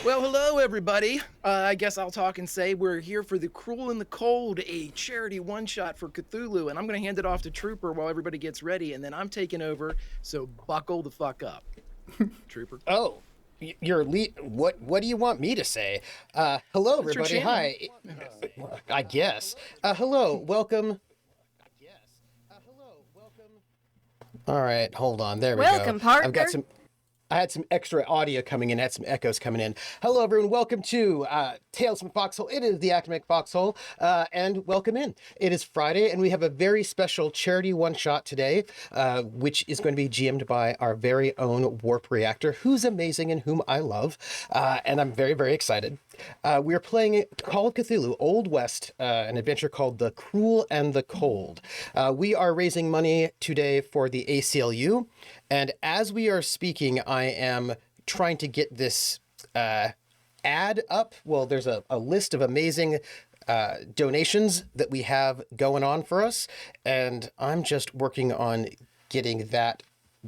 Well, hello, everybody. I guess I'll talk and say we're here for The Cruel and the Cold, a charity one-shot for Cthulhu, and I'm going to hand it off to Trooper while everybody gets ready, and then I'm taking over, so buckle the fuck up. Trooper. Oh, you're what do you want me to say? Hello, That's your everybody. channel. Hi. I guess. Hello, welcome. All right, hold on. There we Welcome, go. partner. I had some extra audio coming in, had some echoes coming in. Hello, everyone. Welcome to Tales from Foxhole. It is the academic Foxhole, and welcome in. It is Friday, and we have a very special charity one-shot today, which is going to be GM'd by our very own Warp Reactor, who's amazing and whom I love, and I'm very, very excited. We are playing Call of Cthulhu, Old West, an adventure called The Cruel and the Cold. We are raising money today for the ACLU, and as we are speaking, I am trying to get this ad up. Well, there's a list of amazing donations that we have going on for us, and I'm just working on getting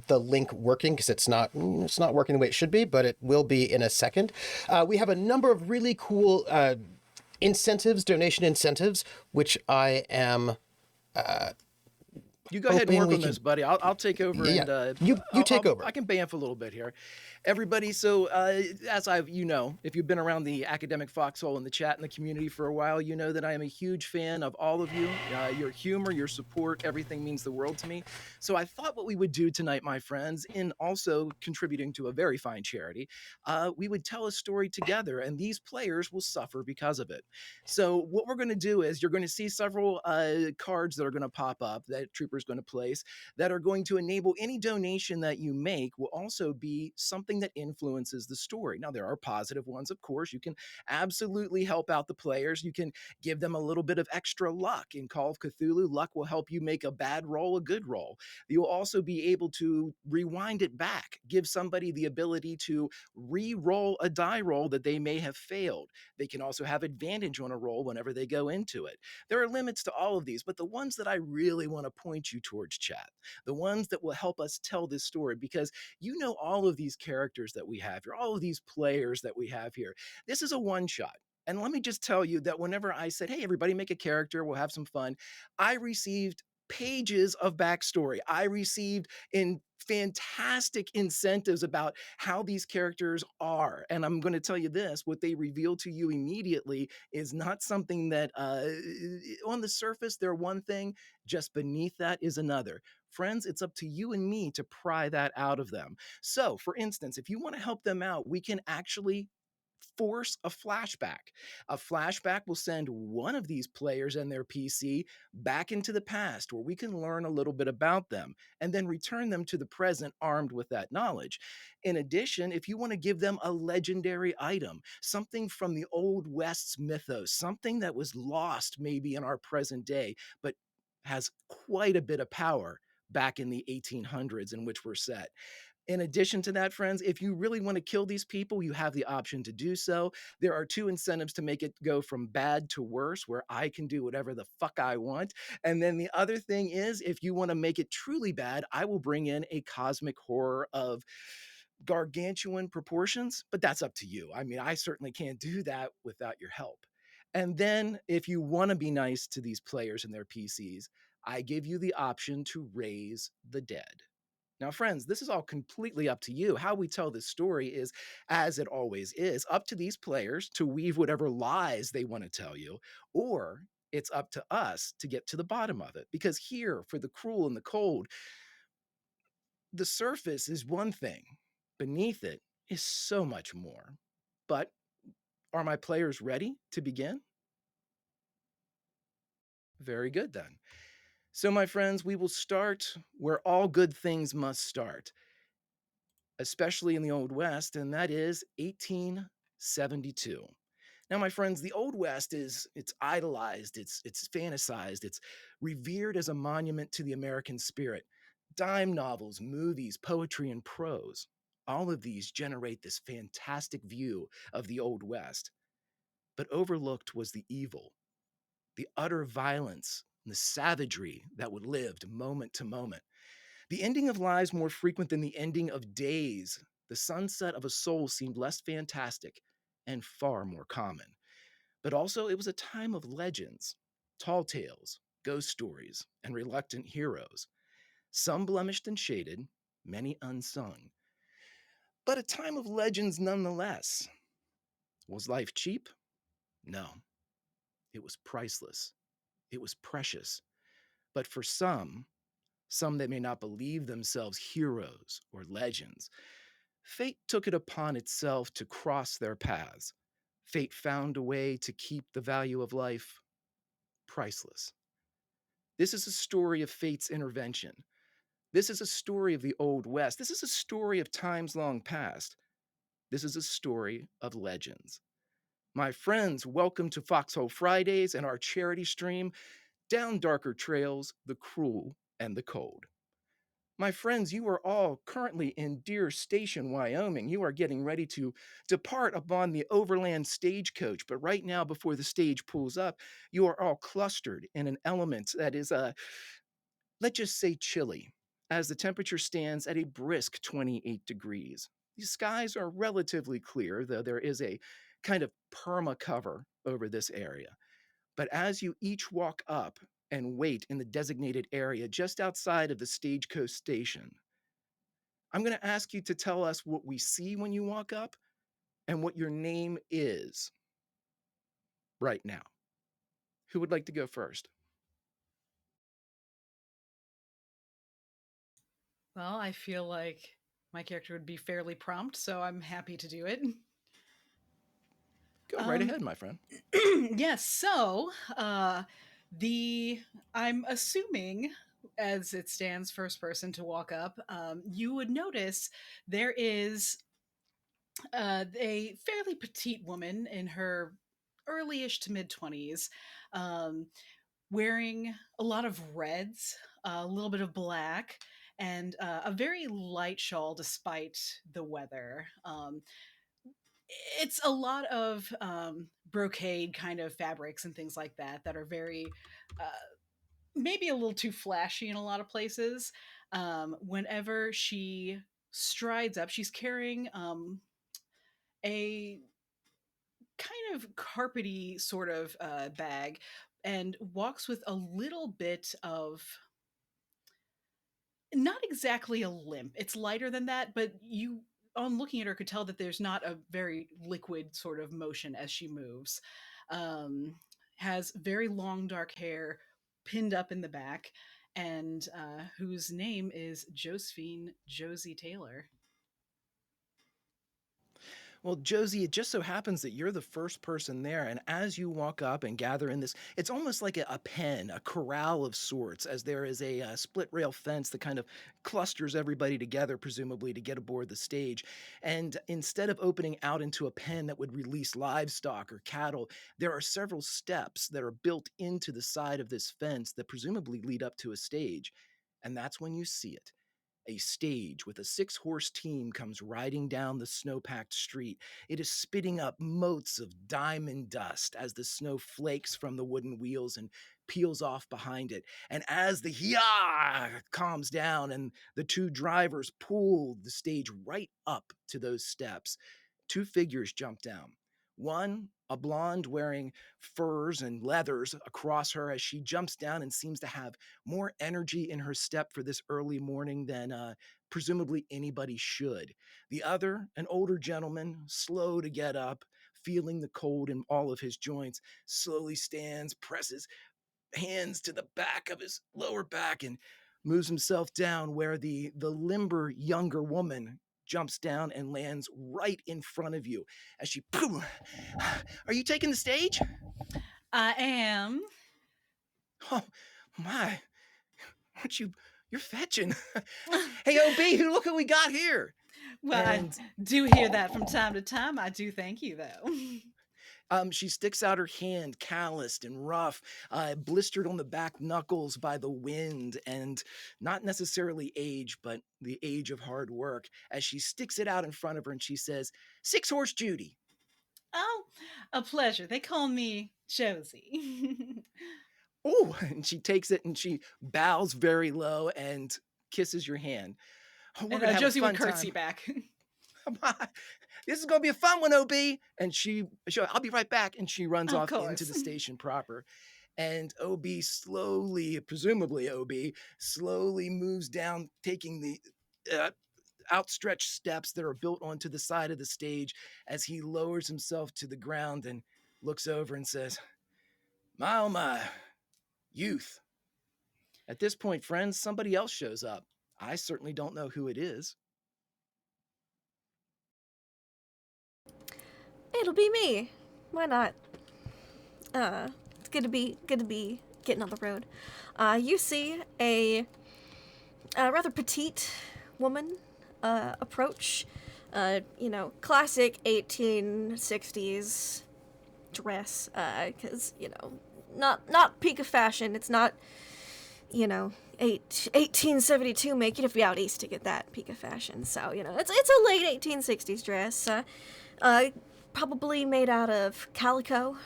the link working because it's not working the way it should be, but it will be in a second. We have a number of really cool donation incentives, which I am You go ahead and work on this, buddy. I'll take over. Yeah, and you take over. I can bamf a little bit here. Everybody, so as if you've been around the academic Foxhole in the chat in the community for a while, you know that I am a huge fan of all of you. Your humor, your support, everything means the world to me. So I thought what we would do tonight, my friends, in also contributing to a very fine charity, we would tell a story together, and these players will suffer because of it. So what we're going to do is you're going to see several cards that are going to pop up that Trooper's going to place that are going to enable any donation that you make will also be something that influences the story. Now, there are positive ones, of course. You can absolutely help out the players. You can give them a little bit of extra luck. In Call of Cthulhu, luck will help you make a bad roll a good roll. You'll also be able to rewind it back, give somebody the ability to re-roll a die roll that they may have failed. They can also have advantage on a roll whenever they go into it. There are limits to all of these, but the ones that I really want to point you towards, chat, the ones that will help us tell this story, because you know all of these characters that we have here, all of these players that we have here. This is a one-shot. And let me just tell you that whenever I said, hey, everybody make a character, we'll have some fun, I received pages of backstory. I received in fantastic incentives about how these characters are. And I'm going to tell you this, what they reveal to you immediately is not something that on the surface, they're one thing, just beneath that is another. Friends, it's up to you and me to pry that out of them. So, for instance, if you want to help them out, we can actually force a flashback. A flashback will send one of these players and their PC back into the past where we can learn a little bit about them and then return them to the present armed with that knowledge. In addition, if you want to give them a legendary item, something from the Old West's mythos, something that was lost maybe in our present day, but has quite a bit of power back in the 1800s in which we're set. In addition to that, friends, if you really want to kill these people, you have the option to do so. There are two incentives to make it go from bad to worse, where I can do whatever the fuck I want. And then the other thing is, if you want to make it truly bad, I will bring in a cosmic horror of gargantuan proportions, but that's up to you. I mean, I certainly can't do that without your help. And then if you want to be nice to these players and their PCs, I give you the option to raise the dead. Now, friends, this is all completely up to you. How we tell this story is, as it always is, up to these players to weave whatever lies they want to tell you, or it's up to us to get to the bottom of it. Because here, for the cruel and the cold, the surface is one thing. Beneath it is so much more. But are my players ready to begin? Very good, then. So, my friends, we will start where all good things must start, especially in the Old West, and that is 1872. Now, my friends, the Old West it's idolized, it's fantasized, it's revered as a monument to the American spirit. Dime novels, movies, poetry, and prose, all of these generate this fantastic view of the Old West. But overlooked was the evil, the utter violence, and the savagery that would lived moment to moment. The ending of lives more frequent than the ending of days. The sunset of a soul seemed less fantastic and far more common. But also, it was a time of legends, tall tales, ghost stories, and reluctant heroes. Some blemished and shaded, many unsung. But a time of legends nonetheless. Was life cheap? No. It was priceless. It was precious. But for some that may not believe themselves heroes or legends, fate took it upon itself to cross their paths. Fate found a way to keep the value of life priceless. This is a story of fate's intervention. This is a story of the Old West. This is a story of times long past. This is a story of legends. My friends, welcome to Foxhole Fridays and our charity stream, Down Darker Trails, the Cruel and the Cold. My friends, you are all currently in Deer Station, Wyoming. You are getting ready to depart upon the overland stagecoach. But right now, before the stage pulls up, you are all clustered in an element that is, let's just say, chilly, as the temperature stands at a brisk 28 degrees. The skies are relatively clear, though there is a kind of perma cover over this area. But as you each walk up and wait in the designated area just outside of the stagecoach station, I'm going to ask you to tell us what we see when you walk up and what your name is right now. Who would like to go first? Well, I feel like my character would be fairly prompt, so I'm happy to do it. Go right ahead, my friend. Yes, so I'm assuming, as it stands first person to walk up, you would notice there is a fairly petite woman in her early-ish to mid-20s, wearing a lot of reds, a little bit of black, and a very light shawl despite the weather. It's a lot of brocade kind of fabrics and things like that that are very, uh, maybe a little too flashy in a lot of places. Whenever she strides up, she's carrying a kind of carpety sort of bag and walks with a little bit of, not exactly a limp. It's lighter than that, but you, on looking at her, could tell that there's not a very liquid sort of motion as she moves. Um, has very long dark hair pinned up in the back, and whose name is Josephine Josie Taylor. Well, Josie, it just so happens that you're the first person there. And as you walk up and gather in this, it's almost like a pen, a corral of sorts, as there is a split rail fence that kind of clusters everybody together, presumably to get aboard the stage. And instead of opening out into a pen that would release livestock or cattle, there are several steps that are built into the side of this fence that presumably lead up to a stage. And that's when you see it. A stage with a 6-horse team comes riding down the snow-packed street. It is spitting up motes of diamond dust as the snow flakes from the wooden wheels and peels off behind it. And as the yah calms down and the two drivers pull the stage right up to those steps, two figures jump down. One, a blonde wearing furs and leathers across her as she jumps down and seems to have more energy in her step for this early morning than presumably anybody should. The other, an older gentleman, slow to get up, feeling the cold in all of his joints, slowly stands, presses hands to the back of his lower back, and moves himself down where the limber younger woman jumps down and lands right in front of you as she, boom, are you taking the stage? I am. Oh my, aren't you're fetching. Hey, OB, look who we got here. Well, And I do hear that from time to time. I do thank you, though. she sticks out her hand, calloused and rough, blistered on the back knuckles by the wind and not necessarily age, but the age of hard work, as she sticks it out in front of her and she says, 6-horse Judy. Oh, a pleasure. They call me Josie. Oh, and she takes it and she bows very low and kisses your hand. Oh, we're And going to have a Josie would fun curtsy time. back. this is gonna be a fun one, OB. And I'll be right back. And she runs Of off into course. the station proper. And OB slowly, presumably OB, slowly moves down, taking the outstretched steps that are built onto the side of the stage as he lowers himself to the ground and looks over and says, "My, oh my, youth." At this point, friends, somebody else shows up. I certainly don't know who it is. It'll be me. Why not? It's good to be getting on the road. You see a rather petite woman approach. Classic 1860s dress. Because not peak of fashion. It's not 1872. Make it if you're out east to get that peak of fashion. So it's a late 1860s dress. Probably made out of calico.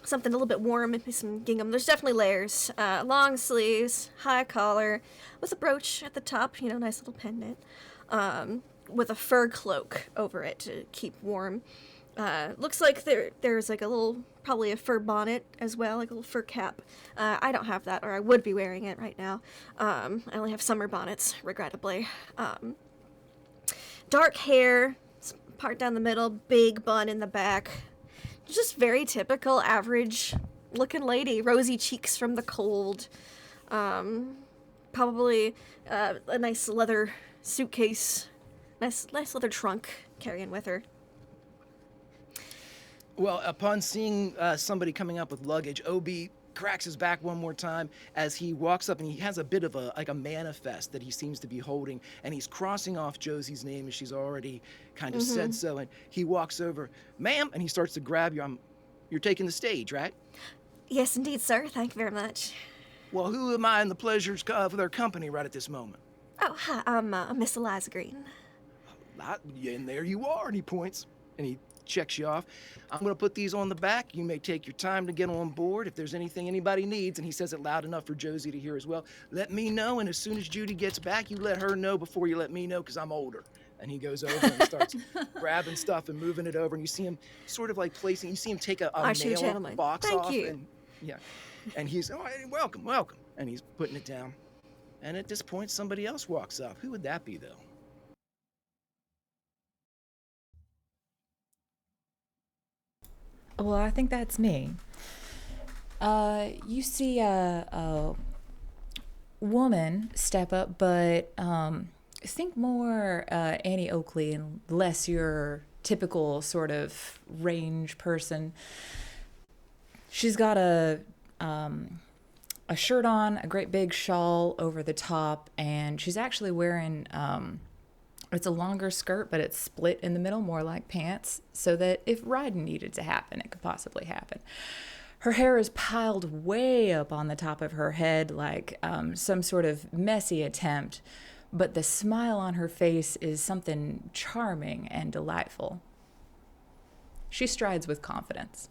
Something a little bit warm, maybe some gingham. There's definitely layers. Long sleeves, high collar, with a brooch at the top, nice little pendant. With a fur cloak over it to keep warm. Looks like there's like probably a fur bonnet as well, like a little fur cap. I don't have that, or I would be wearing it right now. I only have summer bonnets, regrettably. Dark hair, part down the middle, big bun in the back. Just very typical, average looking lady. Rosy cheeks from the cold. Probably a nice leather suitcase. Nice leather trunk carrying with her. Well, upon seeing somebody coming up with luggage, OB cracks his back one more time as he walks up, and he has a bit of a manifest that he seems to be holding, and he's crossing off Josie's name as she's already kind of said so, and he walks over, "Ma'am," and he starts to grab you. You're taking the stage, right? Yes, indeed, sir. Thank you very much. Well, who am I in the pleasures of their company right at this moment? Oh, hi, I'm Miss Eliza Greene. And there you are, and he points, and he checks you off. "I'm going to put these on the back. You may take your time to get on board. If there's anything anybody needs," and he says it loud enough for Josie to hear as well, "let me know, and as soon as Judy gets back, you let her know before you let me know, because I'm older." And he goes over and starts grabbing stuff and moving it over, and you see him sort of like placing, you see him take a mail box Thank off. you. And yeah, and he's, "Oh, hey, welcome," and he's putting it down. And at this point, somebody else walks up. Who would that be, though? Well, I think that's me. You see a woman step up, but think more Annie Oakley and less your typical sort of range person. She's got a shirt on, a great big shawl over the top, and she's actually wearing it's a longer skirt, but it's split in the middle, more like pants, so that if riding needed to happen, it could possibly happen. Her hair is piled way up on the top of her head, like some sort of messy attempt, but the smile on her face is something charming and delightful. She strides with confidence.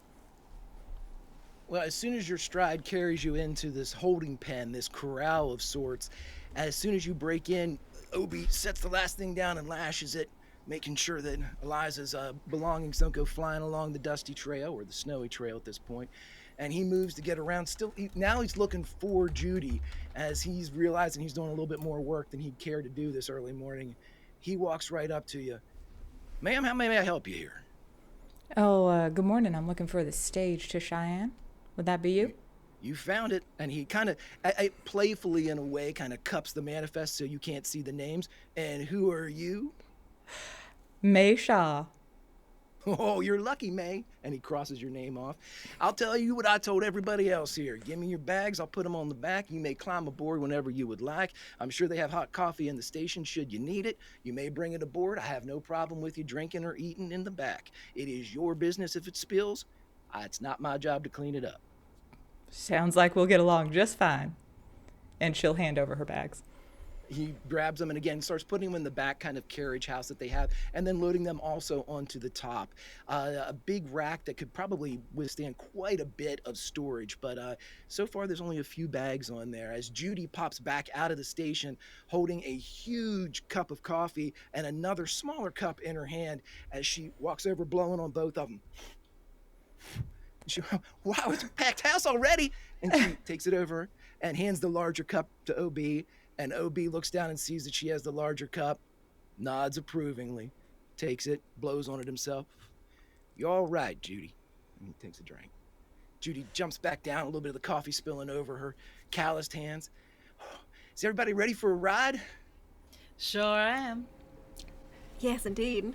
Well, as soon as your stride carries you into this holding pen, this corral of sorts, as soon as you break in, Obi sets the last thing down and lashes it, making sure that Eliza's belongings don't go flying along the dusty trail, or the snowy trail at this point. And he moves to get around. Now he's looking for Judy, as he's realizing he's doing a little bit more work than he'd care to do this early morning. He walks right up to you. "Ma'am, how may I help you here?" Oh, good morning. I'm looking for the stage to Cheyenne. Would that be you? You found it. And he kind of, playfully in a way, kind of cups the manifest so you can't see the names. "And who are you?" Mae Shaw. "Oh, you're lucky, Mae." And he crosses your name off. "I'll tell you what I told everybody else here. Give me your bags. I'll put them on the back. You may climb aboard whenever you would like. I'm sure they have hot coffee in the station should you need it. You may bring it aboard. I have no problem with you drinking or eating in the back. It is your business if it spills. It's not my job to clean it up." Sounds like we'll get along just fine. And she'll hand over her bags. he grabs them and again starts putting them in the back kind of carriage house that they have, and then loading them also onto the top. A big rack that could probably withstand quite a bit of storage, but so far there's only a few bags on there. As Judy pops back out of the station holding a huge cup of coffee and another smaller cup in her hand, as she walks over blowing on both of them. She, wow, it's a packed house already. And she takes it over and hands the larger cup to OB. And OB looks down and sees that she has the larger cup, nods approvingly, takes it, blows on it himself. You all right, Judy? And he takes a drink. Judy jumps back down, a little bit of the coffee spilling over her calloused hands. Is everybody ready for a ride? Sure am. Yes, indeed.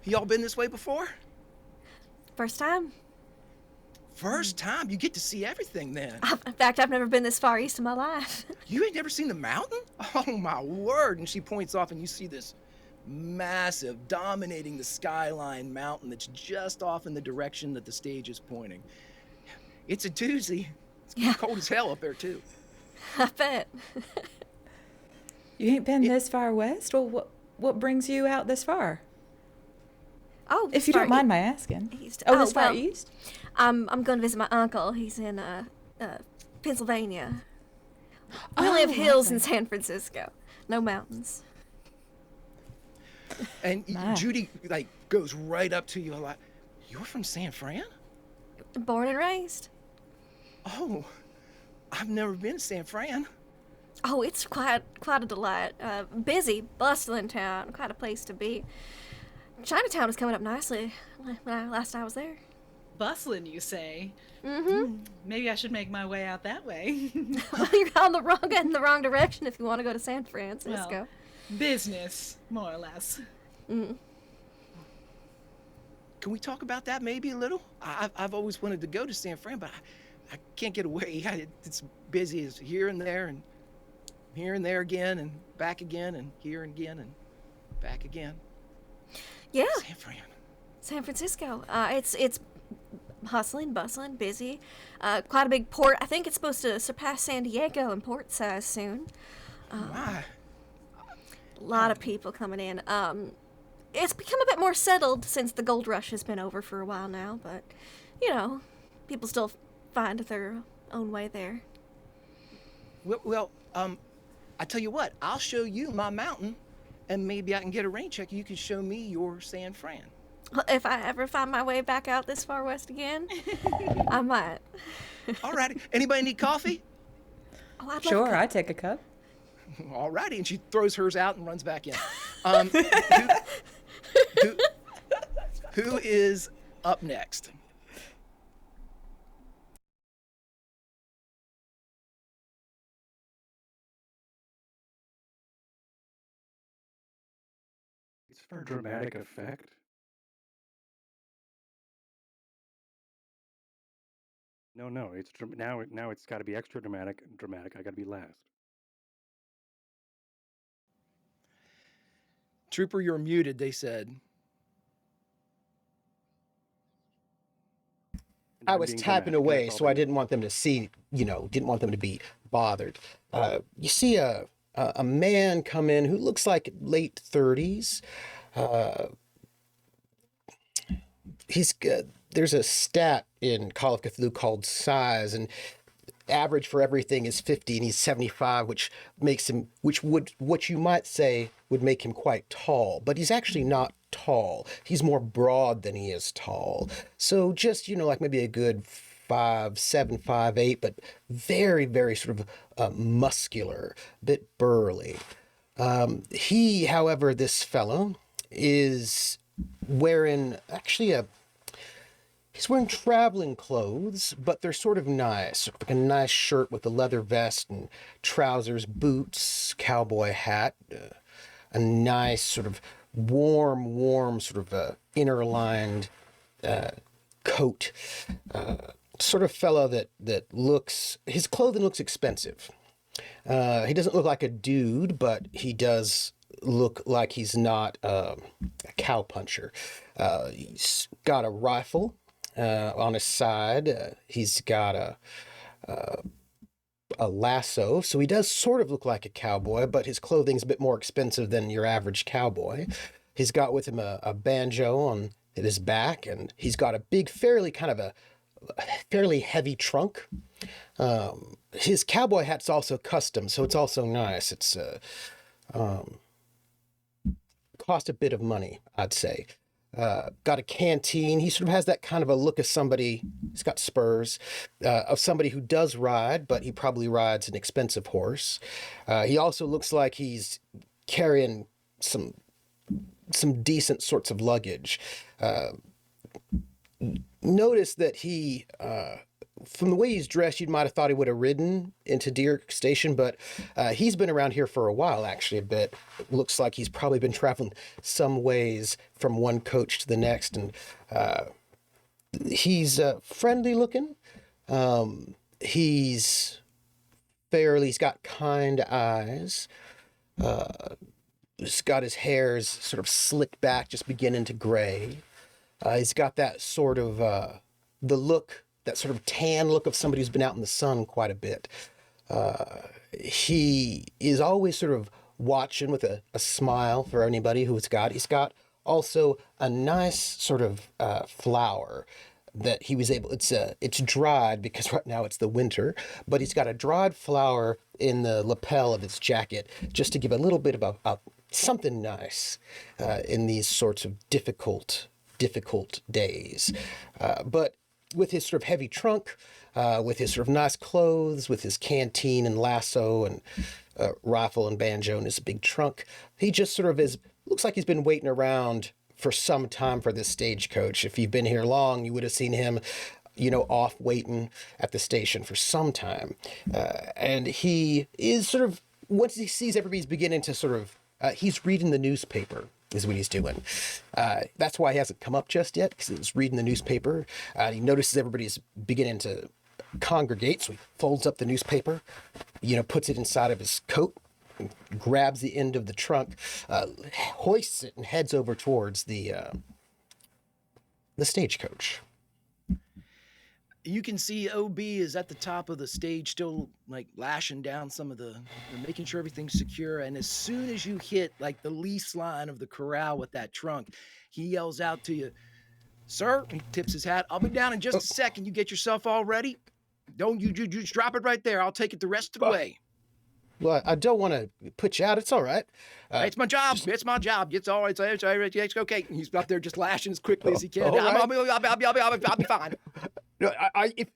Y'all been this way before? First time. First time? You get to see everything then. In fact, I've never been this far east in my life. You ain't never seen the mountain? Oh my word. And she points off and you see this massive, dominating the skyline mountain that's just off in the direction that the stage is pointing. It's a doozy. It's cold as hell up there too. I bet. You ain't been this far west? Well, what brings you out this far? Oh, If you don't mind my asking. East. Oh, this far well, east? I'm going to visit my uncle. He's in Pennsylvania. We only have hills in San Francisco, no mountains. And My. Judy like goes right up to you like, you're from San Fran? Born and raised. Oh, I've never been to San Fran. Oh, it's quite a delight. Busy, bustling town, quite a place to be. Chinatown is coming up nicely. Last I was there. Bustling, you say? Mm-hmm. Maybe I should make my way out that way. Well, you're in the wrong direction if you want to go to San Francisco. Well, business, more or less. Mm. Can we talk about that maybe a little? I've always wanted to go to San Fran, but I can't get away. It's busy as here and there again and back again and here again and back again. Yeah, San Fran. San Francisco. It's hustling, bustling, busy. Quite a big port. I think it's supposed to surpass San Diego in port size soon. Why? A lot of people coming in. It's become a bit more settled since the gold rush has been over for a while now, but, people still find their own way there. Well, I tell you what, I'll show you my mountain, and maybe I can get a rain check. You can show me your San Fran. Well, if I ever find my way back out this far west again, I might. All righty. Anybody need coffee? Oh, I'd love Sure, to- I'd take a cup. All righty. And she throws hers out and runs back in. Who is up next? It's for dramatic effect. No, it's now it's got to be extra dramatic. I got to be last. Trooper, you're muted, they said. And I I'm was being tapping dramatic, away, that's all so I that- didn't want them to see, didn't want them to be bothered. You see a man come in who looks like late 30s. There's a stat in Call of Cthulhu called size, and average for everything is 50, and he's 75, which makes him, what you might say would make him quite tall, but he's actually not tall. He's more broad than he is tall. So just, like maybe a good 5'7", 5'8", but very, very sort of muscular, a bit burly. However, this fellow is wearing he's wearing traveling clothes, but they're sort of nice. Like a nice shirt with a leather vest and trousers, boots, cowboy hat, a nice sort of warm sort of inner-lined coat. Sort of fellow that looks, his clothing looks expensive. He doesn't look like a dude, but he does look like he's not a cowpuncher. He's got a rifle on his side. He's got a lasso, so he does sort of look like a cowboy, but his clothing's a bit more expensive than your average cowboy. He's got with him a banjo on his back, and he's got a big, fairly heavy trunk. His cowboy hat's also custom, so it's also nice. It's cost a bit of money, I'd say. Got a canteen. He sort of has that kind of a look of somebody, he's got spurs, of somebody who does ride, but he probably rides an expensive horse. He also looks like he's carrying some decent sorts of luggage. Notice that he, from the way he's dressed, you might have thought he would have ridden into Deer Station, but he's been around here for a while, actually, a bit. It looks like he's probably been traveling some ways from one coach to the next, and he's friendly looking. He's got kind eyes. He's got his hairs sort of slicked back, just beginning to gray. He's got that sort of, that sort of tan look of somebody who's been out in the sun quite a bit. He is always sort of watching with a smile for anybody he's got also a nice sort of flower that he was able, it's dried because right now it's the winter, but he's got a dried flower in the lapel of his jacket just to give a little bit of a something nice in these sorts of difficult days. But with his sort of heavy trunk, with his sort of nice clothes, with his canteen and lasso and rifle and banjo in his big trunk, he just sort of looks like he's been waiting around for some time for this stagecoach. If you've been here long, you would have seen him, off waiting at the station for some time. And he is sort of, once he sees everybody's beginning to sort of, he's reading the newspaper is what he's doing. That's why he hasn't come up just yet, because he's reading the newspaper. He notices everybody's beginning to congregate, so he folds up the newspaper, puts it inside of his coat, grabs the end of the trunk, hoists it, and heads over towards the stagecoach. You can see OB is at the top of the stage, still like lashing down some of making sure everything's secure. And as soon as you hit like the lease line of the corral with that trunk, he yells out to you, "Sir," he tips his hat, "I'll be down in just a second. You get yourself all ready. Don't you just drop it right there. I'll take it the rest of the way." Well, I don't want to put you out. It's all right. It's my job. It's my job. It's all right. It's okay. And he's up there just lashing as quickly as he can. Right. I'll be fine. No,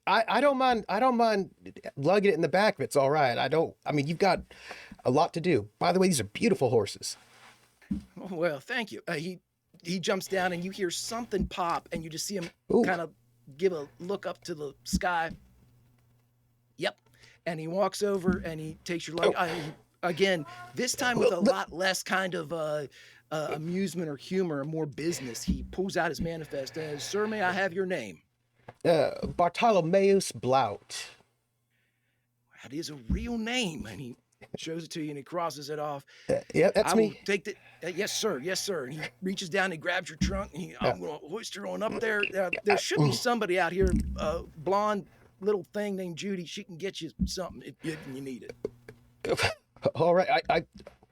I don't mind. I don't mind lugging it in the back if it's all right. I mean, you've got a lot to do. By the way, these are beautiful horses. Oh, well, thank you. He jumps down and you hear something pop and you just see him kind of give a look up to the sky. Yep. And he walks over and he takes your luggage. Again, this time with a lot less kind of amusement or humor, more business. He pulls out his manifest and says, "Sir, may I have your name?" Bartholomeus Blout. That is a real name. And he shows it to you and he crosses it off. Yeah, that's I me. will take the, yes, sir. Yes, sir. And he reaches down and grabs your trunk and I'm going to hoist her on up there. There should be somebody out here, blonde little thing named Judy. She can get you something if you need it. All right.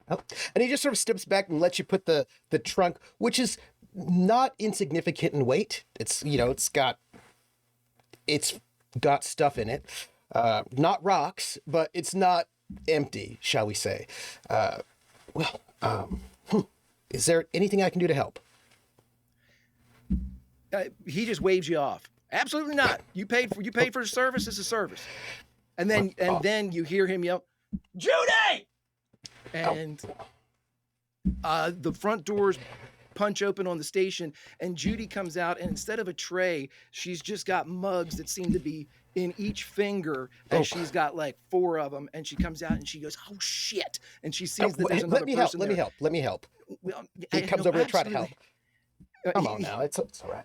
And he just sort of steps back and lets you put the trunk, which is not insignificant in weight. It's got stuff in it, not rocks, but it's not empty, shall we say. Is there anything I can do to help? He just waves you off. Absolutely not. You paid for the service. It's a service. And then you hear him yell, "Judy!" And the front doors punch open on the station, and Judy comes out, and instead of a tray, she's just got mugs that seem to be in each finger, and she's got like 4 of them, and she comes out and she goes, "Oh shit!" And she sees that there's another person there. Let me help. Well, He comes over to try to help. absolutely. Come on now, it's all right.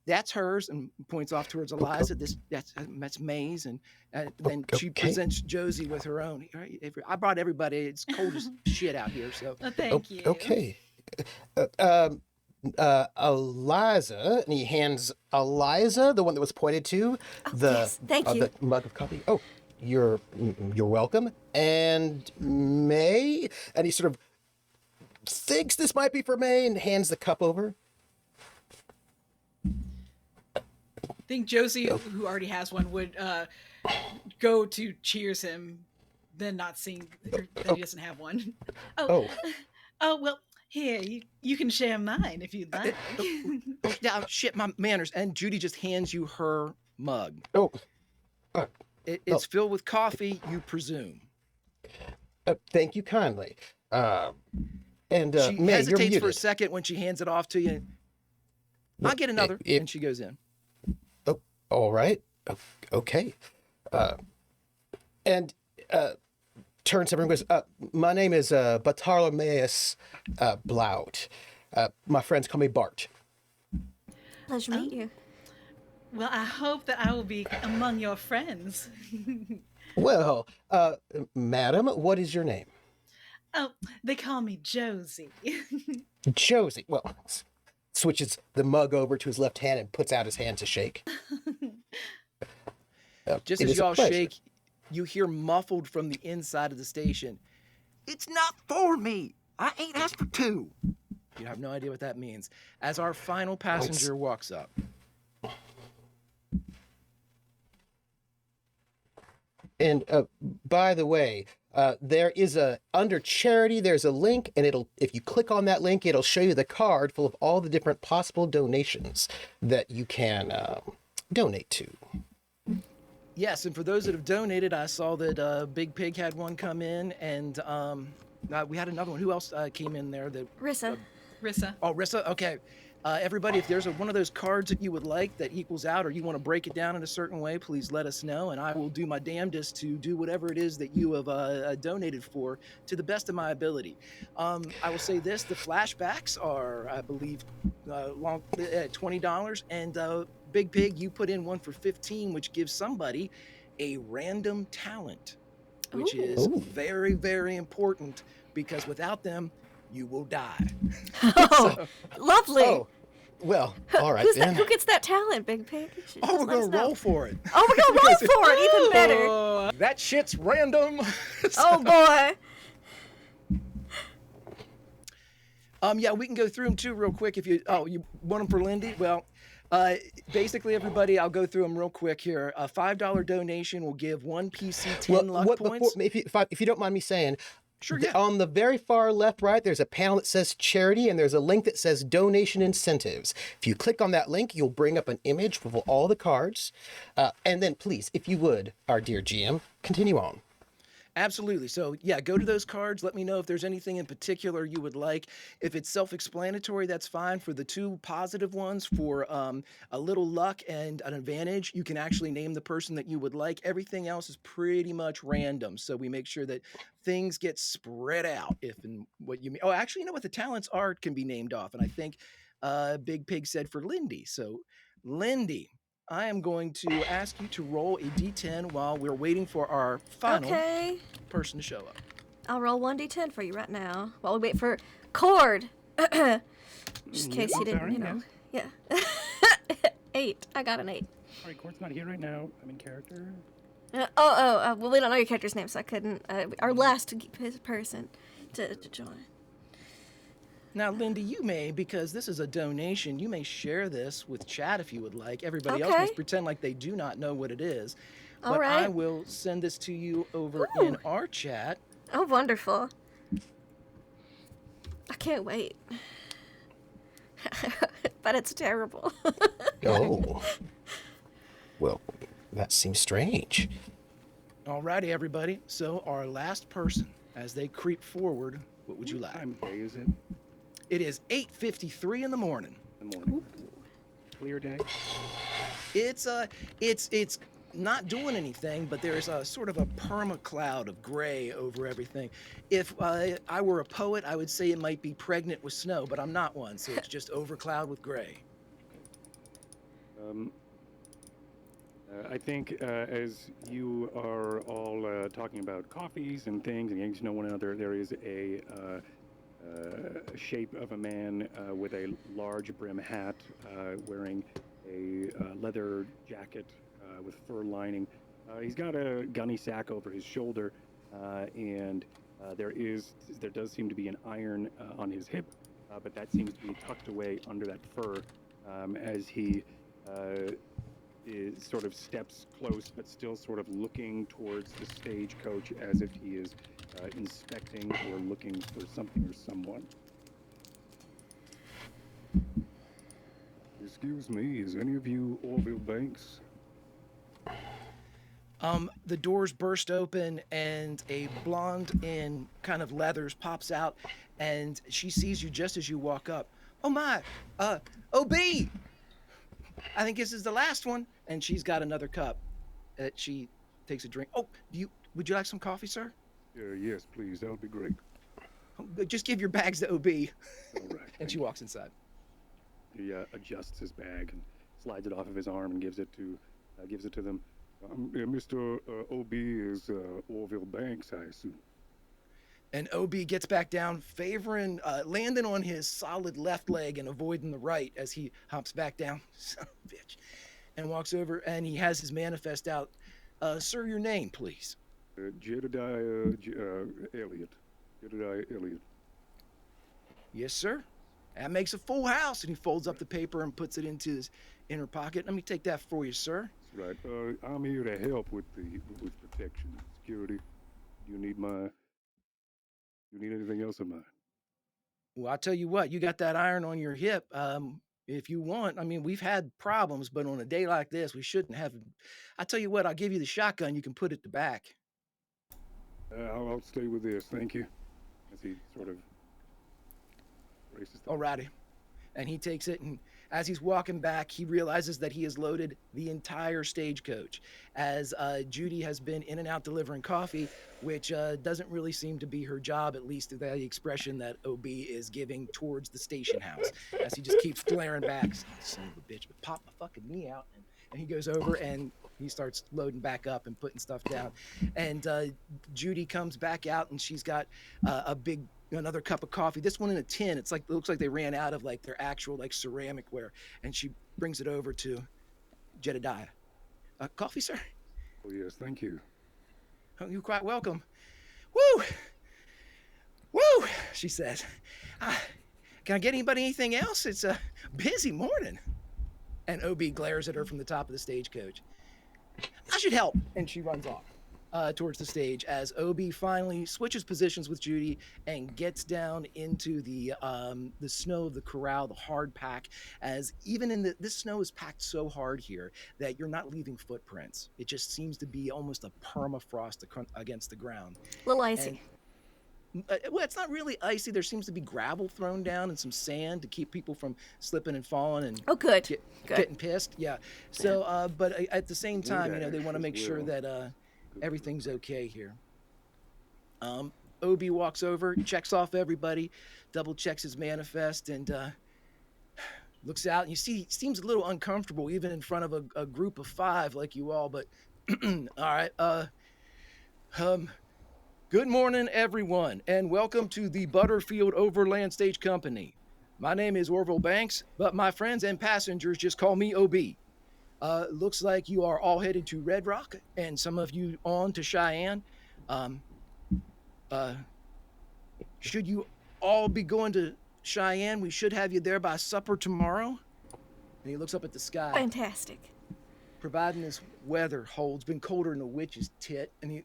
That's hers, and points off towards Eliza. That's Mae's, and then she presents Josie with her own. I brought everybody. It's cold as shit out here, so Thank you. Okay. Eliza, and he hands Eliza, the one that was pointed to, yes, thank you. the mug of coffee. Oh, you're welcome. And Mae, and he sort of thinks this might be for Mae and hands the cup over. I think Josie, who already has one, would go to cheers him, then not seeing that he doesn't have one. Oh, well, here, you can share mine if you'd like. Oh, yeah, shit, my manners. And Judy just hands you her mug. Oh, It's filled with coffee, you presume. thank you kindly. And She Mae, you're hesitates muted. for a second when she hands it off to you. I'll get another, and she goes in. Oh, all right. Okay. And turns to everyone and goes, my name is Bartholomeus Blout. My friends call me Bart. Pleasure to meet you. Well, I hope that I will be among your friends. Well, madam, what is your name? Oh, they call me Josie. Josie. Well, switches the mug over to his left hand and puts out his hand to shake. Just as y'all shake, you hear muffled from the inside of the station, "It's not for me. I ain't asked for two." You have no idea what that means. As our final passenger walks up. And by the way, there is under charity, there's a link, and if you click on that link, it'll show you the card full of all the different possible donations that you can donate to. Yes, and for those that have donated, I saw that Big Pig had one come in, and we had another one. Who else came in there? Rissa. Rissa. Oh, Rissa? Okay. Everybody, if there's one of those cards that you would like that equals out, or you want to break it down in a certain way, please let us know, and I will do my damnedest to do whatever it is that you have donated for to the best of my ability. I will say this, the flashbacks are, I believe, $20, and Big Pig, you put in one for $15, which gives somebody a random talent, which is very, very important, because without them, you will die. Oh, lovely. Oh, well, all right then. Who gets that talent, Big Pig? We're going to roll for it. Oh, we're going to roll for it. Even better. That shit's random. Oh, boy. Yeah, we can go through them too real quick. If you want them for Lindy? Well, basically, everybody, I'll go through them real quick here. A $5 donation will give one PC 10 luck points. If you don't mind me saying, sure, yeah. On the very far left, right, there's a panel that says charity, and there's a link that says donation incentives. If you click on that link, you'll bring up an image with all the cards. And then please, if you would, our dear GM, continue on. Absolutely. So yeah, go to those cards. Let me know if there's anything in particular you would like. If it's self-explanatory, that's fine. For the two positive ones, for a little luck and an advantage, you can actually name the person that you would like. Everything else is pretty much random. So we make sure that things get spread out. If and what you mean. Oh, actually, you know what? The talents are can be named off. And I think Big Pig said for Lindy. So Lindy, I am going to ask you to roll a d10 while we're waiting for our final person to show up. I'll roll 1d10 for you right now while we wait for Cord. Just in case you didn't, you know. Yeah. 8. I got an 8. Sorry, Cord's not here right now. I'm in character. Well, we don't know your character's name, so I couldn't. Our last person to join. Now, Lindy, you may, because this is a donation, you may share this with chat if you would like. Everybody else must pretend like they do not know what it is. But I will send this to you over in our chat. Oh, wonderful. I can't wait. But it's terrible. Oh. Well, that seems strange. Alrighty, everybody. So our last person, as they creep forward, what would you like? What time of day is it? It is 8:53 in the morning. Clear day. It's not doing anything, but there's a sort of a perma cloud of gray over everything. If I were a poet, I would say it might be pregnant with snow, but I'm not one, so it's just over cloud with gray. I think as you are all talking about coffees and things and getting to know one another, there is a shape of a man with a large brim hat, wearing a leather jacket with fur lining, He's got a gunny sack over his shoulder, and there does seem to be an iron on his hip, but that seems to be tucked away under that fur as he sort of steps close, but still sort of looking towards the stagecoach as if he is inspecting or looking for something or someone. Excuse me, is any of you Orville Banks? The doors burst open and a blonde in kind of leathers pops out, and she sees you just as you walk up. Oh my, OB! I think this is the last one. And she's got another cup that she takes a drink. Oh, would you like some coffee, sir? Yes, please, that would be great. Just give your bags to OB. All right. And she walks inside. He adjusts his bag and slides it off of his arm and gives it to them. Mr. OB is Orville Banks, I assume. And OB gets back down, favoring, landing on his solid left leg and avoiding the right as he hops back down. Son of a bitch. And walks over, and he has his manifest out. Sir, your name, please. Jed Elliot. Jed Elliot. Yes, sir. That makes a full house. And he folds up the paper and puts it into his inner pocket. Let me take that for you, sir. That's right. I'm here to help with protection, security. You need anything else of mine? Well, I'll tell you what, you got that iron on your hip. If you want, I mean, we've had problems, but on a day like this, we shouldn't have. I'll tell you what, I'll give you the shotgun. You can put it to back. I'll stay with this, thank you. As he sort of races. Alrighty. And he takes it, and as he's walking back, he realizes that he has loaded the entire stagecoach, as Judy has been in and out delivering coffee, which doesn't really seem to be her job, at least the expression that OB is giving towards the station house, as he just keeps flaring back. Son of a bitch, but pop my fucking knee out. And he goes over and he starts loading back up and putting stuff down. And Judy comes back out, and she's got another cup of coffee. This one in a tin. It looks like they ran out of like their actual like ceramic ware, and she brings it over to Jedediah. Coffee, sir? Oh yes, thank you. Oh, you're quite welcome. Woo! Woo! She says. Can I get anybody anything else? It's a busy morning. And OB glares at her from the top of the stagecoach. I should help. And she runs off towards the stage as OB finally switches positions with Judy and gets down into the snow of the corral, the hard pack, as even in this snow is packed so hard here that you're not leaving footprints. It just seems to be almost a permafrost against the ground. A little icy. Well, it's not really icy. There seems to be gravel thrown down and some sand to keep people from slipping and falling and getting pissed. Yeah. So, but at the same time, they want to make sure that everything's okay here. OB walks over, checks off everybody, double checks his manifest, and looks out. And you see, he seems a little uncomfortable, even in front of a group of 5 like you all. But all right. Good morning, everyone, and welcome to the Butterfield Overland Stage Company. My name is Orville Banks, but my friends and passengers just call me OB. Looks like you are all headed to Red Rock, and some of you on to Cheyenne. Should you all be going to Cheyenne, we should have you there by supper tomorrow. And he looks up at the sky. Fantastic. Providing this weather holds, been colder than a witch's tit, and he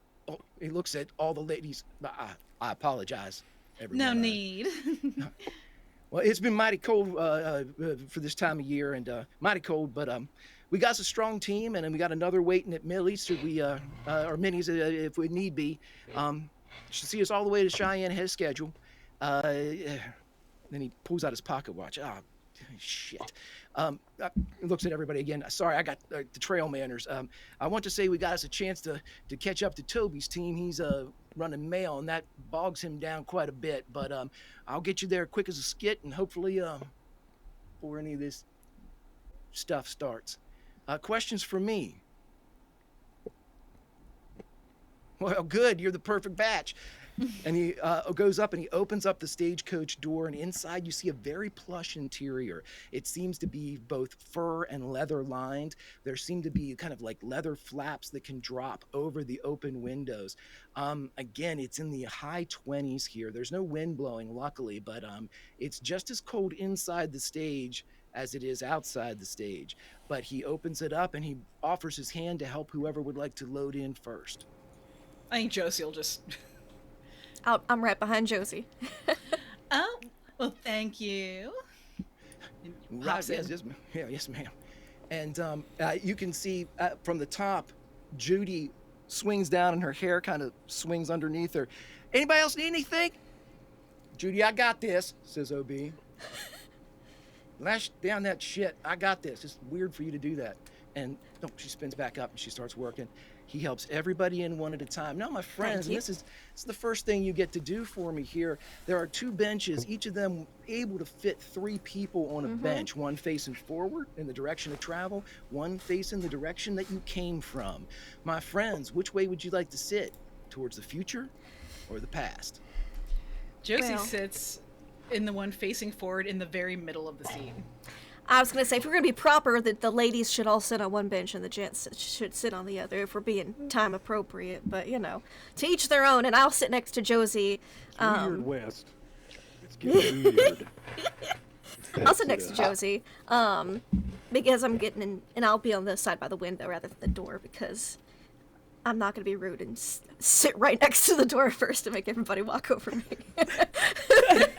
looks at all the ladies. I apologize, everyone. No need. Well, it's been mighty cold for this time of year, and mighty cold, but we got a strong team, and then we got another waiting at Millie's, should we, or Minnie's if we need be. Should see us all the way to Cheyenne ahead of schedule. Then he pulls out his pocket watch. Oh, shit. He looks at everybody again. Sorry, I got the trail manners. I want to say we got us a chance to catch up to Toby's team. He's running mail, and that bogs him down quite a bit. But I'll get you there quick as a skit, and hopefully before any of this stuff starts. Questions for me? Well, good. You're the perfect batch. And he goes up and he opens up the stagecoach door, and inside you see a very plush interior. It seems to be both fur and leather lined. There seem to be kind of like leather flaps that can drop over the open windows. Again, it's in the high 20s here. There's no wind blowing, luckily, but it's just as cold inside the stage as it is outside the stage. But he opens it up and he offers his hand to help whoever would like to load in first. I think Josie will just. I'm right behind Josie. Oh, well, thank you. Right, yes, ma'am. And you can see from the top, Judy swings down and her hair kind of swings underneath her. Anybody else need anything? Judy, I got this, says OB. Lash down that shit. I got this. It's weird for you to do that. And she spins back up and she starts working. He helps everybody in one at a time. Now, my friends, and this is the first thing you get to do for me here. There are 2 benches, each of them able to fit 3 people on a bench, one facing forward in the direction of travel, one facing the direction that you came from. My friends, which way would you like to sit? Towards the future or the past? Josie sits in the one facing forward in the very middle of the seat. I was going to say, if we're going to be proper, that the ladies should all sit on one bench and the gents should sit on the other if we're being time appropriate. But, to each their own. And I'll sit next to Josie. Weird West. It's getting weird. I'll sit next to Josie because I'm getting in, and I'll be on the side by the window rather than the door because I'm not going to be rude and sit right next to the door first to make everybody walk over me.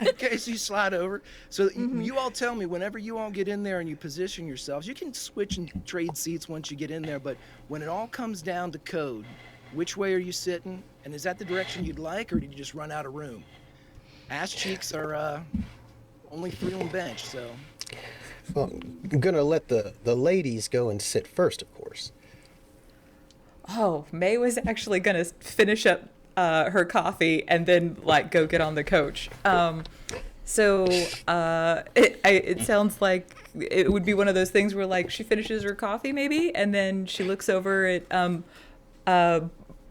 Okay, so you slide over. So you all tell me whenever you all get in there and you position yourselves, you can switch and trade seats once you get in there, but when it all comes down to code, which way are you sitting? And is that the direction you'd like, or did you just run out of room? Ass cheeks are only 3 on bench, so. Well, I'm going to let the ladies go and sit first, of course. Oh, Mae was actually going to finish up her coffee and then go get on the coach. It sounds like it would be one of those things where she finishes her coffee maybe, and then she looks over at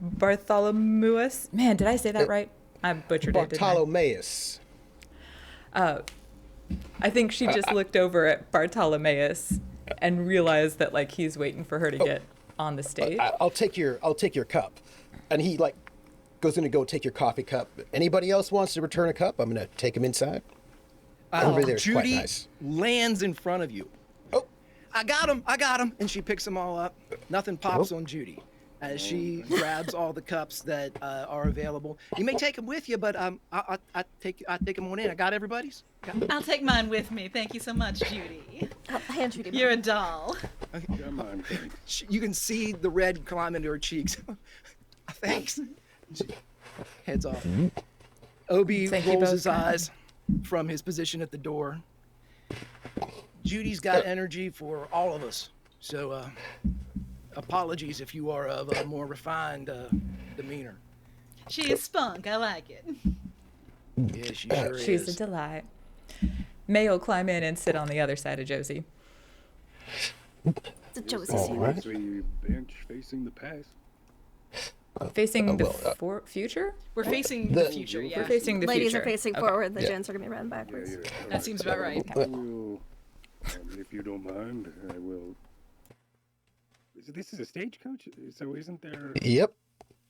Bartholomeus. Man, did I say that right? I butchered it. Bartholomeus. I think she just looked over at Bartholomeus and realized that he's waiting for her to get on the stage. I'll take your cup. And he goes in to go take your coffee cup. Anybody else wants to return a cup? I'm going to take him inside. Everybody there's Judy quite nice. lands in front of you. Oh, I got him. And she picks them all up. Nothing pops on Judy as she grabs all the cups that are available. You may take them with you, but I take them on in. I got everybody's. I'll take mine with me. Thank you so much, Judy. I'll hand Judy mine. You're a doll. Okay. Come on, thanks. You can see the red climb into her cheeks. Thanks. Heads off. Obi rolls his eyes from his position at the door. Judy's got energy for all of us. So apologies if you are of a more refined demeanor. She is spunk. I like it. Yeah, she sure is. She's a delight. Mae will climb in and sit on the other side of Josie. The Josie's here. right. So you bench facing the past. Facing the future? We're facing the future, yeah. We're facing the Ladies future. are facing Okay. forward, the gents are going to be running Yeah, backwards. yeah. That seems about right. I will, if you don't mind, I will. This is a stagecoach, so isn't there? Yep.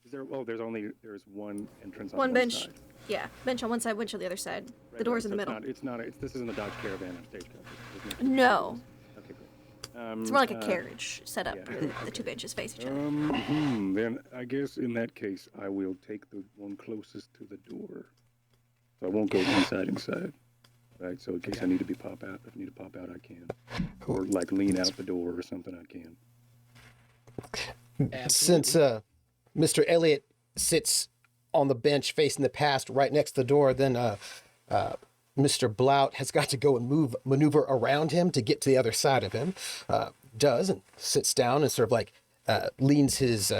Is there? Oh, there's one entrance on One bench. side. Yeah, bench on one side, bench on the other side. Right, The door's right, in the so middle. It's not. This isn't a Dodge Caravan or stagecoach. Isn't it? No. Okay, great. It's more like a carriage set up yeah. where the 2 benches face each other. Then I guess in that case, I will take the one closest to the door. So I won't go inside. Right. So in case I need to pop out, I can. Or lean out the door or something, I can. Since Mr. Elliot sits on the bench facing the past right next to the door, then Mr. Blout has got to go and maneuver around him to get to the other side of him. Does and sits down and sort of leans his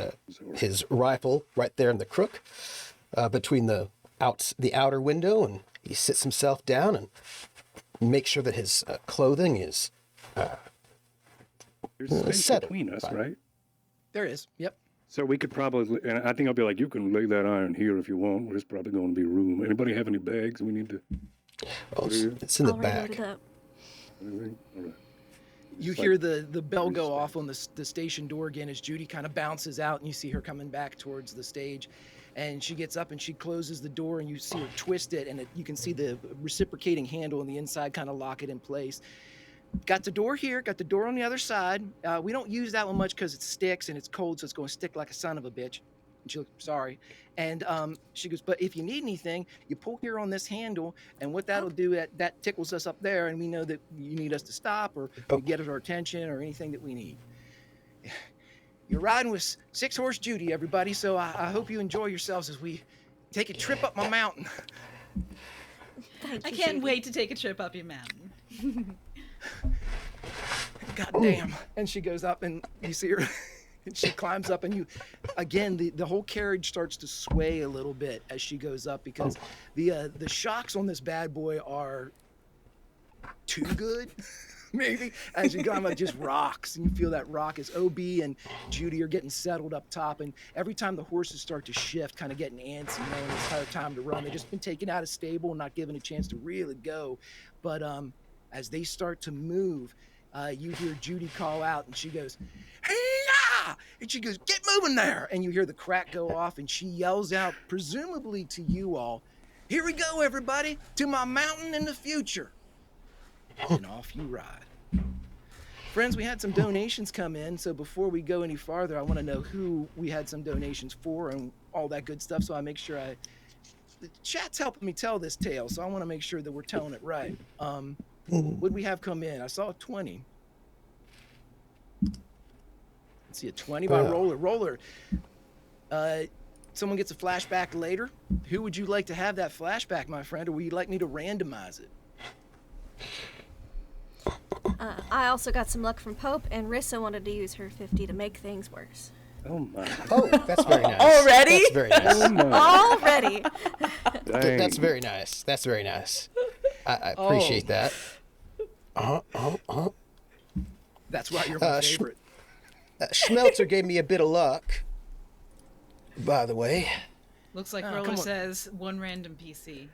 rifle right there in the crook between the outer window, and he sits himself down and makes sure that his clothing is There's space settled. between us, right? There is. Yep. So we could probably, and I think I'll be like, you can lay that iron here if you want. There's probably going to be room. Anybody have any bags we need to? Oh, it's in the I'll back. reload it up. Anything? All right. You It's hear like- the bell go off on the station door again as Judy kind of bounces out, and you see her coming back towards the stage. And she gets up and she closes the door, and you see her twist it, and you can see the reciprocating handle on the inside kind of lock it in place. Got the door here, got the door on the other side. We don't use that one much because it sticks and it's cold, so it's going to stick like a son of a bitch. And she looks, sorry. And she goes, but if you need anything, you pull here on this handle, and what that'll do, that tickles us up there, and we know that you need us to stop or get our attention or anything that we need. You're riding with 6-horse Judy, everybody, so I hope you enjoy yourselves as we take a trip up my mountain. I can't wait to take a trip up your mountain. God damn. And she goes up, and you see her, and she climbs up, and you, again, the whole carriage starts to sway a little bit as she goes up, because the shocks on this bad boy are too good. Maybe as you climb up, just rocks, and you feel that rock as OB and Judy are getting settled up top, and every time the horses start to shift, kind of getting antsy, knowing it's kind of time to run. They've just been taken out of stable and not given a chance to really go. But as they start to move, you hear Judy call out, and she goes, "Hey-ya!" And she goes, "Get moving there!" And you hear the crack go off, and she yells out, presumably to you all, "Here we go, everybody, to my mountain in the future." And off you ride. Friends, we had some donations come in, so before we go any farther, I want to know who we had some donations for and all that good stuff, so I make sure the chat's helping me tell this tale, so I want to make sure that we're telling it right. What did we have come in? I saw a 20. Let's see, a 20 by Roller. Someone gets a flashback later. Who would you like to have that flashback, my friend, or would you like me to randomize it? I also got some luck from Pope, and Rissa wanted to use her 50 to make things worse. Oh my. Oh, that's very nice. Already? That's very nice. Oh my. Already. Dang. That's very nice. That's very nice. I appreciate that. That's why you're my favorite. Schmelzer gave me a bit of luck, by the way. Looks like come Roller on. says one random PC.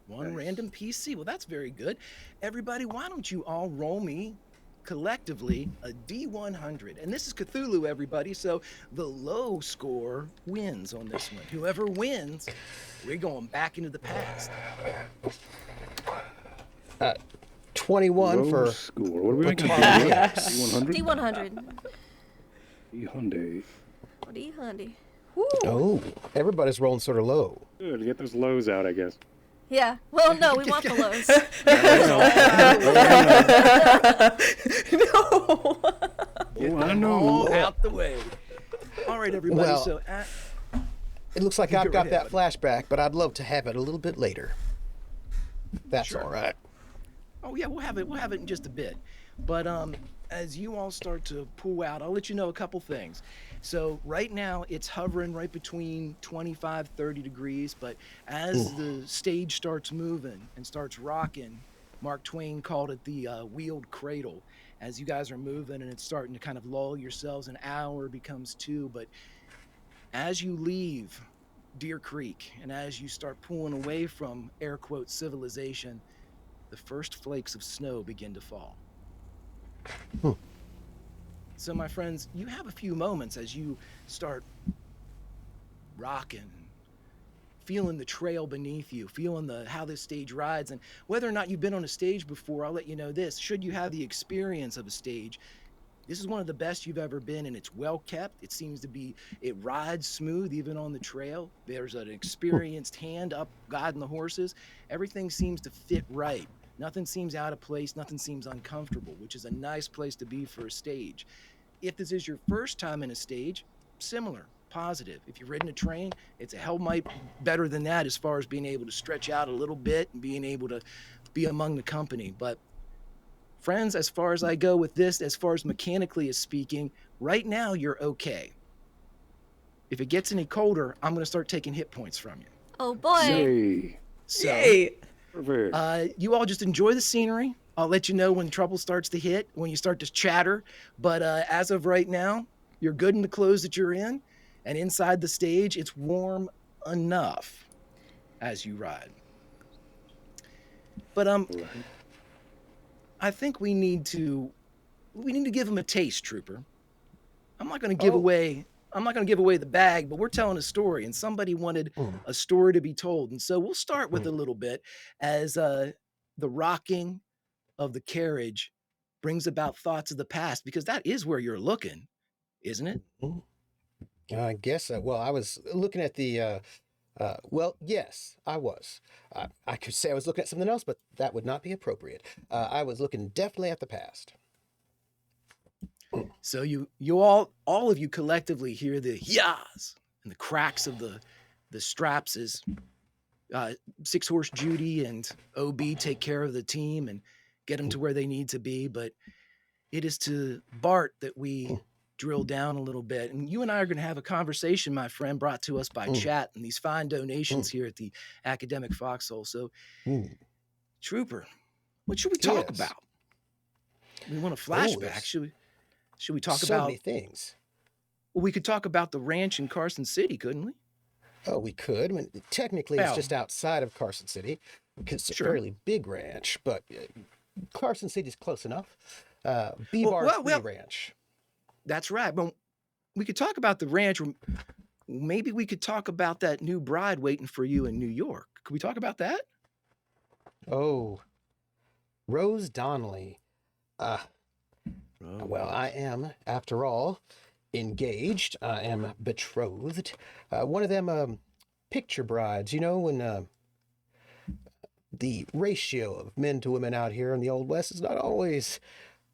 One random PC. Well, that's very good. Everybody, why don't you all roll me collectively a D100? And this is Cthulhu, everybody, so the low score wins on this one. Whoever wins, we're going back into the past. 21 Low for score. What are we making? Yes. D100? D100. D100. D100. Woo. Oh, everybody's rolling sort of low. Good. Get those lows out, I guess. Yeah. Well, no, we want the lows. No. Oh, I know. All out the way. All right, everybody. Well, so It looks like Go I've got right that ahead, flashback, but I'd love to have it a little bit later. That's Sure. all right. oh yeah, we'll have it in just a bit. But as you all start to pull out, I'll let you know a couple things. So right now it's hovering right between 25, 30 degrees, but as the stage starts moving and starts rocking, Mark Twain called it the wheeled cradle. As you guys are moving and it's starting to kind of lull yourselves, an hour becomes 2, but as you leave Deer Creek and as you start pulling away from air quote civilization, the first flakes of snow begin to fall. So my friends, you have a few moments as you start rocking, feeling the trail beneath you, feeling how this stage rides. And whether or not you've been on a stage before, I'll let you know this. Should you have the experience of a stage, this is one of the best you've ever been, and it's well kept. It rides smooth even on the trail. There's an experienced hand up guiding the horses. Everything seems to fit right. Nothing seems out of place. Nothing seems uncomfortable, which is a nice place to be for a stage. If this is your first time in a stage, similar, positive. If you've ridden a train, it's a hell mite better than that as far as being able to stretch out a little bit and being able to be among the company. But friends, as far as I go with this, as far as mechanically as speaking, right now you're okay. If it gets any colder, I'm going to start taking hit points from you. Oh boy. Yay. So, Yay. Perfect. you all just enjoy the scenery. I'll let you know when trouble starts to hit, when you start to chatter. But as of right now, you're good in the clothes that you're in. And inside the stage, it's warm enough as you ride. But Right. I think we need to give him a taste, Trooper. I'm not going to give away the bag, but we're telling a story, and somebody wanted a story to be told. And so we'll start with a little bit as the rocking of the carriage brings about thoughts of the past, because that is where you're looking, isn't it? I guess. Well, I was looking at the. Well, yes, I was. I could say I was looking at something else, but that would not be appropriate. I was looking definitely at the past. So you all of you collectively hear the yas and the cracks of the straps as Six Horse Judy and OB take care of the team and get them to where they need to be. But it is to Bart that we drill down a little bit. And you and I are going to have a conversation, my friend, brought to us by chat and these fine donations here at the Academic Foxhole. So, Trooper, what should we talk about? We want a flashback. Should we talk so about many things? Well, we could talk about the ranch in Carson City, couldn't we? Oh, we could. I mean, technically, it's just outside of Carson City because it's a fairly big ranch, but Carson City's close enough. B-Bar Ranch. That's right. But we could talk about the ranch. Maybe we could talk about that new bride waiting for you in New York. Could we talk about that? Oh, Rose Donnelly. Well, I am, after all, engaged. I am betrothed. One of them picture brides, you know, when the ratio of men to women out here in the Old West is not always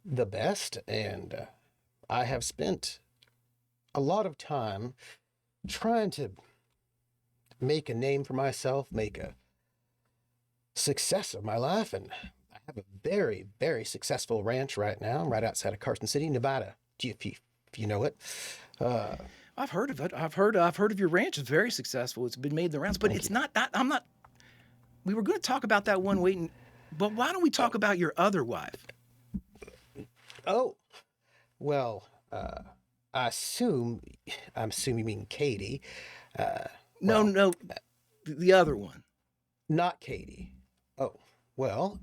the best. And I have spent a lot of time trying to make a name for myself, make a success of my life. And I have a very, very successful ranch right now. I'm right outside of Carson City, Nevada, if you know it. I've heard of it. I've heard of your ranch. It's very successful. It's been made in the rounds, but it's not that. I'm not. We were going to talk about that one waiting, but why don't we talk about your other wife? Oh, well, I'm assuming you mean Katie. No, the other one. Not Katie. Oh, well,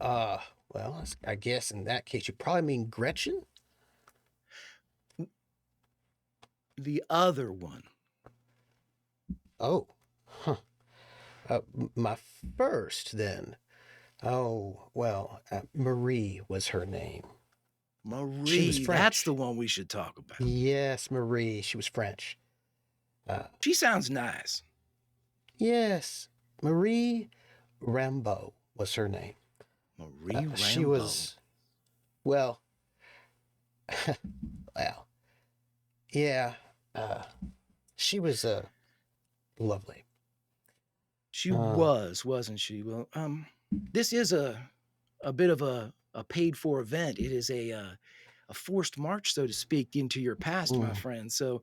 I guess in that case you probably mean Gretchen. The other one. Oh, huh. My first then. Oh, well, Marie was her name. Marie, she was French. That's the one we should talk about. Yes, Marie. She was French. She sounds nice. Yes, Marie Rambeau was her name. Marie Rambeau. She was, well, yeah, she was lovely. She was, wasn't she? Well, this is a bit of a paid for event. It is a forced march, so to speak, into your past, my friend. So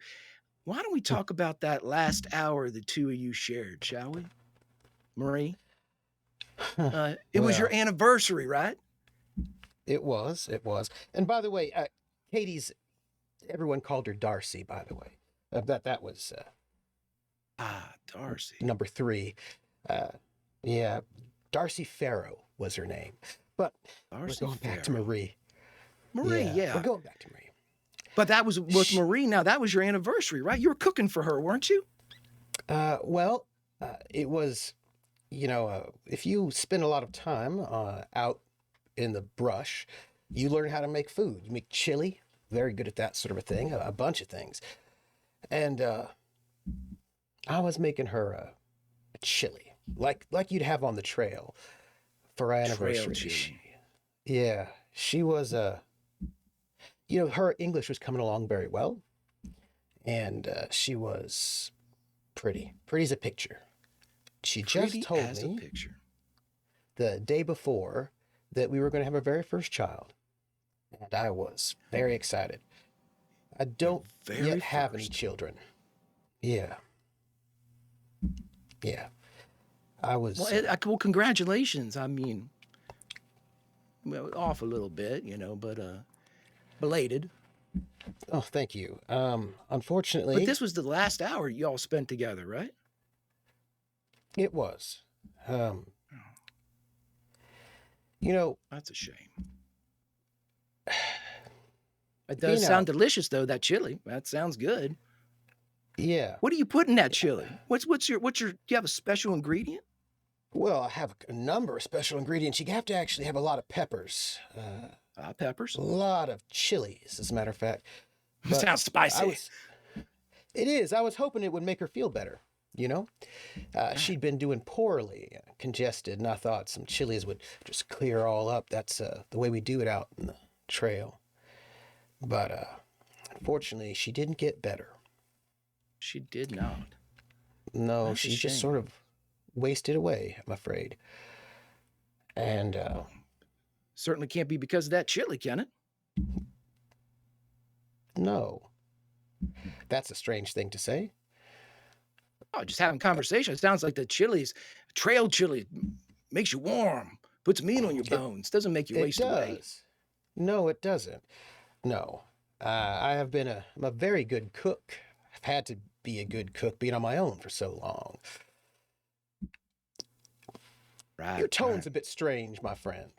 why don't we talk about that last hour the two of you shared, shall we? Marie? It was your anniversary, right? It was. And by the way, Katie's, everyone called her Darcy, by the way. That was... Darcy. Number 3. Yeah, Darcy Farrow was her name. But we're going back to Marie. Marie, yeah. We're going back to Marie. But that was with Marie. Now, that was your anniversary, right? You were cooking for her, weren't you? Well, it was, if you spend a lot of time out in the brush, you learn how to make food. You make chili, very good at that sort of a thing, a bunch of things. And I was making her a chili, like you'd have on the trail for our anniversary. She was her English was coming along very well, and she was pretty as a picture. She just told me the day before that we were going to have our very first child, and I was very excited. I don't yet have any children. Yeah. I was. Well, congratulations. I mean, off a little bit, but belated. Oh, thank you. Unfortunately, But this was the last hour y'all spent together, right? it was. Oh, You know, that's a shame. It does being sound out, delicious, though. That chili. That sounds good. yeah. What do you put in that chili? What's your? Do you have a special ingredient? Well, I have a number of special ingredients. You have to actually have a lot of peppers, Peppers. a lot of chilies, as a matter of fact. But Sounds spicy. It is. I was hoping it would make her feel better. You know, she'd been doing poorly, congested, and I thought some chilies would just clear her all up. That's the way we do it out in the trail. But unfortunately, she didn't get better. She did not. No, That's a she just shame. sort of wasted away, I'm afraid. And Certainly can't be because of that chili, can it? no, that's a strange thing to say. Oh, just having conversation. It sounds like the chili's trail chili makes you warm, puts meat on your bones, doesn't make you It waste away. does. No, it doesn't. No. I'm a very good cook. I've had to be a good cook being on my own for so long. Right. Your tone's a bit strange, my friend.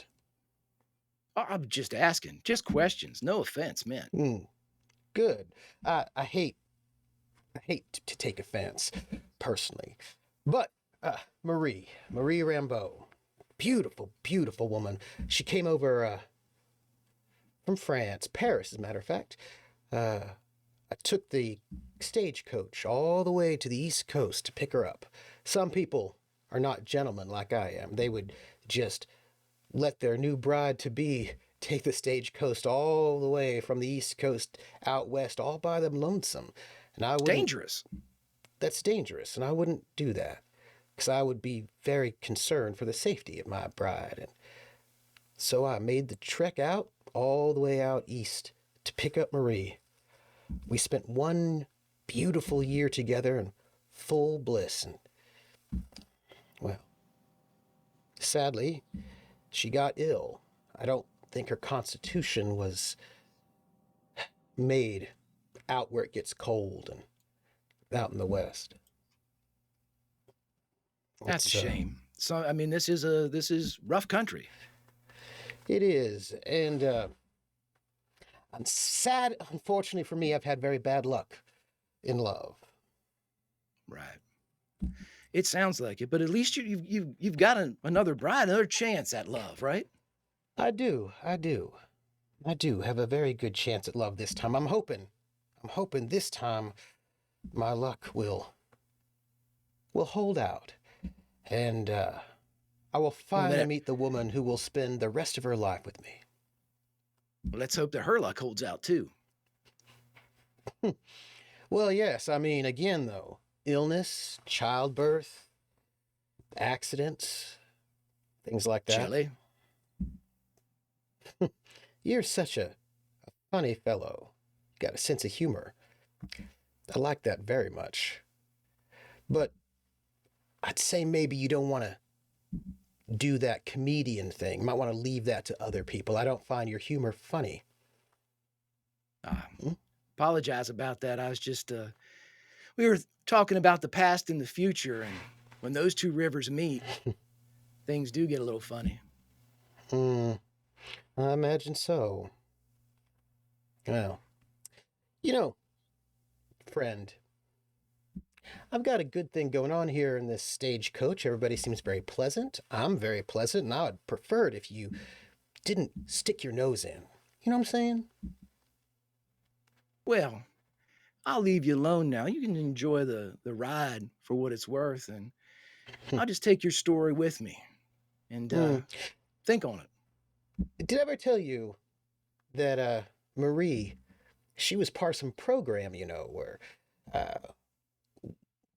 I'm just asking, just questions. No offense, man. Good. I hate to take offense, personally. But Marie Rambeau, beautiful, beautiful woman. She came over from France, Paris, as a matter of fact. I took the stagecoach all the way to the East Coast to pick her up. Some people are not gentlemen like I am. They would just let their new bride-to-be take the stagecoach all the way from the East Coast out west, all by them lonesome. And I wouldn't. Dangerous. That's dangerous, and I wouldn't do that because I would be very concerned for the safety of my bride. And so I made the trek out all the way out east to pick up Marie. We spent one beautiful year together in full bliss, and well, sadly, she got ill. I don't think her constitution was made out where it gets cold and out in the west. That's a shame. So I mean, this is rough country. It is, and I'm sad. Unfortunately for me, I've had very bad luck in love. Right. It sounds like it, but at least you've got another bride, another chance at love, right? I do have a very good chance at love this time. I'm hoping this time my luck will hold out, and I will finally meet the woman who will spend the rest of her life with me. Well, let's hope that her luck holds out too. Well, yes. I mean, again, though, illness, childbirth, accidents, things like that. Chili. You're such a funny fellow. You got a sense of humor. I like that very much. But I'd say maybe you don't want to do that comedian thing. You might want to leave that to other people. I don't find your humor funny. Apologize about that. I was just we were talking about the past and the future, and when those two rivers meet, things do get a little funny. I imagine so. Well, friend, I've got a good thing going on here in this stagecoach. Everybody seems very pleasant. I'm very pleasant, and I would prefer it if you didn't stick your nose in. You know what I'm saying? Well, I'll leave you alone now. You can enjoy the ride for what it's worth, and I'll just take your story with me and think on it. Did I ever tell you that Marie, she was part of some program, where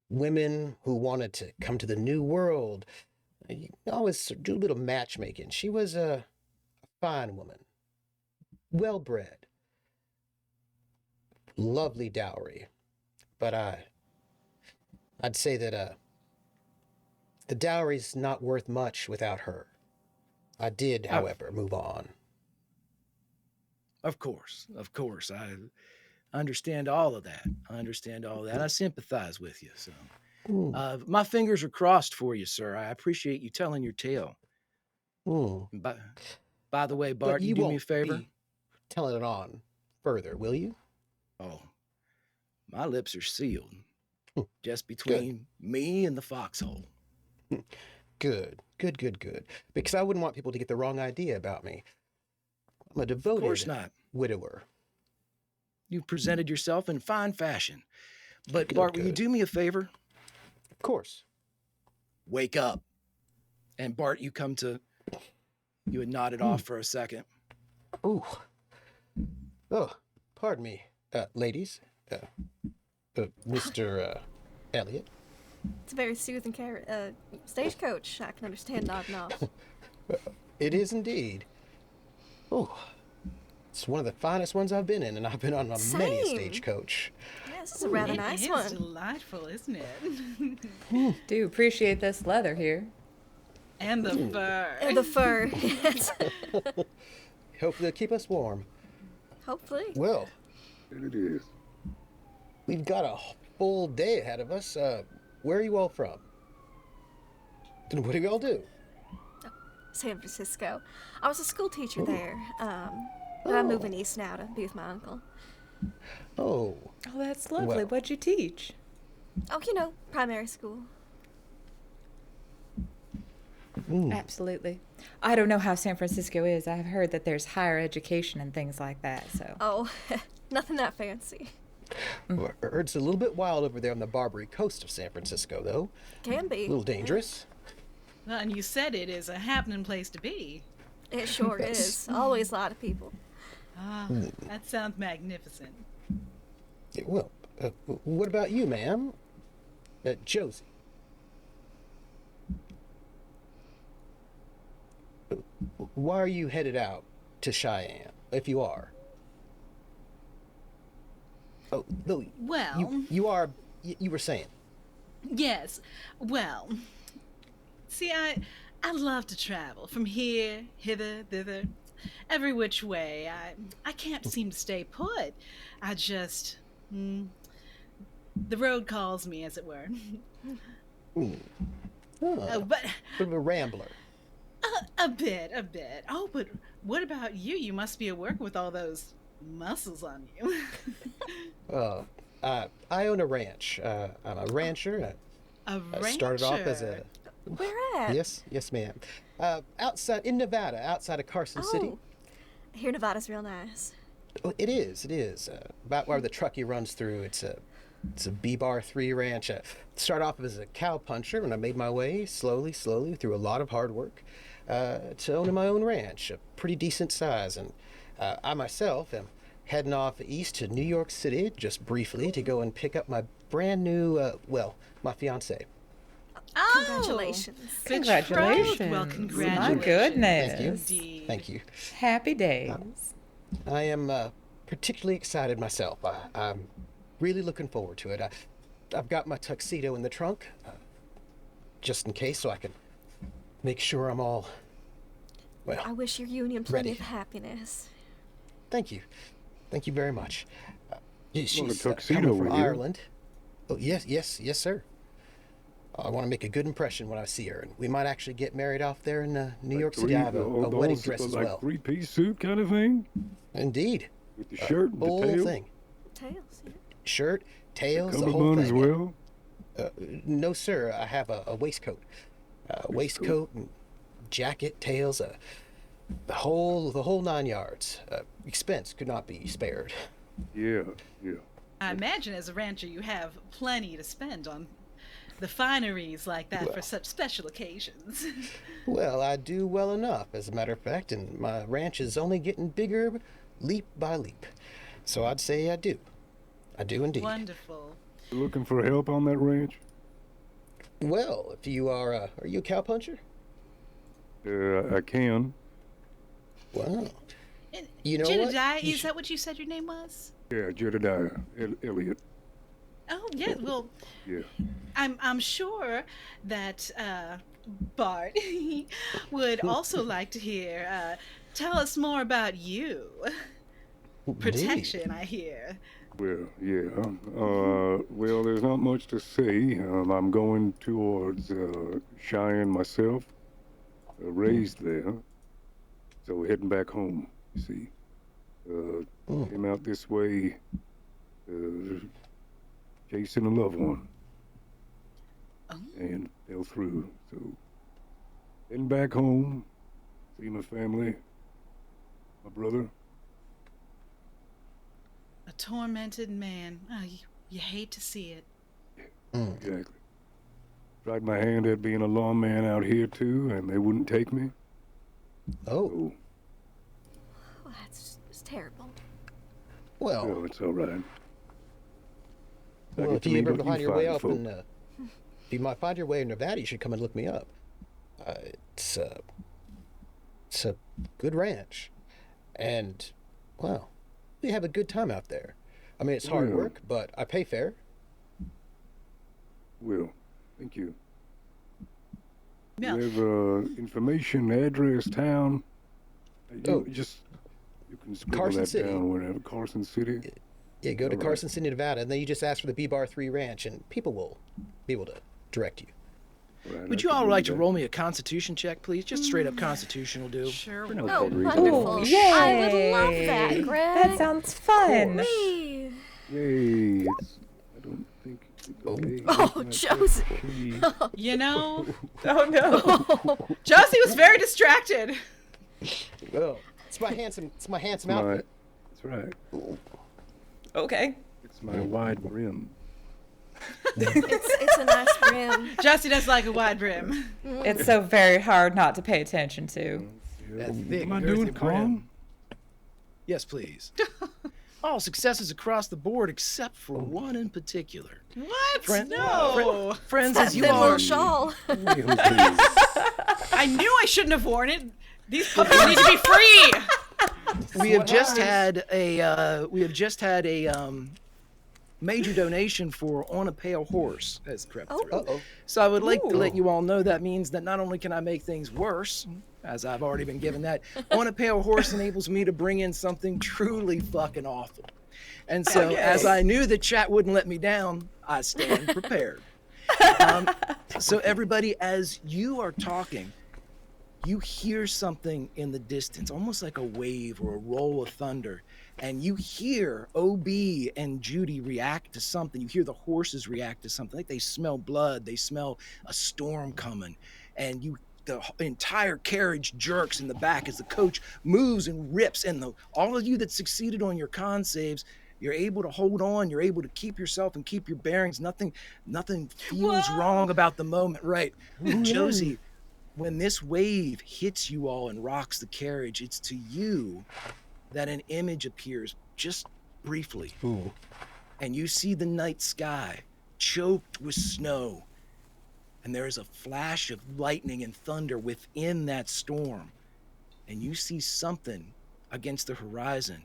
women who wanted to come to the new world, you always do a little matchmaking. She was a fine woman, well-bred, lovely dowry, but I'd say that the dowry's not worth much without her. I did, however, move on. Of course, of course. I understand all of that. I understand all of that. I sympathize with you. So, Mm, my fingers are crossed for you, sir. I appreciate you telling your tale. mm. And by the way, But Bart, you you do me a won't favor? be telling it on further, will you? Oh, my lips are sealed, just Good. between me and the foxhole. Good. Good, good, good. Because I wouldn't want people to get the wrong idea about me. I'm a Of course devoted not. widower. You've presented yourself in fine fashion. But Good, Bart, will you good. do me a favor? Of course. Wake up. And Bart, you had nodded off for a second. Ooh. Oh, pardon me, ladies. Mr. Elliot. It's a very soothing stagecoach. I can understand nodding off. It is indeed. Oh, it's one of the finest ones I've been in, and I've been on many a Same. stagecoach. Yeah, this is a rather nice It is one. delightful, isn't it? Do appreciate this leather here. And the fur. And the fur. Yes. Hope they'll keep us warm. Hopefully. Well, It is. we've got a full day ahead of us. Where are you all from? And what do you all do? San Francisco. I was a school teacher there. But I'm moving east now to be with my uncle. Oh, Oh, that's lovely. Well. What'd you teach? Oh, primary school. Absolutely. I don't know how San Francisco is. I've heard that there's higher education and things like that, so. Oh, nothing that fancy. well, I heard it's a little bit wild over there on the Barbary coast of San Francisco, though. Can A be. little dangerous. Well, and you said it is a happening place to be. It sure is. Always a lot of people. Ah, that sounds magnificent. Yeah, well, what about you, ma'am? Josie. Why are you headed out to Cheyenne, if you are? Oh, no, Well, you were saying. yes. Well, see, I love to travel from here, hither, thither, every which way. I can't seem to stay put. I just, the road calls me, as it were. Oh, But bit of a rambler. a bit. Oh, but what about you? You must be at work with all those muscles on you. I own a ranch. I'm a rancher. A I started off as rancher. Where at? yes, ma'am. Outside in Nevada, outside of Carson City. Oh, I hear Nevada's real nice. Oh, it is. About where the Truckee runs through. It's a B-Bar 3 ranch. Started off as a cow puncher, and I made my way slowly through a lot of hard work to owning my own ranch, a pretty decent size. And I myself am heading off east to New York City just briefly to go and pick up my brand new, my fiance. Oh, Congratulations. betrothed. Congratulations. Well, My congratulations. goodness. Thank you. Indeed. Thank you. Happy days. I am particularly excited myself. I'm really looking forward to it. I've got my tuxedo in the trunk, just in case, so I can make sure I'm all, well, I wish your union plenty Ready. of happiness. thank you. Thank you very much. She's tuxedo coming from over here. Ireland. Oh, yes, sir. I want to make a good impression when I see her, and we might actually get married off there in New York City. I have a wedding dress as like well. three-piece suit kind of thing Indeed. with the shirt and the Whole tail. thing. Tails, yeah. Shirt, tails, the whole Cummerbund as thing. well. No, sir. I have a waistcoat. Waistcoat and jacket, tails, the whole 9 yards. Expense could not be spared. Yeah. I imagine as a rancher you have plenty to spend on the fineries like that for such special occasions. Well, I do well enough, as a matter of fact, and my ranch is only getting bigger leap by leap. So I'd say I do. I do indeed. Wonderful. You looking for help on that ranch? Well, if you are you a cowpuncher? I can. Wow. And You know what? Jedediah, You is that what you said your name was? Yeah, Jedediah Elliot. Oh, yeah. Well, Yeah. I'm sure that Bart would also like to hear. Tell us more about you. protection, I hear. Well, yeah. Well, there's not much to say. I'm going towards Cheyenne myself. Raised there. So heading back home, you see. Came out this way, chasing a loved one. Oh. And fell through. So heading back home, see my family, my brother. A tormented man. Oh, you hate to see it. Exactly. Tried my hand at being a lawman out here too, and they wouldn't take me. Oh, So, Oh, it's terrible. well, oh, it's all right. I well, get if to you meet ever what find you your way find, up folk. in, if you might find your way in Nevada, you should come and look me up. It's a good ranch, and well, you have a good time out there. I mean, it's hard Well. work, but I pay fair. Well, thank you. Yeah. You have information, address, town? Oh. You can scribble Carson that City. down, whatever. Carson City? Yeah, go to All right. Carson City, Nevada, and then you just ask for the B-Bar 3 Ranch, and people will be able to direct you. Right, Would I you can all do like to that. roll me a constitution check, please? Just straight up constitution will do. Sure. No Oh, Puerto Rico. wonderful. Yay! I would love that, Greg. That sounds fun. Whee! Yay! I don't think. Okay. Oh, Josie. You know, Oh no. Josie was very distracted. Well, it's my handsome That's outfit. right. Okay. It's my wide brim. It's a nice brim. Josie does like a wide brim. It's so very hard not to pay attention to. That thick, Am I girthy doing it brim. wrong? Yes, please. All successes across the board except for one in particular. What? Friend- No. Friends, That as you thin all little shawl. I knew I shouldn't have worn it. These puppies need to be free. we have just had a major donation for On a Pale Horse has crept through. Uh-oh. So I would like to let you all know that means that not only can I make things worse, as I've already been given that, On a Pale Horse enables me to bring in something truly fucking awful. And so as I knew the chat wouldn't let me down, I stand prepared. So everybody, as you are talking, you hear something in the distance, almost like a wave or a roll of thunder. And you hear OB and Judy react to something. You hear the horses react to something. Like they smell blood. They smell a storm coming. And the entire carriage jerks in the back as the coach moves and rips. And all of you that succeeded on your con saves, you're able to hold on. You're able to keep yourself and keep your bearings. Nothing feels wrong about the moment, right? Josie, when this wave hits you all and rocks the carriage, it's to you that an image appears just briefly. Ooh. And you see the night sky choked with snow. And there is a flash of lightning and thunder within that storm. And you see something against the horizon,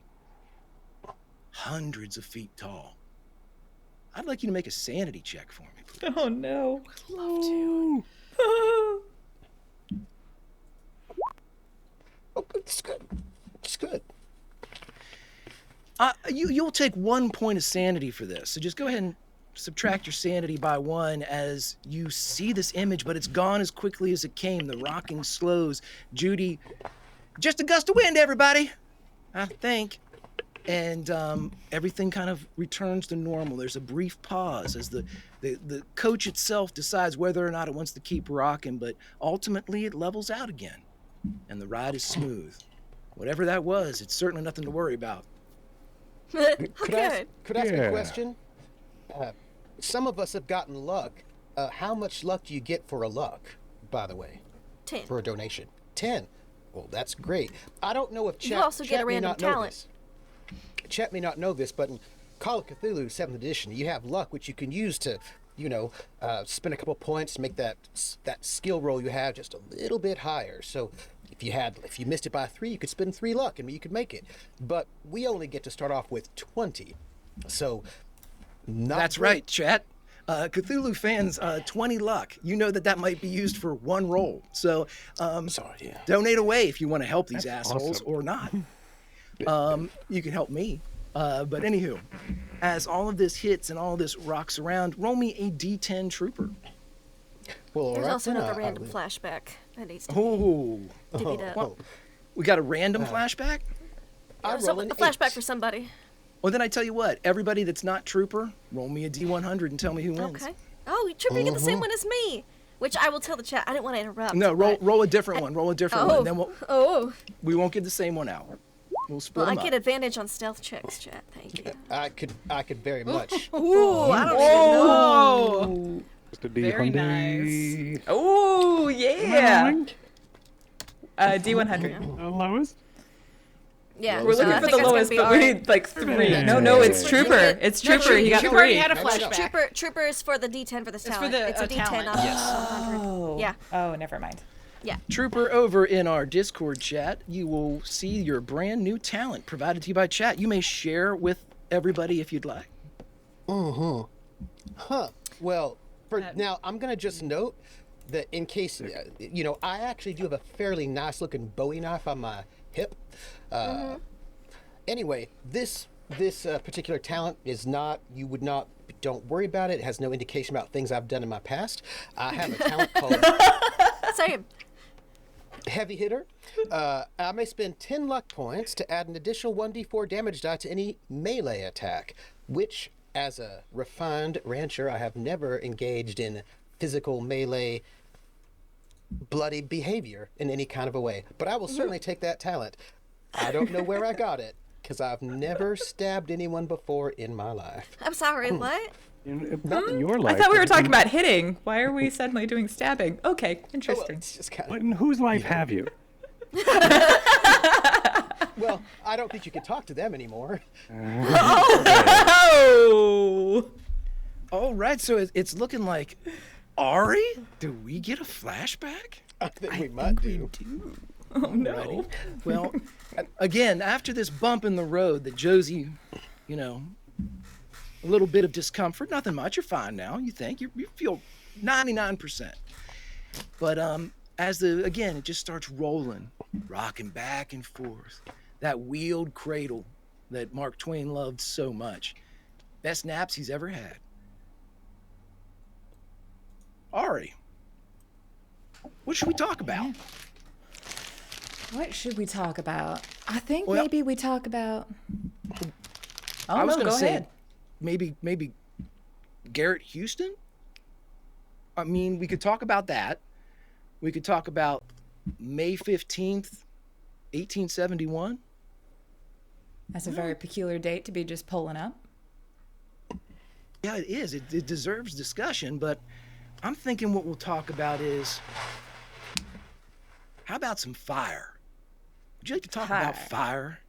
hundreds of feet tall. I'd like you to make a sanity check for me, please. Oh no. Love to. Oh, it's good. It's good. You'll take 1 point of sanity for this. So just go ahead and subtract your sanity by 1 as you see this image, but it's gone as quickly as it came. The rocking slows. Judy, just a gust of wind, everybody, I think. And everything kind of returns to normal. There's a brief pause as the coach itself decides whether or not it wants to keep rocking, but ultimately it levels out again. And the ride is smooth. Whatever that was, it's certainly nothing to worry about. Could I ask a Yeah. question? Some of us have gotten luck. How much luck do you get for a luck, by the way, 10. for a donation? 10. Well, that's great. I don't know if Chet, You also get Chet a may random not know talent. this. Chet may not know this, but in Call of Cthulhu 7th edition, you have luck, which you can use to, spend a couple points to make that skill roll you have just a little bit higher. So if you missed it by 3, you could spend 3 luck and you could make it. But we only get to start off with 20. So That's right, chat. Cthulhu fans, 20 luck. You know that might be used for 1 roll. So Sorry, yeah. donate away if you want to help these That's assholes awesome. or not. You can help me. But anywho, as all of this hits and all of this rocks around, roll me a D10 trooper. Well, There's alright also then, another I'll random leave. flashback that needs to be Oh, divvied up. we got a random flashback? I So, roll a an flashback 8. for somebody. Well, then I tell you what, everybody that's not trooper, roll me a D100 and tell me who wins. Okay. Oh, Trooper, you get the same one as me. Which I will tell the chat. I didn't want to interrupt. No, but- roll a different one. Roll a different one. Then we won't get the same one out. We'll split Well, I them get up. advantage on stealth checks, chat. Thank you. I could very much. Ooh, I don't even know. Just a Very D100. nice. Oh, yeah. D100. The lowest? Yeah. We're so looking I for think the that's gonna lowest, be but all we right. need like 3. Yeah. No, it's Yeah. Trooper. It's No, Trooper. He got Trooper 3. already had a No, no, no. flashback. Trooper is for the D10 for this It's for talent. the, It's a D10 talent. off Yes. 100. Oh. Yeah. Oh, never mind. Yeah. Trooper, over in our Discord chat, you will see your brand new talent provided to you by chat. You may share with everybody if you'd like. Huh. Well, for now, I'm gonna just note that in case I actually do have a fairly nice looking Bowie knife on my hip. Anyway, this particular talent is not. You would not. Don't worry about it. It has no indication about things I've done in my past. I have a talent called Same. Heavy Hitter. I may spend 10 luck points to add an additional 1d4 damage die to any melee attack, which, as a refined rancher, I have never engaged in physical melee bloody behavior in any kind of a way. But I will certainly take that talent. I don't know where I got it, because I've never stabbed anyone before in my life. I'm sorry, what? Not in your life. I thought we were but talking in- about hitting. Why are we suddenly doing stabbing? Okay, Well, interesting. it's just kind But of, in whose life have you? well, I don't think you can talk to them anymore. Oh! All right, so it's looking like Ari. Do we get a flashback? I think we might do. Oh no. Alrighty. Well, again, after this bump in the road that Josie, a little bit of discomfort, nothing much. You're fine now. You think you feel 99%. But it just starts rolling, rocking back and forth. That wheeled cradle that Mark Twain loved so much. Best naps he's ever had. Ari, what should we talk about? What should we talk about? I think Well- maybe we talk about. Oh, I was no, gonna go say ahead. maybe Garrett Houston. I mean, we could talk about that. We could talk about May 15th, 1871. That's a very peculiar date to be just pulling up. Yeah, it is. It deserves discussion, but I'm thinking what we'll talk about is, how about some fire? Would you like to talk about fire?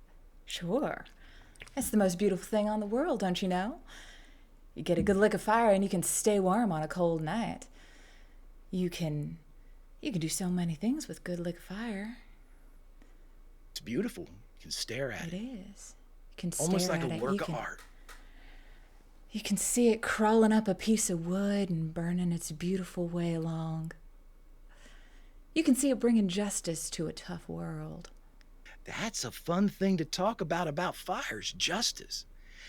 Sure. That's the most beautiful thing on the world, don't you know? You get a good lick of fire and you can stay warm on a cold night. You can do so many things with good lick of fire. It's beautiful. You can stare at It it. is. You can stare Almost like at a it. work of art. You can see it crawling up a piece of wood and burning its beautiful way along. You can see it bringing justice to a tough world. That's a fun thing to talk about fires, justice.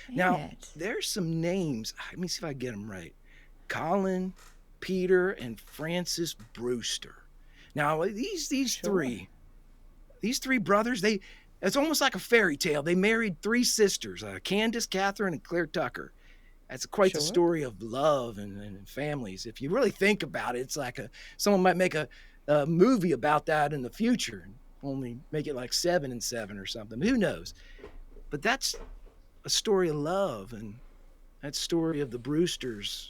Ain't Now, it? there's some names. Let me see if I get them right. Colin, Peter, and Francis Brewster. Now, these three brothers, it's almost like a fairy tale. They married 3 sisters, Candace, Catherine, and Claire Tucker. That's quite the Sure. story of love and families. If you really think about it, it's like someone might make a movie about that in the future and only make it like 7 and 7 or something. Who knows? But that's a story of love, and that story of the Brewsters,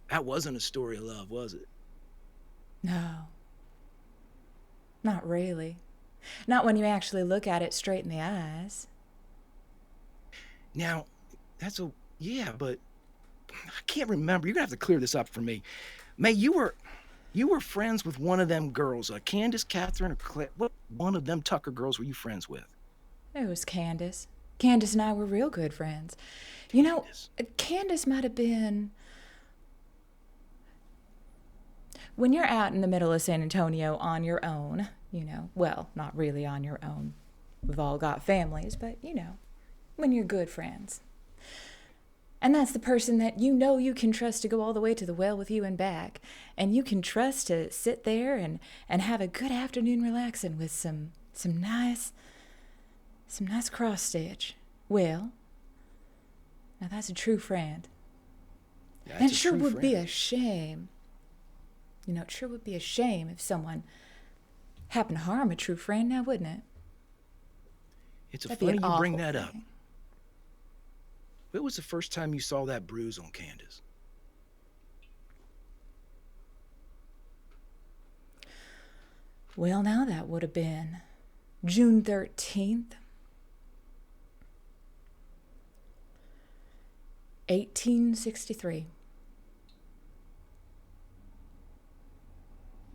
that wasn't a story of love, was it? No. Not really. Not when you actually look at it straight in the eyes. Now, but I can't remember. You're gonna have to clear this up for me. May, you were friends with one of them girls, Candace, Catherine, or Claire. What one of them Tucker girls were you friends with? It was Candace. Candace and I were real good friends. You know, Candace might have been... When you're out in the middle of San Antonio on your own, well, not really on your own, We've all got families, but you know, when you're good friends. And that's the person that you know you can trust to go all the way to the well with you and back. And you can trust to sit there and have a good afternoon relaxing with some nice cross stitch. Well, now that's a true friend. Yeah, And it it's a sure true would be friend. a shame. You know, it sure would be a shame if someone happened to harm a true friend now, wouldn't it? It's That'd be funny an you bring awful that up. thing. When was the first time you saw that bruise on Candace? Well, now that would have been June 13th, 1863.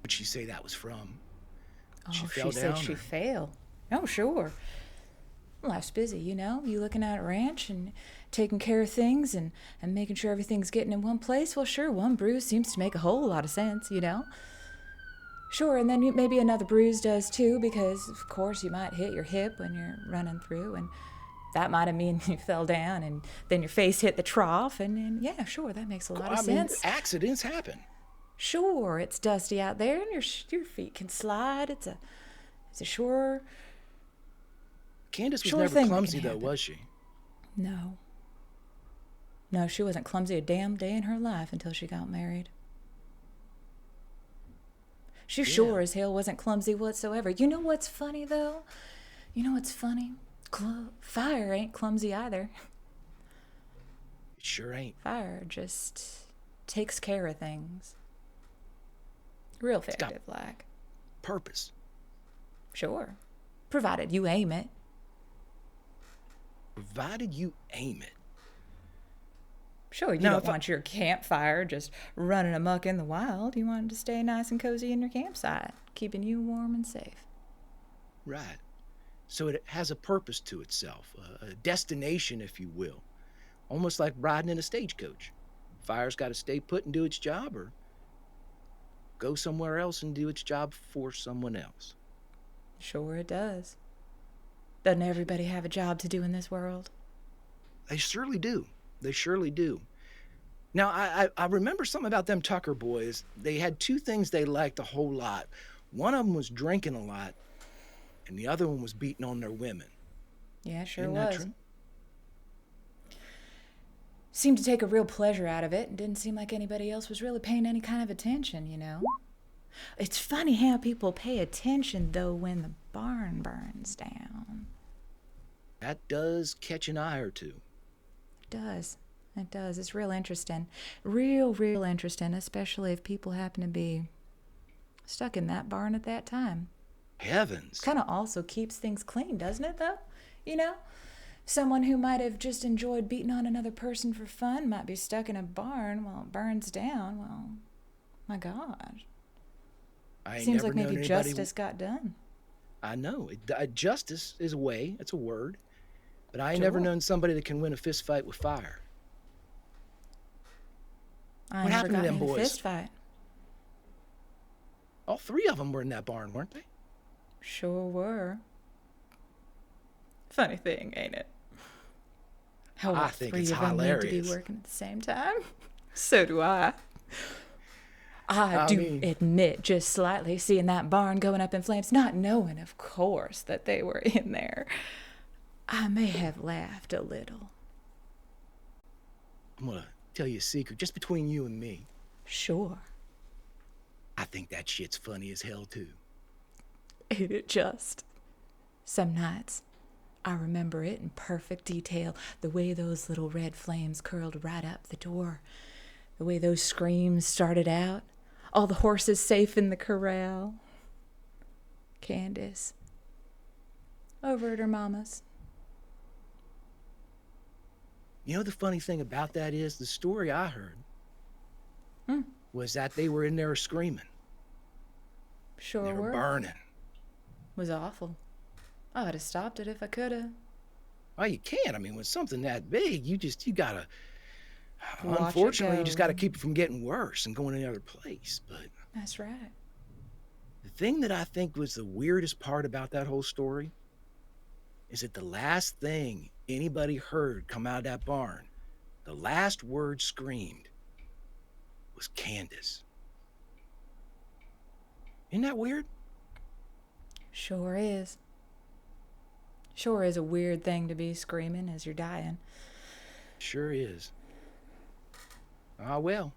Would she say that was from? Oh, She she fell said down, she or- fell. Oh, sure. Life's busy, you know. You looking at a ranch and taking care of things and making sure everything's getting in one place. Well, sure, one bruise seems to make a whole lot of sense, you know. Sure, and then maybe another bruise does too, because of course you might hit your hip when you're running through, and that might have mean you fell down and then your face hit the trough, and yeah, sure, that makes a lot of sense. Accidents happen. Sure, it's dusty out there, and your feet can slide. It's a sure Candace was Sure never thing that clumsy, can though, happen. was she? no. No, she wasn't clumsy a damn day in her life until she got married. She sure as hell wasn't clumsy whatsoever. You know what's funny, though? You know what's funny? Fire ain't clumsy either. It sure ain't. Fire just takes care of things. Real got- effective, like. Purpose. Sure. Provided you aim it. Provided you aim it. Sure, you Now, don't if I- want your campfire just running amok in the wild. You want it to stay nice and cozy in your campsite, keeping you warm and safe. Right. So it has a purpose to itself, a destination, if you will. Almost like riding in a stagecoach. Fire's got to stay put and do its job, or go somewhere else and do its job for someone else. Sure it does. Doesn't everybody have a job to do in this world? They surely do. They surely do. Now, I remember something about them Tucker boys. They had two things they liked a whole lot. One of them was drinking a lot, and the other one was beating on their women. Yeah, sure Isn't that was. true? Seemed to take a real pleasure out of it, and didn't seem like anybody else was really paying any kind of attention, you know? It's funny how people pay attention, though, when the barn burns down. That does catch an eye or two. It does. It does. It's real interesting. Real interesting, especially if people happen to be stuck in that barn at that time. Heavens. Kind of also keeps things clean, doesn't it, though? You know? Someone who might have just enjoyed beating on another person for fun might be stuck in a barn while it burns down. Well, my God. I ain't Seems never like maybe known anybody- justice got done. I know. Justice is a way. It's a word. But I ain't never known somebody that can win a fist fight with fire. I What never happened to got them in a boys? fist fight. All three of them were in that barn, weren't they? Sure were. Funny thing, ain't it? How I all think three it's of them need to be hilarious. working at the same time. So do I. I do admit just slightly seeing that barn going up in flames, not knowing, of course, that they were in there. I may have laughed a little. I'm gonna tell you a secret, just between you and me. Sure. I think that shit's funny as hell, too. Ain't it just? Some nights, I remember it in perfect detail, the way those little red flames curled right up the door, the way those screams started out, all the horses safe in the corral. Candace, over at her mama's. You know, the funny thing about that is, the story I heard was that they were in there screaming. Sure They were were. burning. Was awful. I would have stopped it if I could have. Well, you can't. I mean, with something that big, you gotta... Watch it Unfortunately, you go. just gotta keep it from getting worse and going another place. But That's right. the thing that I think was the weirdest part about that whole story is that the last thing anybody heard come out of that barn, the last word screamed, was Candace. Isn't that weird? Sure is. Sure is a weird thing to be screaming as you're dying. Sure is. Ah, well,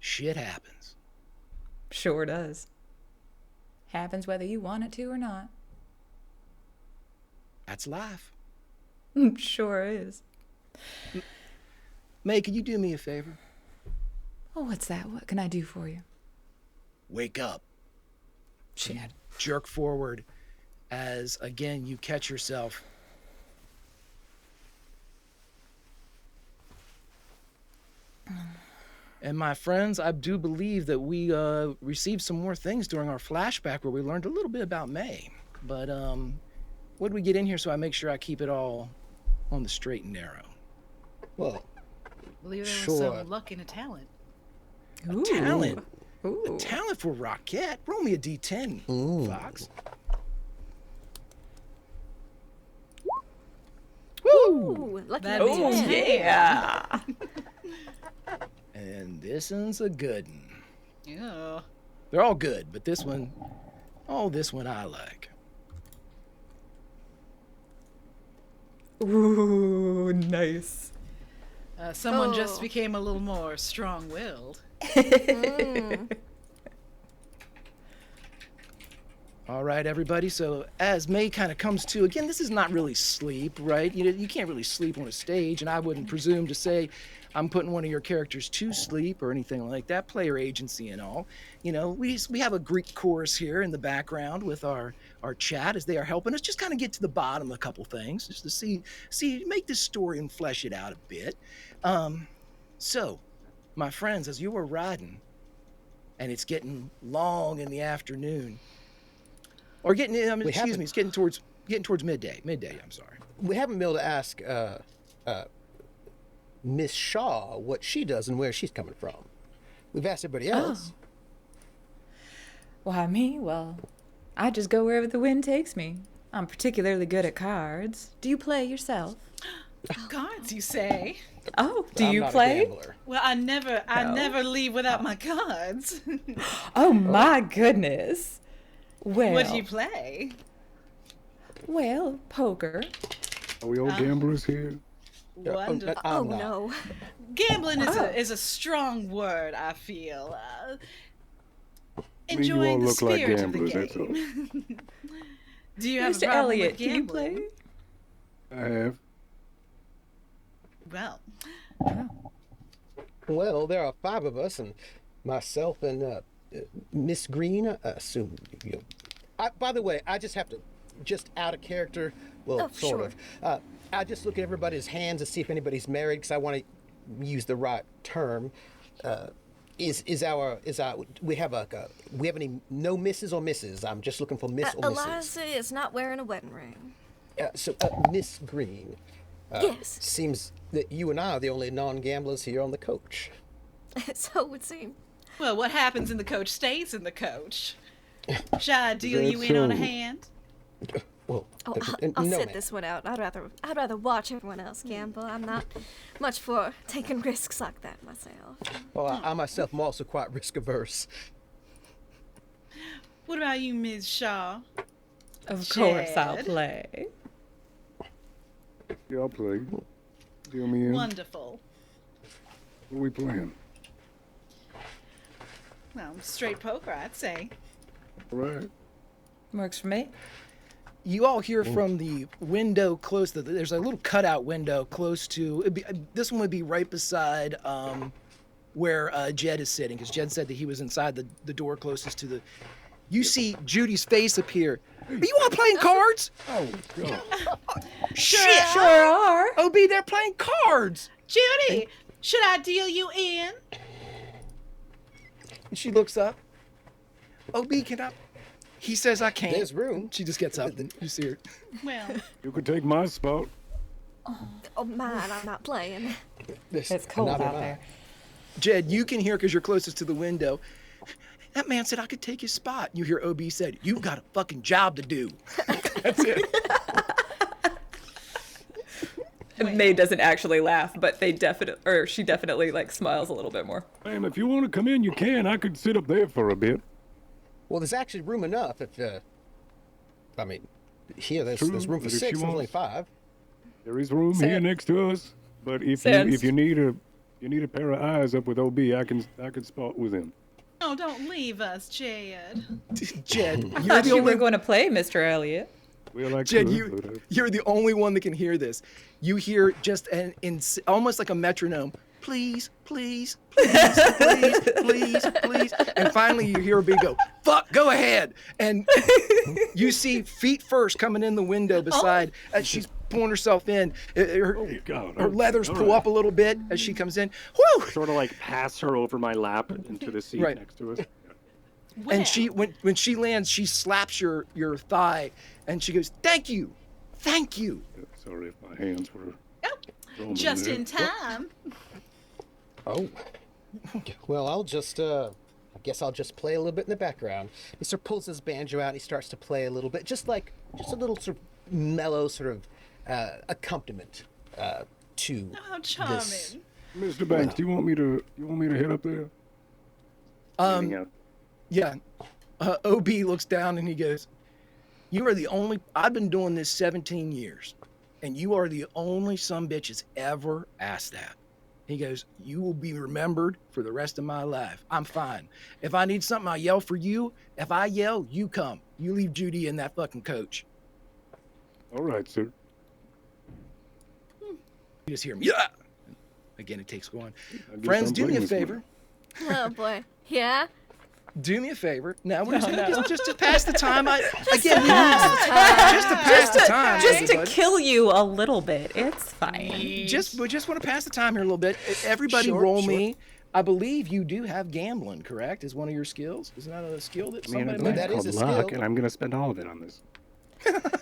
shit happens. Sure does. Happens whether you want it to or not. That's life. Sure is. Mae, can you do me a favor? Oh, what's that? What can I do for you? Wake up. Jed. Jerk forward as, again, you catch yourself. And my friends, I do believe that we received some more things during our flashback where we learned a little bit about Mae. But what did we get in here so I make sure I keep it all on the straight and narrow? Well, I believe there was Sure. some luck and a talent. Ooh. Talent. Ooh. Talent for Rockette. Roll me a D10, Ooh. Fox. Woo! Ooh, lucky That'd be number a 10. Yeah. And this one's a good one. Yeah. They're all good, but this one I like. Ooh, nice. Someone Oh. just became a little more strong-willed. All right, everybody. So as Mae kind of comes to, again, this is not really sleep, right? You can't really sleep on a stage, and I wouldn't presume to say I'm putting one of your characters to sleep or anything like that. Player agency and all. You know, we have a Greek chorus here in the background with our chat as they are helping us just kind of get to the bottom of a couple things, just to see make this story and flesh it out a bit. So, my friends, as you were riding, and it's getting long in the afternoon. Or getting, it's getting towards midday. I'm sorry. we haven't been able to ask Miss Shaw what she does and where she's coming from. We've asked everybody else. Why me? Well, I just go wherever the wind takes me. I'm particularly good at cards. Do you play yourself? Cards, you say? Oh, do I'm you not a play? gambler. Well, I never leave without my cards. Oh my goodness. Well, What do you play? well, poker. Are we all gamblers here? Wonderful. Oh I'm not. no. Gambling is a strong word, I feel. You Enjoying all the look like spirit of the gamblers, that's all. game. Do you have a Mr. problem Elliot, with do you gambling? play? I have. Well, Well, there are 5 of us, and myself and Miss Greene. Assume you. By the way, I just have to, just out of character. Well, Oh, sort sure. of. I just look at everybody's hands to see if anybody's married, because I want to use the right term. We have any no misses or misses? I'm just looking for Miss or Mrs. Eliza is not wearing a wedding ring. So Miss Greene. Yes, Seems that you and I are the only non-gamblers here on the coach. so it would seem. well, what happens in the coach stays in the coach. Shall I deal you That's in on a so. hand? Well, Oh, I'll no, sit ma'am. this one out. I'd rather watch everyone else gamble. I'm not much for taking risks like that myself. Well, I myself am also quite risk averse. What about you, Ms. Shaw? Of course I'll Jed. play. Yeah, I'll play. Deal me in. Wonderful. What are we playing? Well, straight poker, I'd say. All right. Works for me. You all hear from the window close to there's a little cutout window close to this one would be right beside where Jed is sitting, because Jed said that he was inside the door closest to the. You see Judy's face appear. Are you all playing cards? Oh, God. Shit! Sure are. OB, they're playing cards. Judy, should I deal you in? And she looks up. OB, can I? He says I can't. There's room. She just gets up and you see her. Well, You could take my spot. Oh man, I'm not playing. It's cold Not out am I. there. Jed, you can hear because you're closest to the window. That man said I could take his spot. You hear OB said, "You've got a fucking job to do." That's it. Mae doesn't actually laugh, but she definitely like smiles a little bit more. Ma'am, if you want to come in, you can. I could sit up there for a bit. Well, there's actually room enough if, I mean, here there's True, room for but if 6, she there's only wants- 5. There is room here next to us. But if you need a pair of eyes up with OB, I can spot with him. Oh, don't leave us, Jed. Jed, I you're thought the you only were going to play, Mr. Elliot. Well, I Jed, could, but, you're the only one that can hear this. You hear just almost like a metronome. Please, please, please, please, please, please. And finally you hear a bee go, fuck, go ahead. And you see feet first coming in the window beside as she's pulling herself in. Her leathers pull up a little bit as she comes in. Woo! sort of like pass her over my lap into the seat Right. next to us. And she when she lands, she slaps your thigh and she goes, thank you. Thank you. Sorry if my hands were. Just in time. Oh. Well, I'll just, I guess I'll just play a little bit in the background. He sort of pulls his banjo out and he starts to play a little bit, just a little sort of mellow sort of accompaniment to Oh, charming. this. Mr. Banks, do you want me to head up there? Heading out. Yeah. OB looks down and he goes, you are the only, I've been doing this 17 years, and you are the only sumbitch that's ever asked that. He goes, you will be remembered for the rest of my life. I'm fine. If I need something, I yell for you. If I yell, you come. You leave Judy in that fucking coach. All right, sir. You just hear him, yeah. Again, it takes going. I guess Friends, I'm do me a playing this favor. Oh boy. Yeah. Do me a favor. Now we're just to pass the time. Just to Just pass the time. to everybody. kill you a little bit. It's fine. We just want to pass the time here a little bit. Everybody Sure, roll sure. me. I believe you do have gambling, correct? Is one of your skills? Isn't that a skill that I mean, somebody it's might that have? is called a luck, skill. and I'm going to spend all of it on this.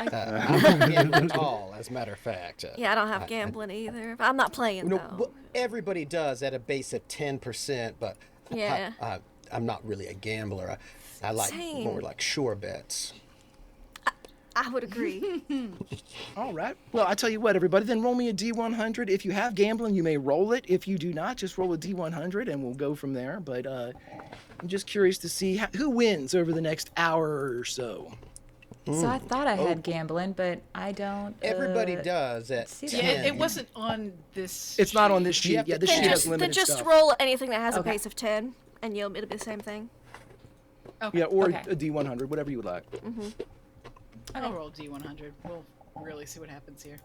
I'm not gambling at all, as a matter of fact. Yeah, I don't have gambling either. I'm not playing No, though. well, everybody does at a base of 10%, but Yeah. I'm not really a gambler. I like Same. more like sure bets. I would agree. All right. Well, I tell you what, everybody, then roll me a D100. If you have gambling, you may roll it. If you do not, just roll a D100 and we'll go from there. But I'm just curious to see who wins over the next hour or so. So I thought I had gambling, but I don't. Everybody does at see 10. that. Yeah, it wasn't on this. It's not on this You sheet. have Yeah, to this pay. sheet Then has just, limited then just stuff. roll anything that has Okay. a base of 10, and it'll be the same thing. Okay. Yeah, or Okay. a D100, whatever you would like. I'll roll D100. We'll really see what happens here.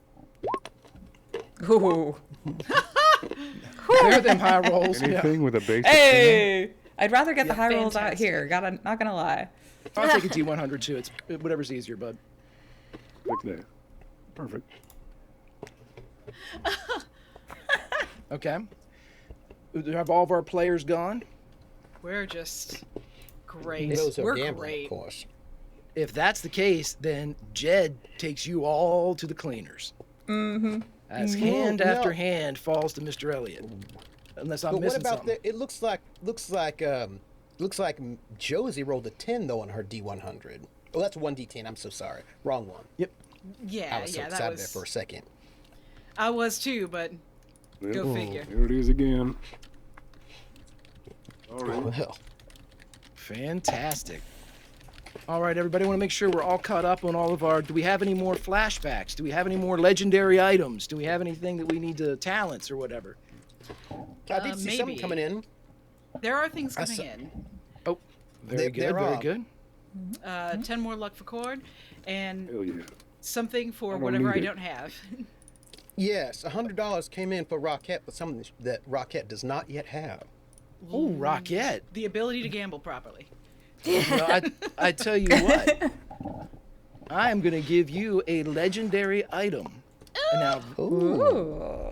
Ooh. There are them high rolls. Yeah. Anything with a base Hey! I'd rather get the high rolls out Fantastic. here. Not gonna lie. I'll take a D100 too. It's whatever's easier, bud. of 10. Click there. Perfect. Okay. Have all of our players gone? We're just great. Those are We're gambling, great. of course. If that's the case, then Jed takes you all to the cleaners. Mm-hmm. As hand after hand falls to Mr. Elliot. Unless I'm But what missing about something. it looks like Josie rolled a 10 though on her D100. Oh, that's 1D10. I'm so sorry. Wrong one. Yep. Yeah, I was so yeah, that excited there was. for a second. I was too, but Go figure. Here it is again. All right. Well, Fantastic. All right, everybody, I want to make sure we're all caught up on all of our... Do we have any more flashbacks? Do we have any more legendary items? Do we have anything that we need to... talents or whatever? I did see someone maybe. coming in. there are things I coming saw- in. Oh, very good, There very are. good. 10 more luck for cord, and Hell yeah. something for I don't whatever I need it. don't have. Yes, $100 came in for Rockette, but something that Rockette does not yet have. Oh, Rockette. The ability to gamble properly. Well, I tell you what. I am going to give you a legendary item. And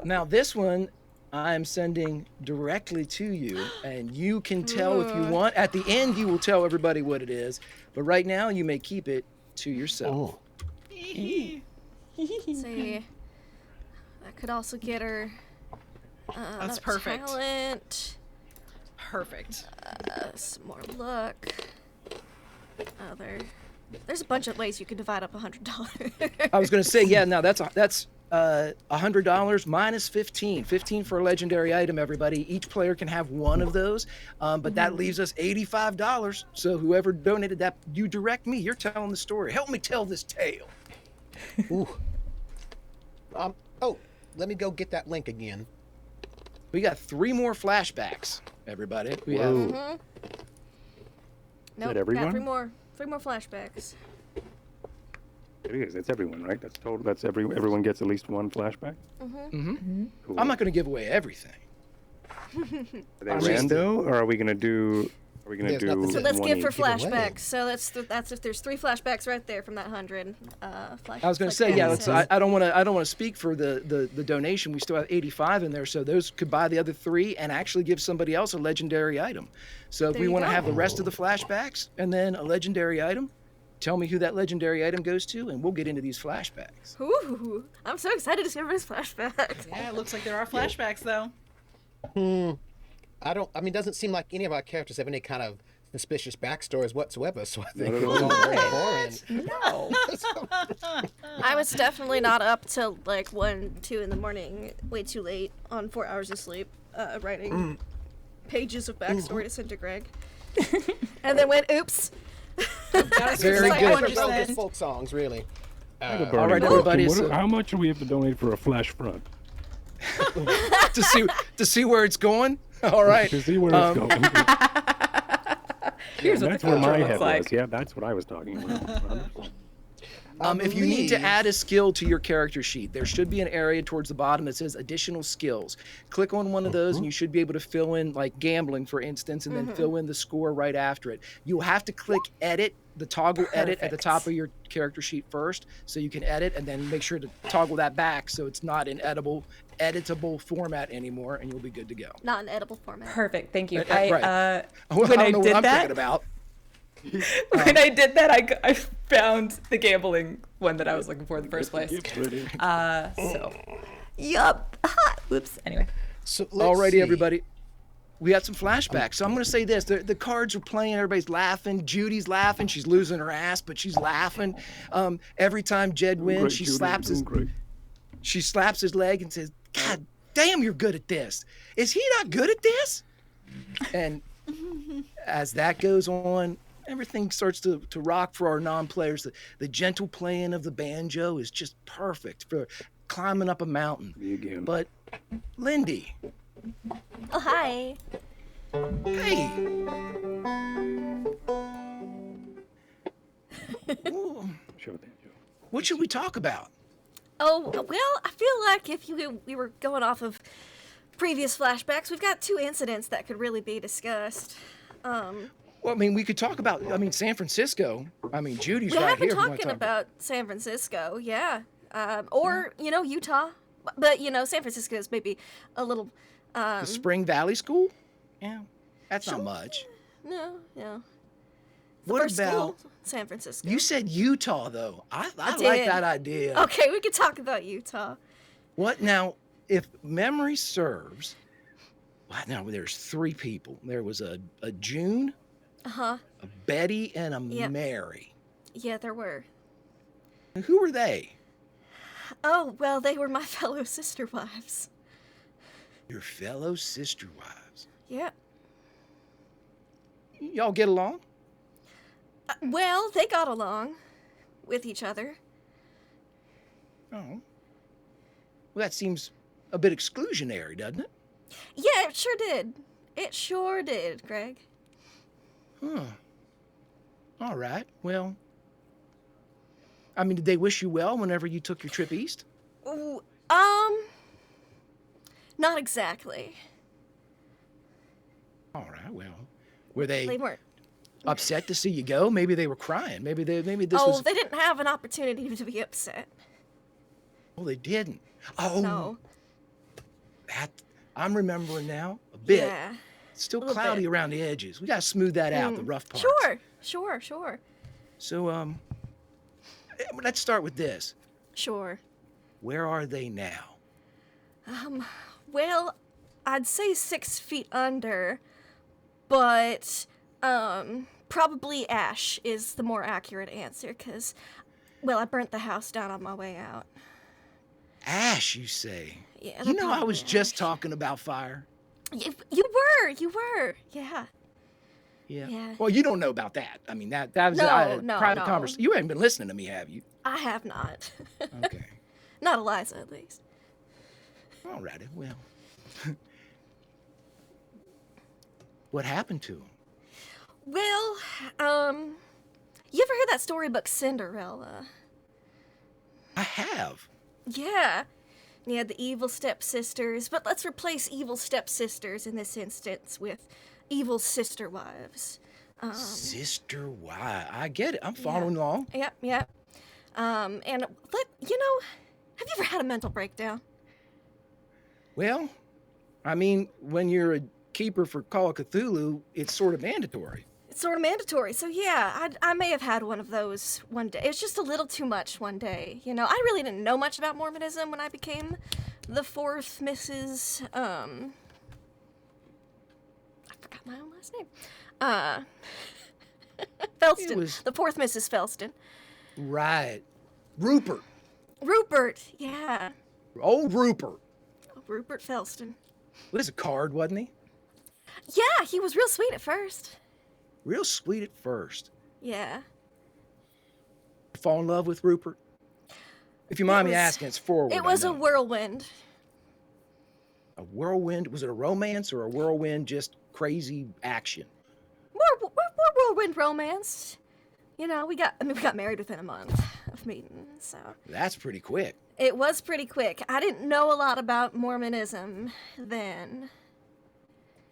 now this one I'm sending directly to you, and you can tell if you want. At the end, you will tell everybody what it is, but right now you may keep it to yourself. See, I could also get her. That's another perfect. Talent, Perfect. some more luck. There's a bunch of ways you can divide up $100. I was going to say, yeah, now that's $100 minus 15 for a legendary item, everybody. Each player can have one of those, but that leaves us $85. So whoever donated that, you direct me. You're telling the story. Help me tell this tale. Ooh. Oh, let me go get that link again. We got 3 more flashbacks, everybody. We Whoa. have Nope, that everyone? got 3 more flashbacks. It is. It's everyone, right? That's total. That's everyone gets at least one flashback. Cool. I'm not going to give away everything. Are they rando, or are we gonna do? Are we gonna There's do? nothing So let's one give for each. Either way. flashbacks. So that's if there's 3 flashbacks right there from that 100. Flashbacks. I was going to say, yeah. Let's, I don't want to speak for the donation. We still have 85 in there, so those could buy the other 3 and actually give somebody else a legendary item. So if There we you want to go. have the rest of the flashbacks and then a legendary item, tell me who that legendary item goes to, and we'll get into these flashbacks. Ooh, I'm so excited to see everybody's flashbacks. Yeah, it looks like there are flashbacks though. I mean, it doesn't seem like any of our characters have any kind of suspicious backstories whatsoever, so I think Not it at was all. all very boring. No. I was definitely not up till like 1, 2 in the morning, way too late, on 4 hours of sleep, writing pages of backstory to send to Greg. And then went, oops. Gotta Very like good. what Those you are real good said. folk songs, really. I have a all burning right, question. everybody, What- so- how much do we have to donate for a flash front? to see where it's going. All right. To see where it's going. Here's what That's the where future my looks head like. was. Yeah, that's what I was talking about. If you need to believe- add a skill to your character sheet, there should be an area towards the bottom that says additional skills. Click on one of those and you should be able to fill in, like gambling, for instance, and then fill in the score right after it. You'll have to click edit, the toggle edit at the Perfect. top of your character sheet first, so you can edit, and then make sure to toggle that back so it's not in editable format anymore, and you'll be good to go. Not an edible format. Perfect. Thank you. Right. When I I don't know did what I'm that, thinking about. when I did that, I found the gambling one that I was looking for in the first place. Get ready. So, yup. Whoops. Anyway. So, let's Alrighty, see. everybody. We got some flashbacks. So I'm going to say this. The cards are playing. Everybody's laughing. Judy's laughing. She's losing her ass, but she's laughing. Every time Jed wins, Great, she Judy, slaps his doing great. she slaps his leg and says, "God damn, you're good at this. Is he not good at this?" And as that goes on, everything starts to rock for our non-players. The gentle playing of the banjo is just perfect for climbing up a mountain. Me again. But Lindy, Oh, hi. hey. Ooh, Show that, Joe. what should we talk about? Oh, well, I feel like if we were going off of previous flashbacks, we've got 2 incidents that could really be discussed. Well, I mean, we could talk about, San Francisco. I mean, Judy's We right have here. been if you wanna talking talk about San Francisco, yeah. Or, Utah. But, San Francisco is maybe a little, the Spring Valley School? Yeah, that's not much. no. The What first about, school, San Francisco. you said Utah, though. I like did. that idea. Okay, we could talk about Utah. What now, if memory serves, well, now there's 3 people. There was a June, Uh-huh. a Betty, and a Yep. Mary. Yeah, there were. Who were they? Oh, well, they were my fellow sister wives. Your fellow sister wives. Yeah. Y'all get along? Well, they got along with each other. Oh. Well, that seems a bit exclusionary, doesn't it? Yeah, it sure did. It sure did, Greg. Huh. All right. Well, I mean, did they wish you well whenever you took your trip east? Ooh, not exactly. All right. Well, were They they weren't. upset to see you go? Maybe they were crying. Maybe this Oh, was. they didn't have an opportunity to be upset. Oh, they didn't. Oh, No. that I'm remembering now a bit. Yeah. It's still little cloudy bit. around the edges. We gotta smooth that out, the rough parts. Sure. So, let's start with this. Sure. Where are they now? Well, I'd say 6 feet under, but probably ash is the more accurate answer, because, well, I burnt the house down on my way out. Ash, you say? Yeah, You they're know, I probably was just ash. talking about fire. You were. Yeah. Yeah. Yeah. Well, you don't know about that. I mean, that was No, a no, private no. conversation. You haven't been listening to me, have you? I have not. Okay. Not Eliza, at least. All righty. Well, what happened to him? Well, you ever heard that storybook Cinderella? I have. Yeah. Yeah, the evil stepsisters, but let's replace evil stepsisters in this instance with evil sister wives. Sister, why? I get it. I'm following along. Yep. And have you ever had a mental breakdown? Well, I mean, when you're a keeper for Call of Cthulhu, it's sort of mandatory. It's sort of mandatory, so yeah, I may have had one of those one day. It's just a little too much one day. You know, I really didn't know much about Mormonism when I became the fourth Mrs. I forgot my own last name. Felston. The fourth Mrs. Felston. Right. Rupert. Rupert, yeah. Old Rupert. Rupert Felston. Was a card, wasn't he? Yeah, he was real sweet at first. Real sweet at first. Yeah. Fall in love with Rupert? If you mind me asking, it's forward. It was a whirlwind. A whirlwind? Was it a romance or a whirlwind just crazy action? More whirlwind romance. You know, we got married within a month of meeting, so. That's pretty quick. It was pretty quick. I didn't know a lot about Mormonism then.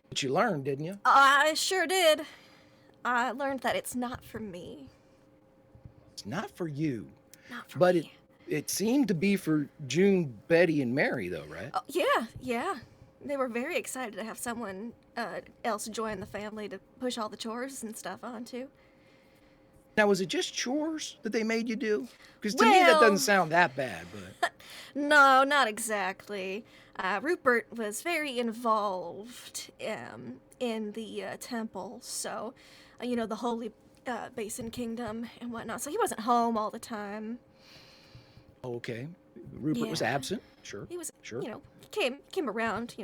But you learned, didn't you? I sure did. I learned that it's not for me. It's not for you. Not for but me. it seemed to be for June, Betty, and Mary, though, right? Oh, yeah. They were very excited to have someone else join the family to push all the chores and stuff onto. Now, was it just chores that they made you do? Because to me, that doesn't sound that bad, but... No, not exactly. Rupert was very involved in the temple, so, the Holy Basin Kingdom and whatnot, so he wasn't home all the time. Okay. Rupert was absent, sure. He was, sure. Came around,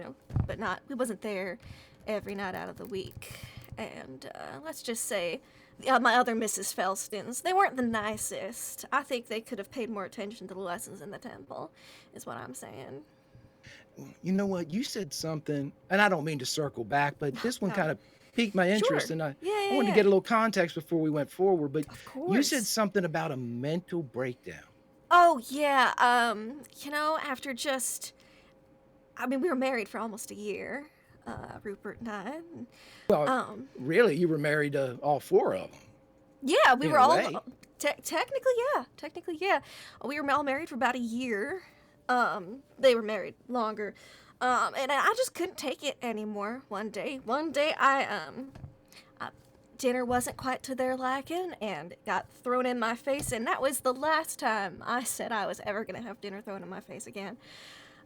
but he wasn't there every night out of the week. And let's just say, my other Mrs. Felstons, they weren't the nicest. I think they could have paid more attention to the lessons in the temple, is what I'm saying. You know what? You said something, and I don't mean to circle back, but this one kind of piqued my interest, Sure. and I Yeah, wanted to get a little context before we went forward, but Of course. you said something about a mental breakdown. Oh, yeah, after just... we were married for almost a year, Rupert and I. Well, really, you were married to all four of them. Yeah, we In were a all... way. Technically, yeah. We were all married for about a year. They were married longer. And I just couldn't take it anymore one day. Dinner wasn't quite to their liking and got thrown in my face, and that was the last time I said I was ever going to have dinner thrown in my face again.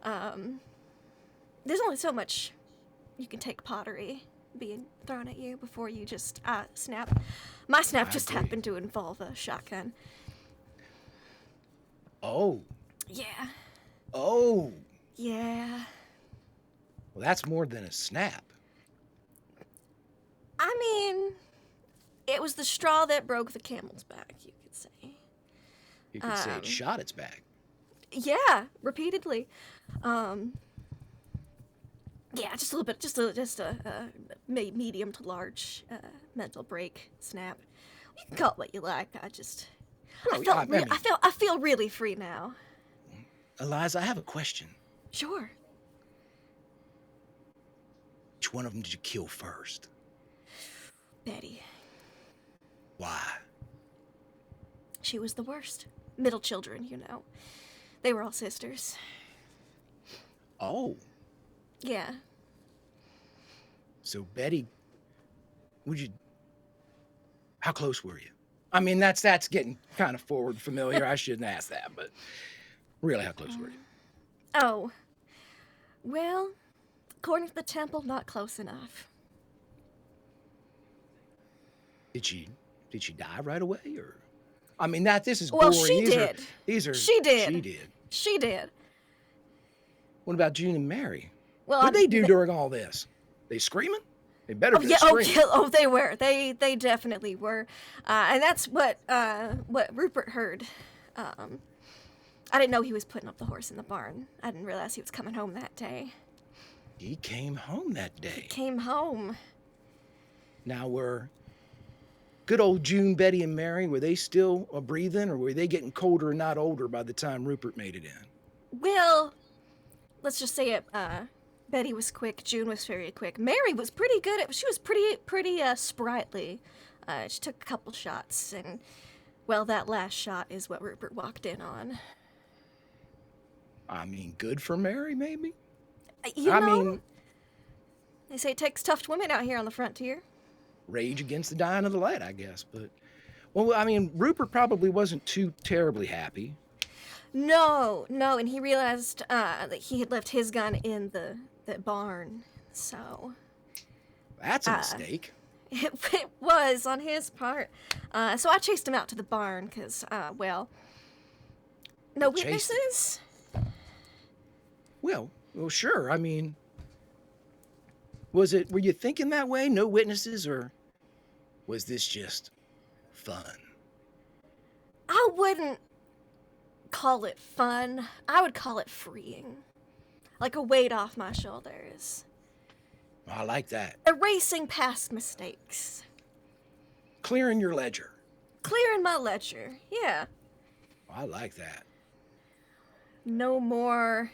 There's only so much you can take pottery being thrown at you before you just snap. My snap just agree. happened to involve a shotgun. Oh. Yeah. Oh. Yeah. Well, that's more than a snap. I mean, it was the straw that broke the camel's back, you could say. You could say it shot its back. Yeah, repeatedly. Yeah, just a little bit, just a medium to large mental break snap. You can call it what you like. I feel really free now. Eliza, I have a question. Sure. Which one of them did you kill first? Betty. Why? She was the worst. Middle children, They were all sisters. Oh. Yeah. So Betty, how close were you? I mean, that's getting kind of forward familiar. I shouldn't ask that, but really, how close were you? Oh. Well, according to the temple, not close enough. Did she die right away, or? I mean, this is Well, gory. she did. These are. She did. She did. She did. What about June and Mary? Well, What did they do during all this? They screaming? They better be yeah, screaming. they were. They definitely were, and that's what Rupert heard. I didn't know he was putting up the horse in the barn. I didn't realize he was coming home that day. He came home that day. Came home. Now were good old June, Betty, and Mary, were they still breathing, or were they getting colder and not older by the time Rupert made it in? Well, let's just say it. Betty was quick. June was very quick. Mary was pretty good at. She was pretty sprightly. She took a couple shots, and well, that last shot is what Rupert walked in on. I mean, good for Mary, maybe. I mean, they say it takes tough women out here on the frontier. Rage against the dying of the light, I guess. But, well, I mean, Rupert probably wasn't too terribly happy. No, and he realized that he had left his gun in the barn, so... That's a mistake. It was on his part. So I chased him out to the barn, because, well... No witnesses? Well, sure, I mean... were you thinking that way? No witnesses, or was this just fun? I wouldn't call it fun. I would call it freeing. Like a weight off my shoulders. I like that. Erasing past mistakes. Clearing your ledger. Clearing my ledger, yeah. I like that. No more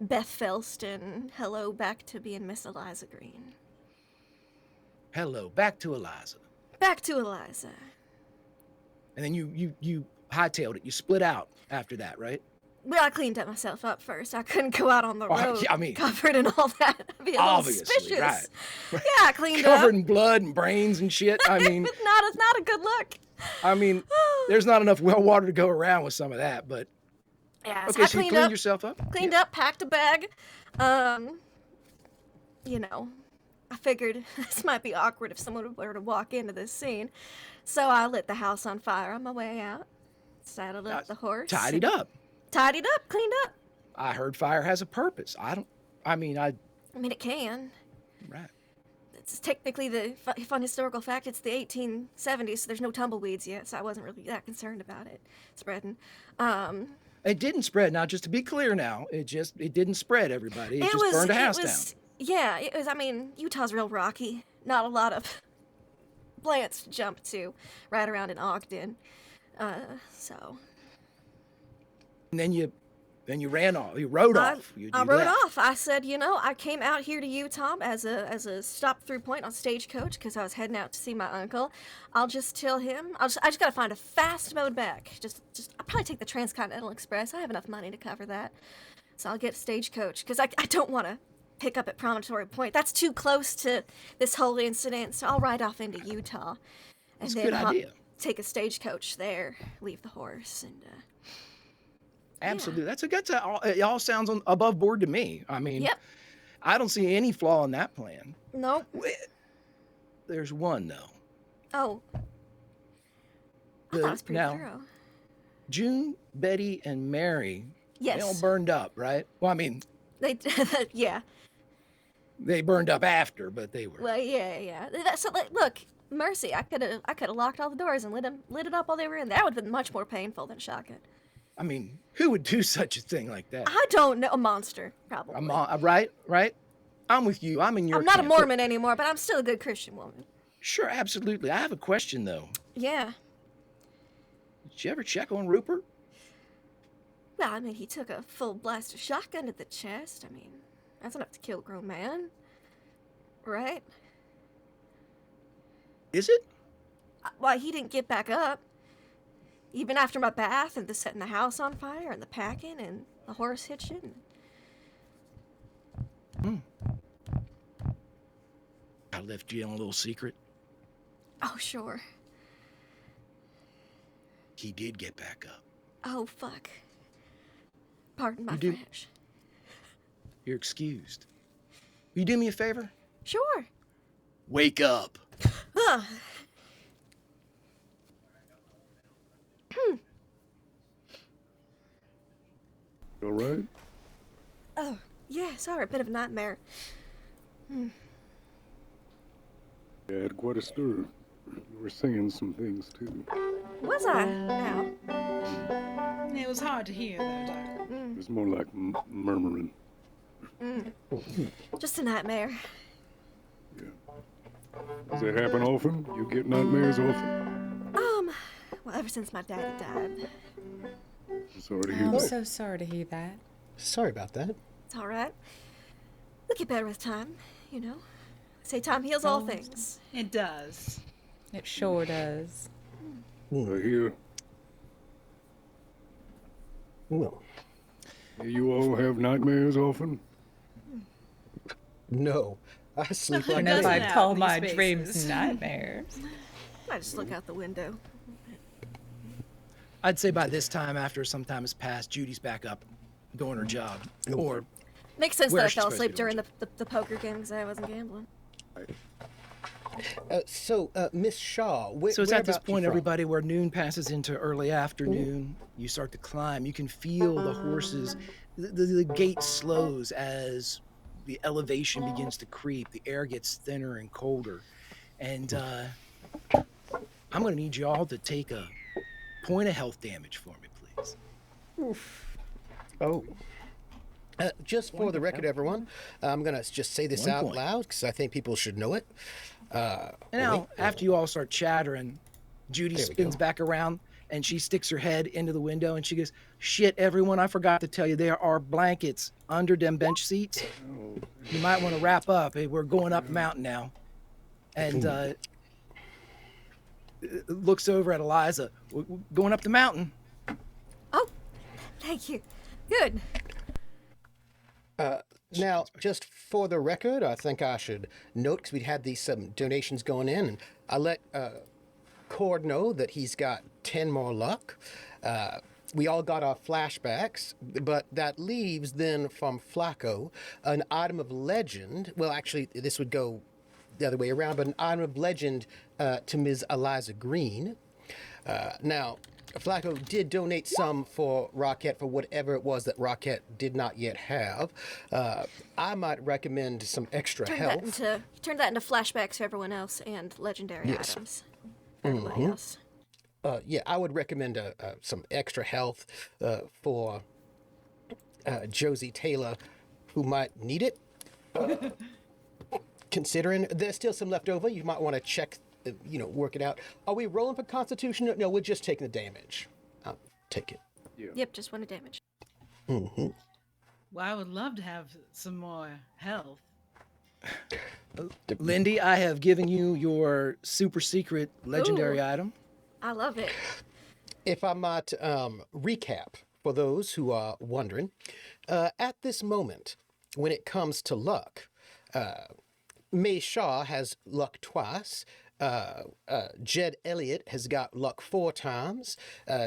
Beth Felston. Hello, back to being Miss Eliza Greene. Hello, back to Eliza. Back to Eliza. And then you hightailed it. You split out after that, right? Well, I cleaned up myself up first. I couldn't go out on the road yeah, I mean, covered in all that. I'd be a little suspicious. Right. Yeah, I cleaned Covered up. in blood and brains and shit. I mean, not a good look. I mean, there's not enough well water to go around with some of that, but yeah. okay, So so you cleaned yourself up. Cleaned up, packed a bag. You know, I figured this might be awkward if someone were to walk into this scene, so I lit the house on fire on my way out. Saddled up the horse. Tidied up, cleaned up. I heard fire has a purpose. I mean, it can. Right. It's technically the fun historical fact. It's the 1870s, so there's no tumbleweeds yet, so I wasn't really that concerned about it spreading. It didn't spread. Now, just to be clear now, it didn't spread, everybody. It just burned a house down. Yeah, it was, I mean, Utah's real rocky. Not a lot of plants to jump to right around in Ogden. So. And then you ran off. You rode off. I rode off. I said, I came out here to Utah as a stop-through point on stagecoach because I was heading out to see my uncle. I'll just tell him. I just gotta find a fast mode back. I'll probably take the Transcontinental Express. I have enough money to cover that. So I'll get stagecoach because I don't want to pick up at Promontory Point. That's too close to this whole incident. So I'll ride off into Utah. That's a good idea. Take a stagecoach there, leave the horse, and absolutely. Yeah. It all sounds above board to me. I mean, yep. I don't see any flaw in that plan. Nope. There's one though. Oh. I thought it was pretty thorough. June, Betty, and Mary. Yes. They all burned up, right? Well, I mean. They, yeah. They burned up after, but they were. Well, yeah. So look, mercy. I could have locked all the doors and lit it up while they were in there. That would have been much more painful than a shotgun. I mean, who would do such a thing like that? I don't know. A monster, probably. Right? I'm with you. I'm in your I'm not camp. a Mormon anymore, but I'm still a good Christian woman. Sure, absolutely. I have a question, though. Yeah. Did you ever check on Rupert? Well, I mean, he took a full blast of shotgun to the chest. I mean, that's enough to kill a grown man. Right? Is it? Why, he didn't get back up. Even after my bath and the setting the house on fire and the packing and the horse hitching. I left you in a little secret. Oh, sure. He did get back up. Oh, fuck. Pardon my French. You're excused. Will you do me a favor? Sure. Wake up. All right. Oh, Yeah, sorry, a bit of a nightmare. You had quite a stir. You were singing some things, too. Was I? Now. It was hard to hear, though, Doc. It was more like murmuring. Just a nightmare. Yeah. Does it happen often? You get nightmares often? Well, ever since my daddy died. I'm sorry to hear I'm that. so sorry to hear that. Sorry about that. It's all right. We'll get better with time, you know. Say time heals all things. It does. It sure does. I hear Well, you all have nightmares often? no. I sleep Who like I know if doesn't I'd have call these my spaces? dreams nightmares. I just look out the window. I'd say by this time, after some time has passed, Judy's back up doing her job. Or Makes sense Where that I is she fell supposed to be asleep doing during the poker game because I wasn't gambling. So, Miss Shaw, so it's at this whereabout you point, from? everybody, where noon passes into early afternoon. You start to climb. You can feel the horses. The gait slows as the elevation begins to creep. The air gets thinner and colder. And I'm going to need you all to take a point of health damage for me, please. Oh. Just for the record, everyone, I'm going to just say this 1 out point. loud because I think people should know it. And now, after you all start chattering, Judy There we spins go. back around and she sticks her head into the window and she goes, "Shit, everyone, I forgot to tell you, there are blankets under them bench seats. You might want to wrap up. Hey, we're going up the mountain now." And looks over at Eliza. "We're going up the mountain." Oh, thank you. Good. Now, just for the record, I think I should note, because we'd had these some donations going in, and I let Cord know that he's got 10 more luck. We all got our flashbacks, but that leaves then from Flacco an item of legend. Well, actually, this would go the other way around, but an item of legend to Ms. Eliza Greene. Now, Flacco did donate some for Rocket for whatever it was that Rocket did not yet have. I might recommend some extra health. Turn that into flashbacks for everyone else and legendary Yes. items. For everybody else. Yeah, I would recommend some extra health for Josie Taylor, who might need it. Considering there's still some left over, you might want to check, work it out. Are we rolling for Constitution? No, we're just taking the damage. I'll take it. Yep, just one of damage. Well, I would love to have some more health. Lindy, I have given you your super secret legendary Ooh. item. I love it. If I might recap for those who are wondering, at this moment, when it comes to luck, Mae Shaw has luck twice. Jed Elliot has got luck 4 times.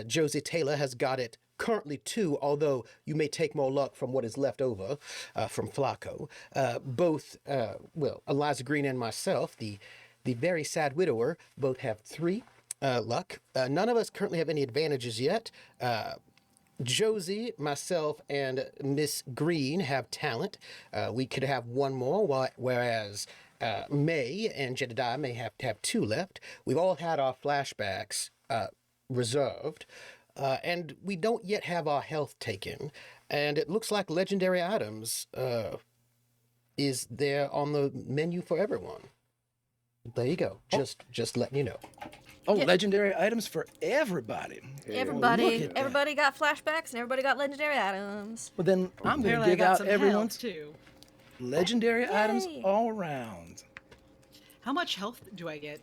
Josie Taylor has got it currently 2, although you may take more luck from what is left over from Flacco. Both, Eliza Greene and myself, the very sad widower, both have 3 luck. None of us currently have any advantages yet. Josie, myself, and Miss Greene have talent. We could have 1 more, whereas May and Jedediah may have to have 2 left. We've all had our flashbacks reserved, and we don't yet have our health taken. And it looks like legendary items is there on the menu for everyone. There you go. Just letting you know. Oh, Yeah. legendary items for everybody. Everybody, at that. everybody got flashbacks and everybody got legendary items. Well, then I'm going to Apparently, I give got out some everyone's health too. legendary items Yay. all around. How much health do I get?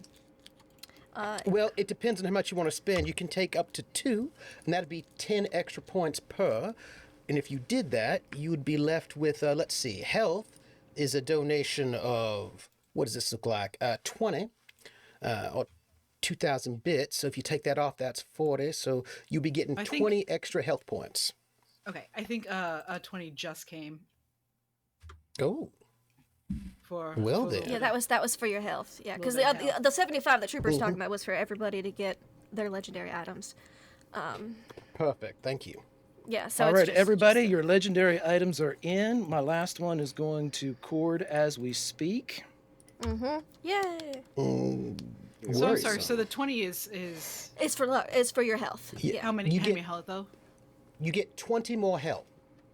Well, it depends on how much you want to spend. You can take up to 2, and that'd be 10 extra points per. And if you did that, you would be left with, let's see, health is a donation of, what does this look like? 20 or 2,000 bits. So if you take that off, that's 40. So you'll be getting I think- 20 extra health points. Okay, I think a 20 just came Oh, for. Well for then. the- Yeah, that was for your health. Yeah, because Little bit of health. the 75 that Trooper's talking about was for everybody to get their legendary items. perfect. Thank you. Yeah, so All it's right, just, everybody, just your legendary items are in. My last one is going to cord as we speak. Yay! So I'm sorry. Worrisome. So the 20 is It's for your health. Yeah. Yeah. how many You how get many health though? you get 20 more health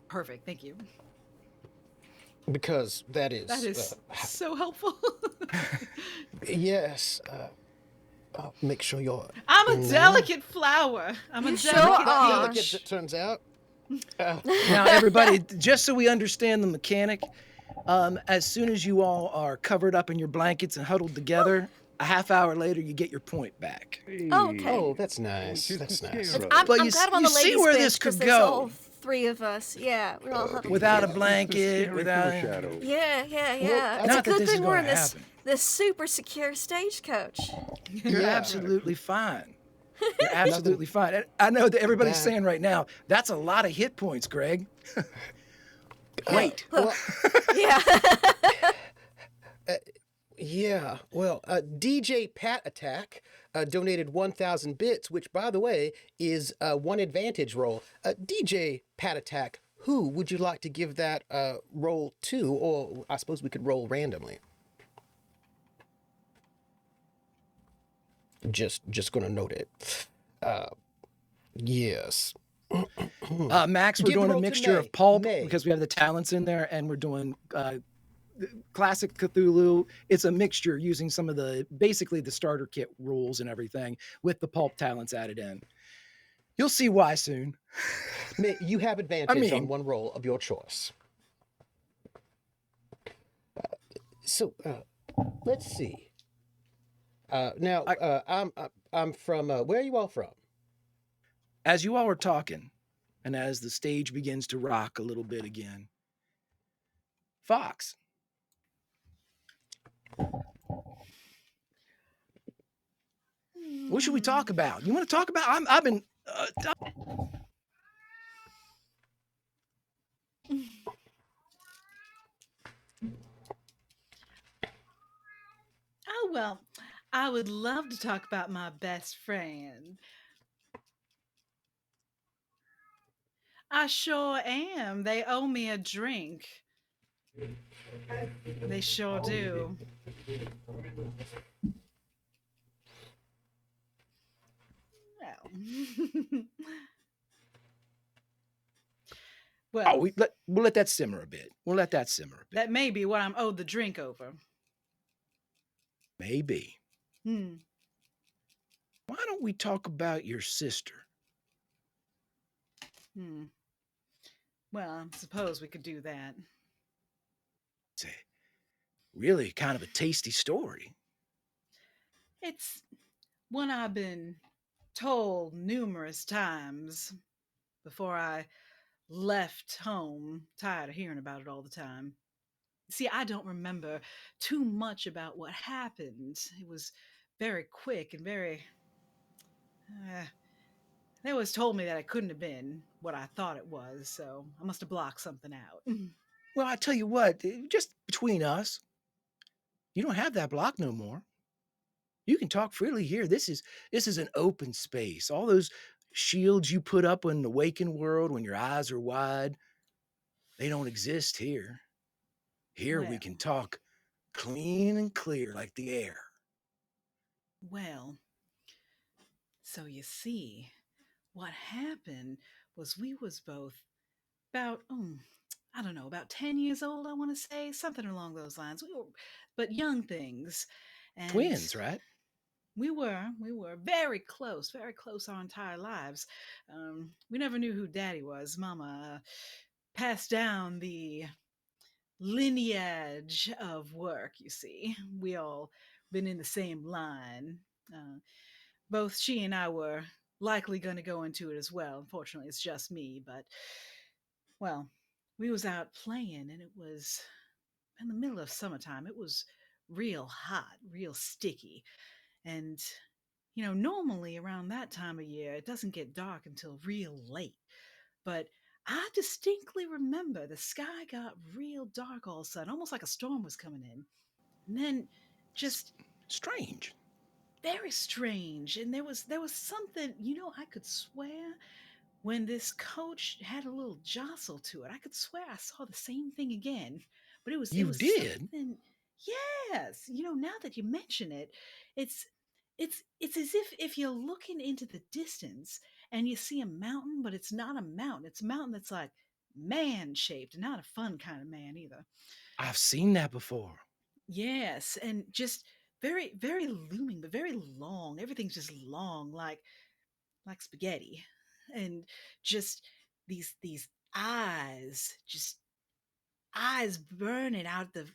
Perfect. Thank you. because that is That is so helpful. yes. I'll make sure you're. I'm a in there. delicate flower. I'm You a sure delicate are. Delicate, peach. it turns out. Now, everybody, just so we understand the mechanic, as soon as you all are covered up in your blankets and huddled together, a half hour later, you get your point back. Oh, okay. Oh, that's nice. Here's That's the nice. scare I'm But glad I'm on you the see ladies' where bench this could 'cause there's all go. 3 of us. Yeah, we're all huddled Without a together. blanket, Scary without. foreshadow. Yeah. Well, It's not a that good this is thing we're in gonna this happen. this super secure stagecoach. You're Yeah. absolutely fine. You're absolutely fine. And I know that everybody's Bad. saying right now, that's a lot of hit points, Greg. Wait. Well, Yeah. yeah. Well, DJ Pat Attack donated 1,000 bits, which, by the way, is one advantage roll. DJ Pat Attack, who would you like to give that roll to? Or I suppose we could roll randomly. Just gonna note it. Yes. Max, we're Give the doing a roll to mixture Mae. of pulp Mae. because we have the talents in there, and we're doing classic Cthulhu. It's a mixture using some of basically the starter kit rules and everything with the pulp talents added in. You'll see why soon. Mae, you have advantage on mean- one roll of your choice. So let's see. Now I'm from. Where are you all from? As you all are talking, and as the stage begins to rock a little bit again, Fox. What should we talk about? You want to talk about? I've been. Oh well, I would love to talk about my best friend. I sure am. They owe me a drink. They sure do. Well. Well, We'll let that simmer a bit. We'll let that simmer a bit. that may be what I'm owed the drink over. Maybe. Hmm. Why don't we talk about your sister? Hmm. Well, I suppose we could do that. It's really kind of a tasty story. It's one I've been told numerous times before I left home, tired of hearing about it all the time. See, I don't remember too much about what happened. It was very quick and very. They always told me that it couldn't have been what I thought it was, so I must have blocked something out. Well, I tell you what, just between us, you don't have that block no more. You can talk freely here. This is an open space. All those shields you put up in the waking world when your eyes are wide, they don't exist here. Here we Well. can talk clean and clear like the air. Well, so you see, what happened was we was both about, I don't know, about 10 years old, I want to say, something along those lines. We were, but young things. And Twins, right? We were very close our entire lives. We never knew who Daddy was. Mama passed down the lineage of work, you see. We all been in the same line. Both she and I were likely going to go into it as well. Unfortunately, it's just me, but well, we was out playing and it was in the middle of summertime. It was real hot, real sticky. And normally around that time of year, it doesn't get dark until real late. But I distinctly remember the sky got real dark all of a sudden, almost like a storm was coming in. And then just Strange. very strange. And there was something, I could swear when this coach had a little jostle to it. I could swear I saw the same thing again, but it You was did? something. Yes, now that you mention it, it's it's as if you're looking into the distance and you see a mountain, but it's not a mountain. It's a mountain that's like man shaped, not a fun kind of man either. I've seen that before. Yes, and just very very looming, but very long. Everything's just long, like spaghetti, and just these eyes, just eyes burning out the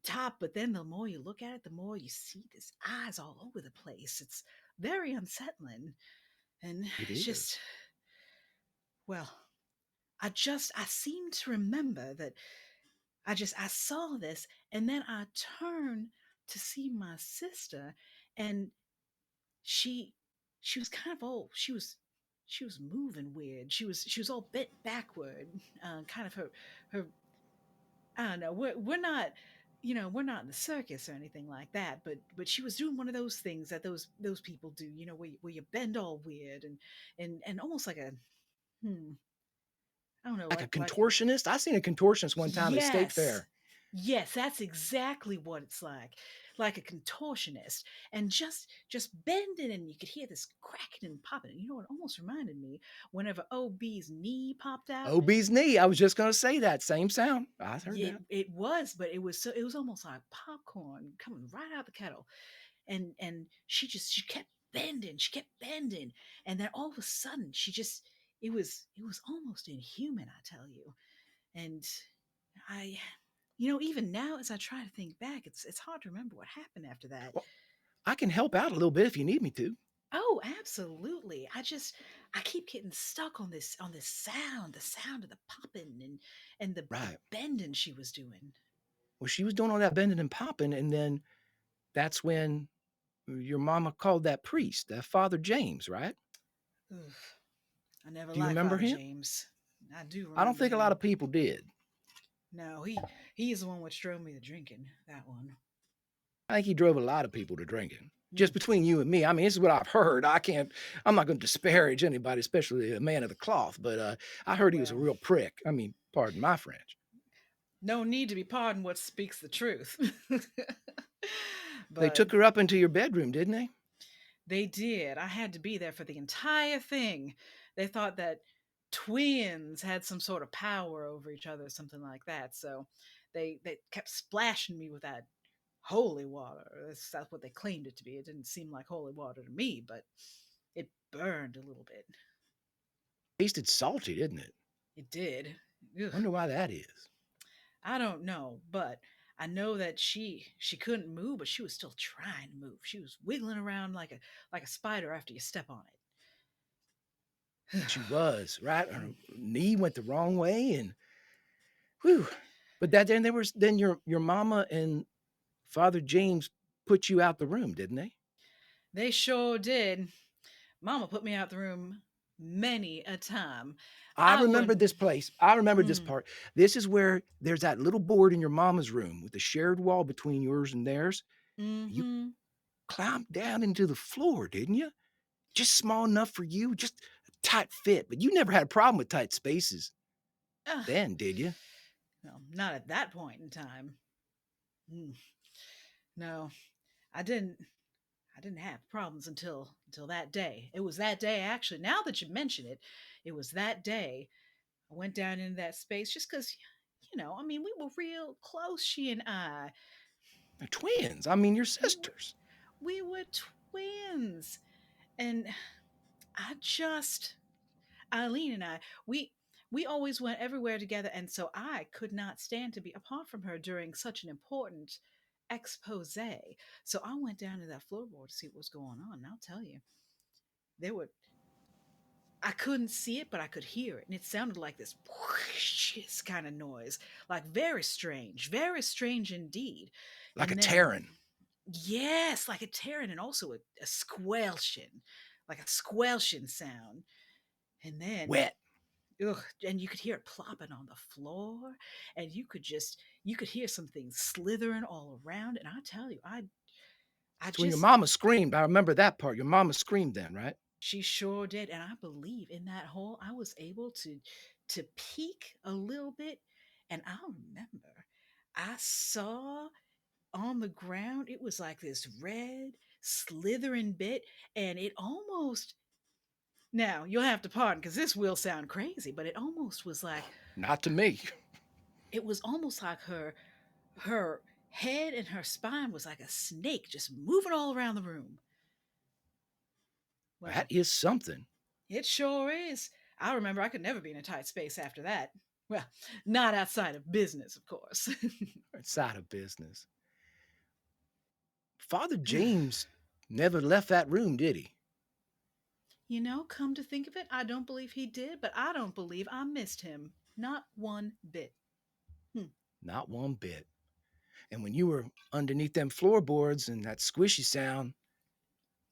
top. But then the more you look at it, the more you see this eyes all over the place. It's very unsettling, and It it's is. just, well, I seem to remember that I saw this, and then I turned to see my sister, and she she was kind of old. She was moving weird. She was all bent backward, kind of her. I don't know. We're not, we're not in the circus or anything like that. But she was doing one of those things that those people do. Where you bend all weird and almost like a hmm. I don't know, Like a like contortionist? I seen a contortionist one time at a state yes. fair. Yes, that's exactly what it's like a contortionist, and just bending, and you could hear this cracking and popping. It almost reminded me whenever OB's knee popped out. OB's knee. I was just going to say that. Same sound. I heard Yeah, that. it was, but it was almost like popcorn coming right out the kettle, and she kept bending, and then all of a sudden it was almost inhuman, I tell you. And I even now, as I try to think back, it's hard to remember what happened after that. Well, I can help out a little bit if you need me to. Oh, absolutely. I keep getting stuck on this sound, the sound of the popping and the Right. bending she was doing. Well, she was doing all that bending and popping, and then that's when your mama called that priest, that Father James, right? Oof. I never Do you liked remember Father him? James. I do I don't remember think a lot him. of people did. No, he's the one which drove me to drinking. That one. I think he drove a lot of people to drinking. Hmm. Just between you and me, I mean, this is what I've heard. I'm not going to disparage anybody, especially a man of the cloth, but I heard he was a Well, real prick. I mean, pardon my French. no need to be pardoned what speaks the truth. They But took her up into your bedroom, didn't they? they did. I had to be there for the entire thing. They thought that twins had some sort of power over each other or something like that. So they kept splashing me with that holy water. That's what they claimed it to be. It didn't seem like holy water to me, but it burned a little bit. Tasted salty, didn't it? It did. Ugh. Wonder why that is. I don't know, but I know that she couldn't move, but she was still trying to move. She was wiggling around like a spider after you step on it. She was, right? Her knee went the wrong way and whew. But that then there was then your mama and Father James put you out the room, didn't they? They sure did. Mama put me out the room many a time. I I remember wouldn't. this place. I remember this Mm, part. This is where there's that little board in your mama's room with the shared wall between yours and theirs. You mm-hmm. climbed down into the floor, didn't you? Just small enough for you, just a tight fit. But you never had a problem with tight spaces Ugh. then, did you? Well, not at that point in time. Mm, no, I didn't. I didn't have problems until that day. It was that day, actually. Now that you mention it, it was that day I went down into that space just because, I mean, we were real close, she and I. They're twins. I mean, your We were, sisters. we were twins. And I just, Eileen and I, we always went everywhere together. And so I could not stand to be apart from her during such an important expose. So I went down to that floorboard to see what was going on. And I'll tell you, there were I couldn't see it, but I could hear it. And it sounded like this whoosh kind of noise, like very strange indeed. Like a And then, Terran. yes, like a tearing and also a squelching, like a squelching sound. And then, Wet. ugh, and you could hear it plopping on the floor. And you could hear some things slithering all around. And I tell you, I So when your just, mama screamed, I remember that part. Your mama screamed then, right? She sure did. And I believe in that hole, I was able to peek a little bit. And I remember I saw on the ground, it was like this red slithering bit. And it almost, now you'll have to pardon because this will sound crazy, but it almost was like, Not to me. it was almost like her head and her spine was like a snake just moving all around the room. Well, That is something. it sure is. I remember I could never be in a tight space after that. Well, not outside of business, of course. Outside of business. Father James never left that room, did he? You know, come to think of it, I don't believe he did, but I don't believe I missed him. Not one bit. Not one bit. And when you were underneath them floorboards and that squishy sound,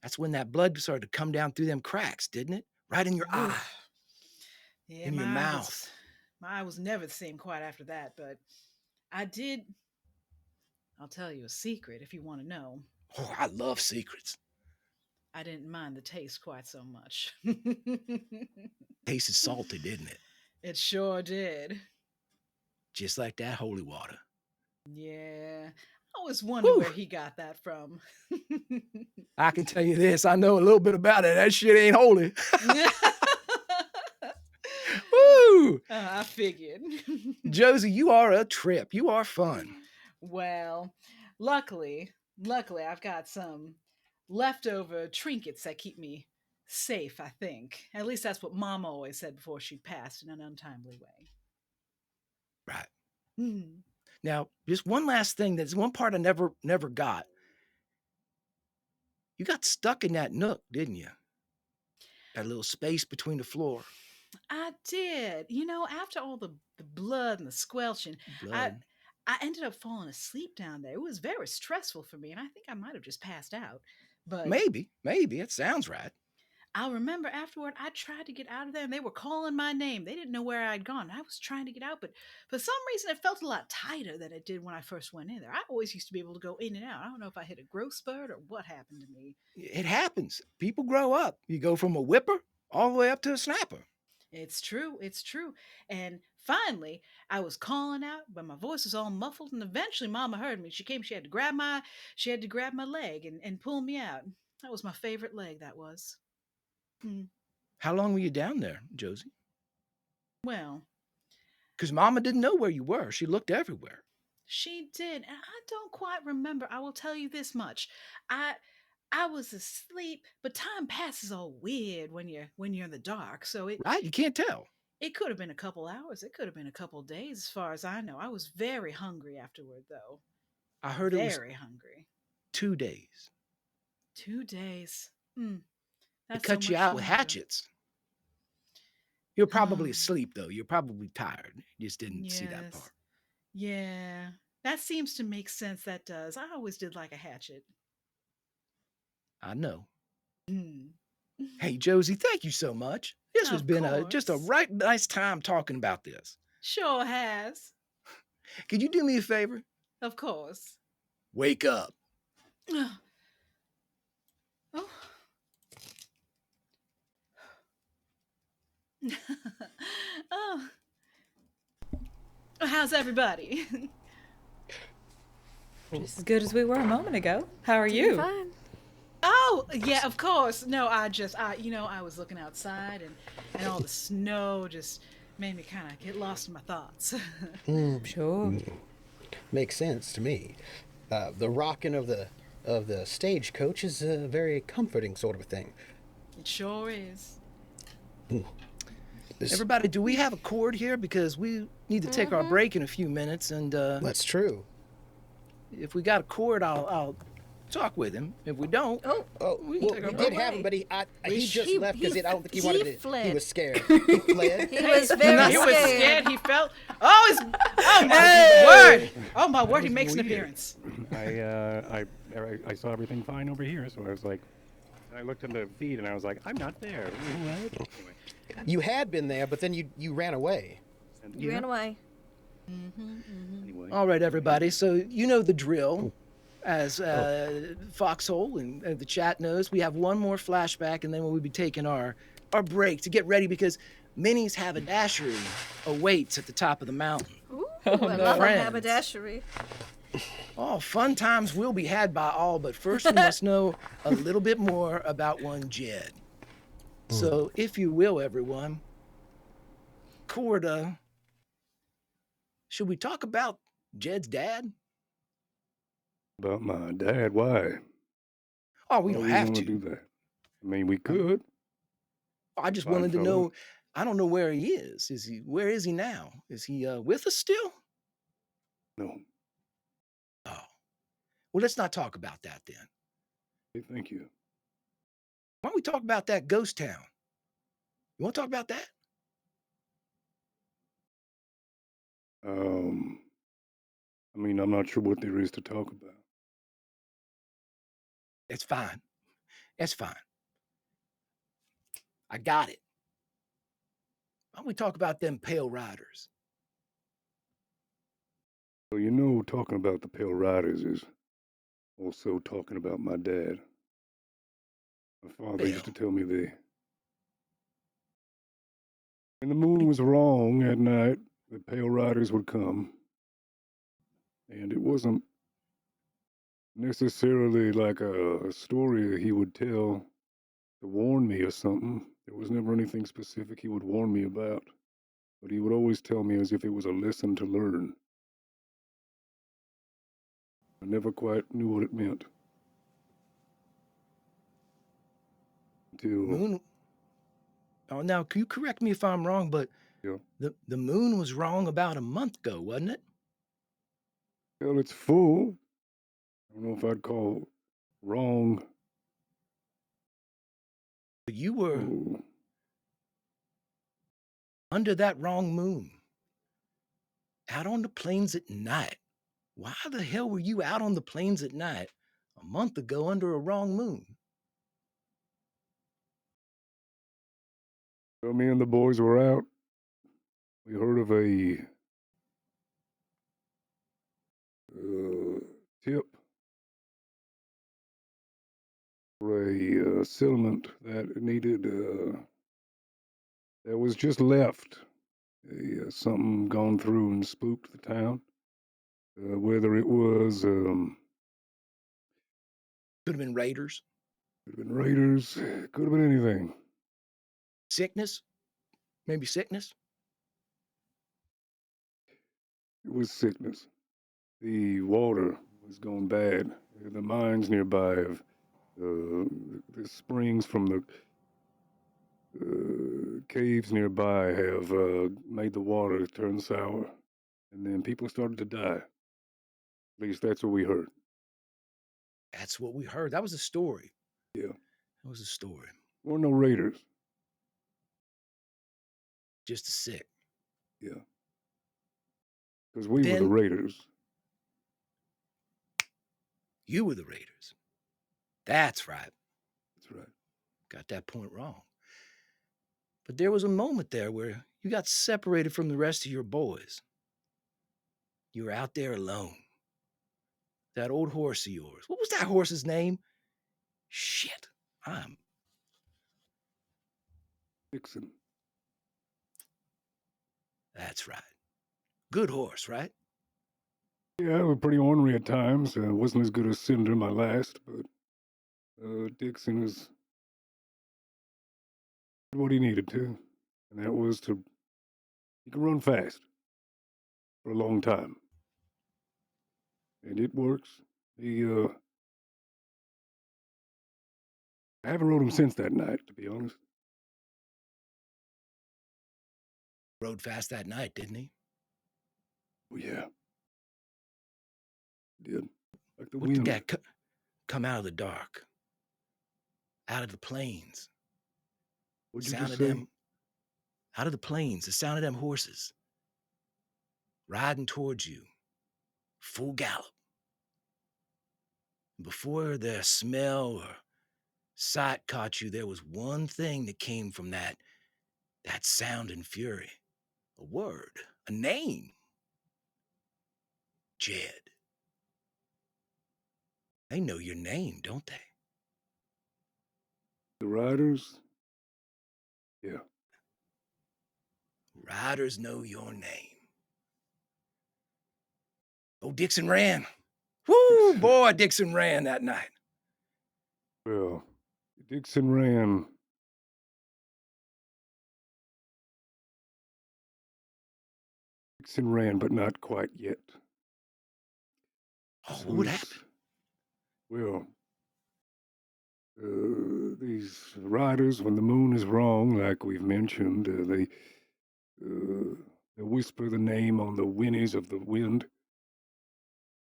that's when that blood started to come down through them cracks, didn't it? Right in your eye, Yeah, in your mouth. My eye was never the same quite after that, but I did. I'll tell you a secret if you want to know. Oh, I love secrets. I didn't mind the taste quite so much. Tasted salty, didn't it? It sure did. Just like that holy water. Yeah. I always wondered Whew. where he got that from. I can tell you this. I know a little bit about it. That shit ain't holy. Woo! I figured. Josie, you are a trip. You are fun. Well, luckily, I've got some leftover trinkets that keep me safe, I think. At least that's what Mama always said before she passed in an untimely way. Right. Mm. Now, just one last thing. There's one part I never got. You got stuck in that nook, didn't you? That little space between the floor. I did. You know, after all the blood and the squelching, I ended up falling asleep down there. It was very stressful for me, and I think I might have just passed out. But Maybe. It sounds right. I'll remember afterward, I tried to get out of there, and they were calling my name. They didn't know where I'd gone. I was trying to get out, but for some reason, it felt a lot tighter than it did when I first went in there. I always used to be able to go in and out. I don't know if I hit a growth spurt or what happened to me. It happens. People grow up. You go from a whipper all the way up to a snapper. It's true. It's true. And finally, I was calling out, but my voice was all muffled. And eventually, Mama heard me. She came. She had to grab my leg and pull me out. That was my favorite leg. That was. How long were you down there, Josie? Well, because Mama didn't know where you were. She looked everywhere. She did, and I don't quite remember. I will tell you this much: I was asleep, but time passes all weird when you're in the dark. So right, you can't tell. It could have been a couple hours. It could have been a couple days, as far as I know. I was very hungry afterward, though. I heard it was very hungry. 2 days. 2 days. They cut you out with hatchets. You're probably asleep, though. You're probably tired. You just didn't see that part. Yeah, that seems to make sense. That does. I always did like a hatchet. I know. Hey, Josie, thank you so much. This has been just a right nice time talking about this. Sure has. Could you do me a favor? Of course. Wake up. Oh. Oh. How's everybody? Just as good as we were a moment ago. How are you? Fine. Oh, yeah, of course. No, I was looking outside and all the snow just made me kind of get lost in my thoughts. Sure. Makes sense to me. The rocking of the stagecoach is a very comforting sort of a thing. It sure is. Everybody, do we have a cord here? Because we need to take our break in a few minutes. And that's true. If we got a cord, I'll talk with him. If we don't, we did have him, but he just left because I don't think he wanted it. Fled. He was scared. He fled. He was very He was scared. scared. He felt. Oh my word! Oh my word! He makes an appearance. I saw everything fine over here, so I was like, I looked in the feed and I was like, I'm not there. What? Anyway. You had been there, but then you ran away. You ran away. Anyway. All right, everybody. So you know the drill. As Foxhole and the chat knows, we have one more flashback, and then we'll be taking our break to get ready because Minnie's haberdashery awaits at the top of the mountain. Ooh, Oh, I no. love a Friends. haberdashery. Oh, fun times will be had by all, but first we must know a little bit more about one Jed. So, if you will, everyone, Corda, should we talk about Jed's dad? About my dad? Why? Oh, we Why don't we have want to. do that? I mean, we could. I just Fine wanted to fella. know. I don't know where he is. Where is he now? Is he with us still? No. Oh, well, let's not talk about that then. Hey, thank you. Why don't we talk about that ghost town? You want to talk about that? I mean, I'm not sure what there is to talk about. It's fine. It's fine. I got it. Why don't we talk about them Pale Riders? Well, you know, talking about the Pale Riders is also talking about my dad. My father used to Pale. tell me when the moon was wrong at night, the Pale Riders would come. And it wasn't necessarily like a story he would tell to warn me or something. There was never anything specific he would warn me about. But he would always tell me as if it was a lesson to learn. I never quite knew what it meant. Until, Moon. Oh, now, can you correct me if I'm wrong, but yeah. the moon was wrong about a month ago, wasn't it? Well, it's full. I don't know if I'd call wrong. But you were Oh, under that wrong moon, out on the plains at night. Why the hell were you out on the plains at night a month ago under a wrong moon? well, me and the boys were out. We heard of a tip for a settlement that needed that was just left. Something gone through and spooked the town. Whether it was Could have been raiders, could have been raiders, could have been anything. sickness, maybe sickness. It was sickness. The water was going bad. The mines nearby have the springs from the caves nearby have made the water turn sour, and then people started to die. At least that's what we heard. That's what we heard. That was a story. Yeah, That was a story. weren't no raiders. Just the sick. Yeah, because we were the Then raiders. you were the raiders. That's right. That's right. Got that point wrong. But there was a moment there where you got separated from the rest of your boys. You were out there alone. That old horse of yours. What was that horse's name? Shit. Dixon. That's right. Good horse, right? Yeah, we were pretty ornery at times. Wasn't as good as Cinder, my last, but Dixon was what he needed to, and that was to he could run fast for a long time, and it works. He I haven't rode him since that night, to be honest. Rode fast that night, didn't he? Oh yeah, he did. Like the What did wind. that come out of the dark? Out of the plains. What'd you Sound just of say? them. Out of the plains, the sound of them horses. Riding towards you. Full gallop. Before their smell or sight caught you, there was one thing that came from that sound and fury. A word, a name. Jed. They know your name, don't they? The riders? Yeah. Riders know your name. Oh, Dixon ran. Whoo, boy, Dixon ran that night. Well, Dixon ran. Dixon ran, but not quite yet. Oh, This what would was- happen? Well, these riders, when the moon is wrong, like we've mentioned, they whisper the name on the whinnies of the wind.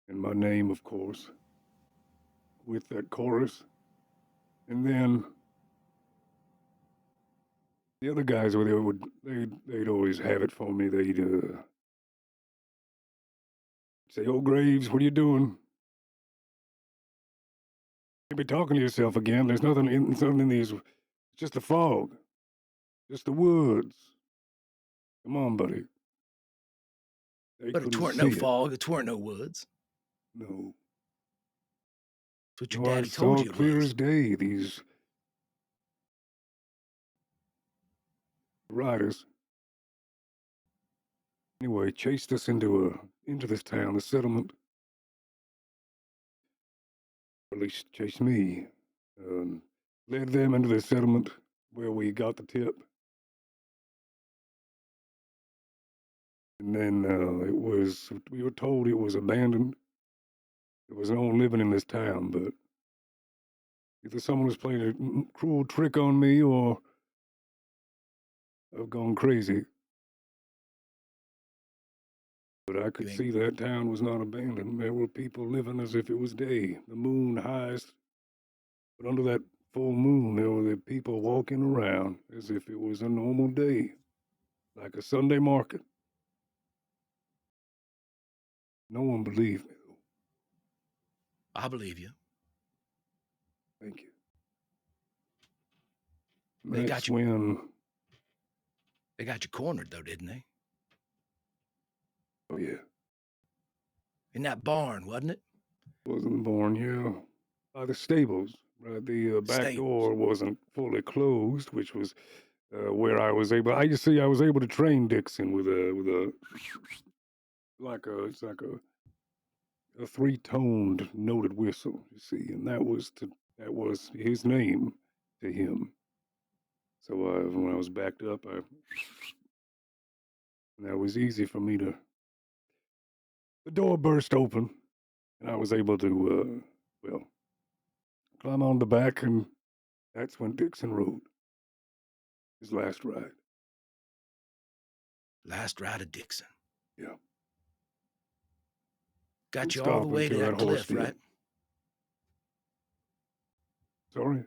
And my name, of course, with that chorus. And then the other guys over there they'd always have it for me. They'd say, "Oh, Graves, what are you doing? You be talking to yourself again. There's nothing in these. It's just the fog, just the woods. Come on, buddy." They But it couldn't weren't see no it. fog, it weren't no woods. No. That's what your No, I daddy saw told you it it clear was. as day. These riders. Anyway, chased us into this town, the settlement. Or at least chased me. Led them into the settlement where we got the tip. And then we were told it was abandoned. There was no one living in this town, but either someone was playing a cruel trick on me or I've gone crazy. But I could see that town was not abandoned. There were people living as if it was day. The moon highest. But under that full moon, there were the people walking around as if it was a normal day, like a Sunday market. No one believed me, though. I believe you. Thank you. They That's got you. when. They got you cornered, though, didn't they? Oh, yeah. In that barn, wasn't it? Wasn't born, yeah. By the stables. Right, the back Stables. door wasn't fully closed, which was where I was able. I was able to train Dixon with a it's like a three-toned noted whistle. You see, and that was his name to him. So when I was backed up, that was easy for me to. The door burst open, and I was able to climb on the back, and that's when Dixon rode his last ride. Last ride of Dixon. Yeah. Got you all the way to that cliff, right? Sorry?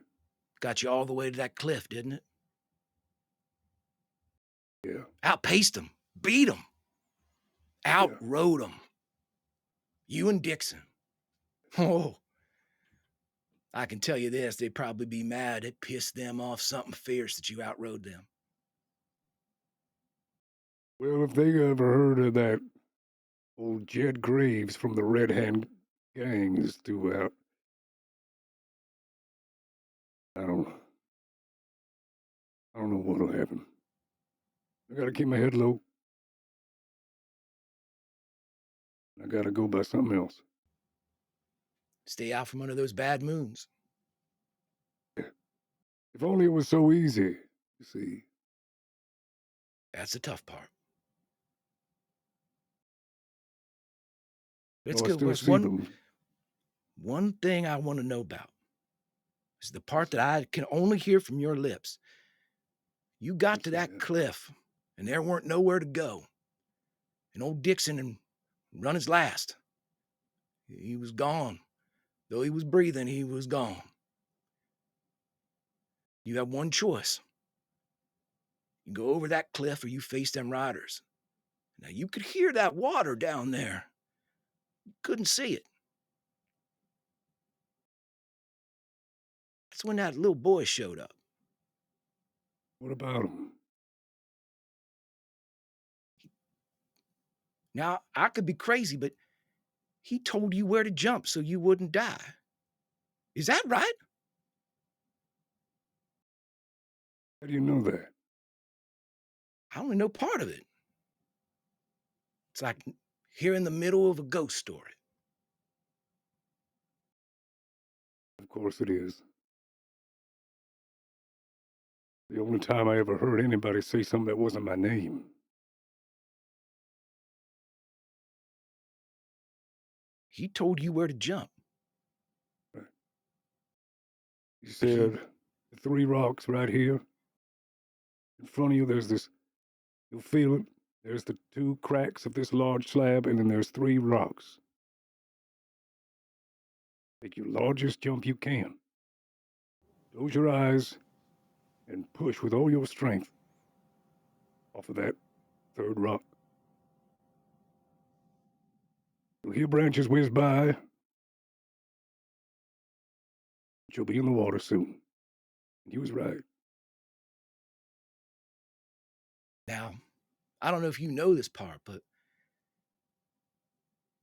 Got you all the way to that cliff, didn't it? Yeah. Outpaced them. Beat them. Outrode them. You and Dixon. Oh. I can tell you this, they'd probably be mad. It pissed them off something fierce that you outrode them. Well, if they ever heard of that old Jed Graves from the Red Hand gang is due out, I don't know what'll happen. I gotta keep my head low. I gotta go by something else. Stay out from under those bad moons. If only it was so easy, you see. That's the tough part. Let's go. There's one thing I want to know about. It's the part that I can only hear from your lips. You got to that cliff, and there weren't nowhere to go. And old Dixon run his last. He was gone. Though he was breathing, he was gone. You have one choice. You go over that cliff or you face them riders. Now, you could hear that water down there. You couldn't see it. That's when that little boy showed up. What about him? Now, I could be crazy, but he told you where to jump so you wouldn't die. Is that right? How do you know that? I only know part of it. It's like hearing the middle of a ghost story. Of course it is. The only time I ever heard anybody say something that wasn't my name. He told you where to jump. He said, the 3 rocks right here. In front of you, there's this, you'll feel it. There's the 2 cracks of this large slab, and then there's 3 rocks. Take your largest jump you can. Close your eyes and push with all your strength off of that 3rd rock. You'll hear branches whiz by. You'll be in the water soon. And he was right. Now, I don't know if you know this part, but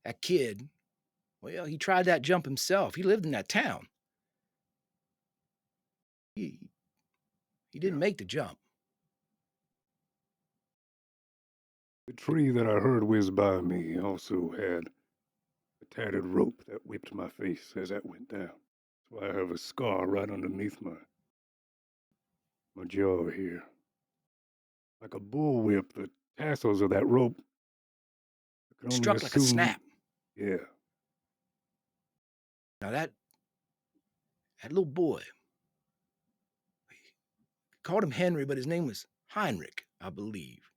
that kid, well, he tried that jump himself. He lived in that town. He didn't make the jump. The tree that I heard whiz by me also had a tattered rope that whipped my face as that went down. That's why I have a scar right underneath my jaw here. Like a bullwhip, the tassels of that rope. Struck like a snap. Yeah. Now that little boy, called him Henry, but his name was Heinrich, I believe.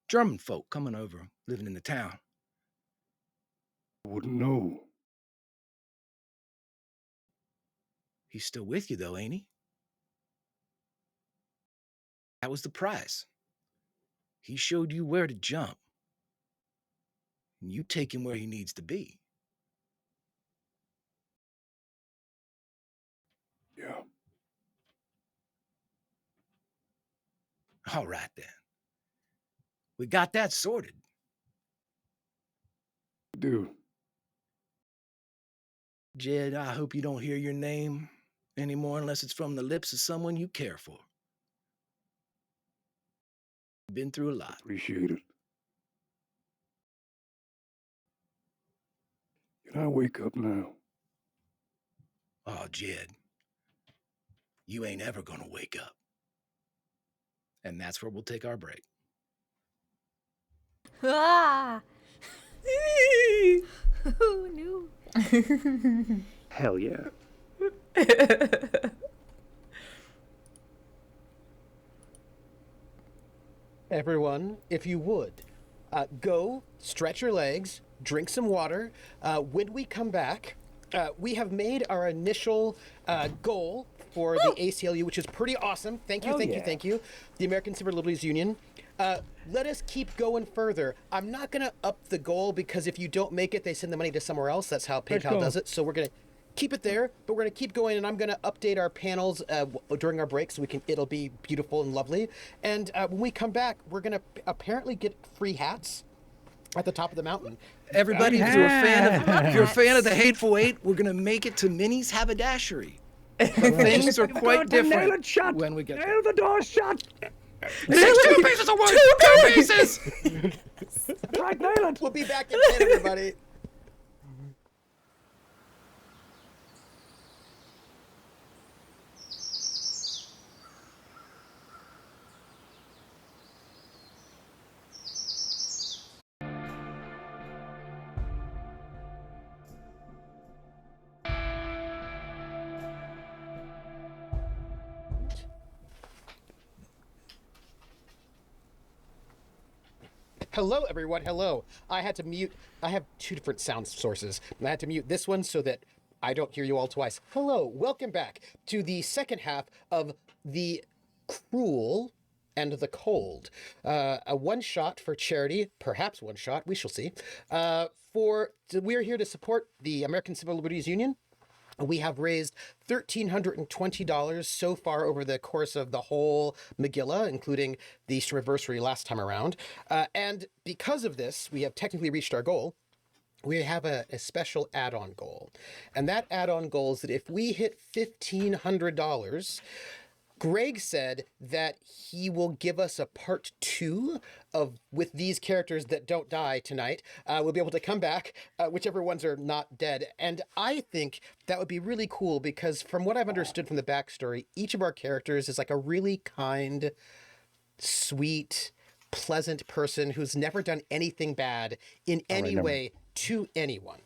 German folk coming over, living in the town. I wouldn't know. He's still with you though, ain't he? That was the price. He showed you where to jump. And you take him where he needs to be. Yeah. All right then. We got that sorted. I do. Jed, I hope you don't hear your name anymore unless it's from the lips of someone you care for. Been through a lot. Appreciate it. Can I wake up now? Oh, Jed, you ain't ever gonna wake up. And that's where we'll take our break. Ah! Who knew? Hell yeah. Everyone, if you would, go stretch your legs, drink some water. When we come back, we have made our initial goal for the ACLU, which is pretty awesome. Thank you, thank you. The American Civil Liberties Union. Let us keep going further. I'm not going to up the goal because if you don't make it, they send the money to somewhere else. That's how PayPal does it. So we're going to keep it there, but we're going to keep going, and I'm going to update our panels during our break so it'll be beautiful and lovely. And when we come back, we're going to apparently get free hats at the top of the mountain. Everybody, if you're a fan of the Hateful Eight, we're gonna make it to Minnie's haberdashery. Things are quite different nail it shut. when we get there. Nail the door shut. It's 2 pieces of wood! 2 pieces! Right, nail it. We'll be back in a minute, everybody. Hello, everyone. Hello. I had to mute. I have 2 different sound sources. And I had to mute this one so that I don't hear you all twice. Hello. Welcome back to the second half of The Cruel and the Cold. A one-shot for charity, perhaps one shot. We shall see. We're here to support the American Civil Liberties Union. We have raised $1,320 so far over the course of the whole Megillah, including the Easter anniversary last time around. And because of this, we have technically reached our goal. we have a special add-on goal. And that add-on goal is that if we hit $1,500, Greg said that he will give us a part 2 with these characters that don't die tonight. We'll be able to come back, whichever ones are not dead. And I think that would be really cool because from what I've understood from the backstory, each of our characters is like a really kind, sweet, pleasant person who's never done anything bad in any way to anyone.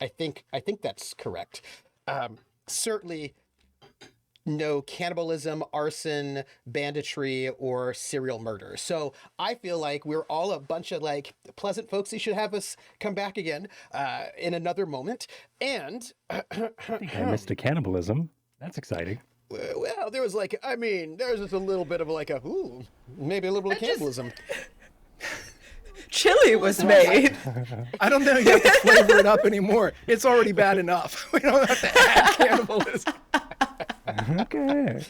I think that's correct. Certainly no cannibalism, arson, banditry, or serial murder. So I feel like we're all a bunch of like pleasant folks who should have us come back again in another moment. And I think I missed the cannibalism. That's exciting. Well, there was like, I mean, there's just a little bit of like maybe a little bit of cannibalism. Chili was made. I don't know you have to flavor it up anymore. It's already bad enough. We don't have to add cannibalism. Okay.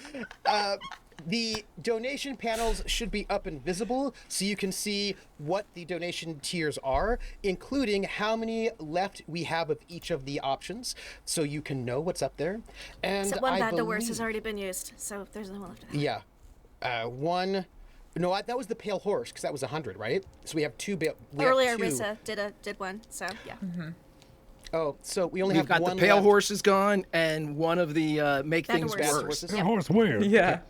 The donation panels should be up and visible so you can see what the donation tiers are, including how many left we have of each of the options, so you can know what's up there. And Except one bad to worse has already been used, so there's no one left. Yeah. That was the pale horse, because that was 100, right? So we have two. Earlier, Risa did one, so yeah. Mm-hmm. Oh, so we only We've have got one the pale left. horse is gone, and one of the make Bad to things worse. worse. That horse where? Yeah. Okay.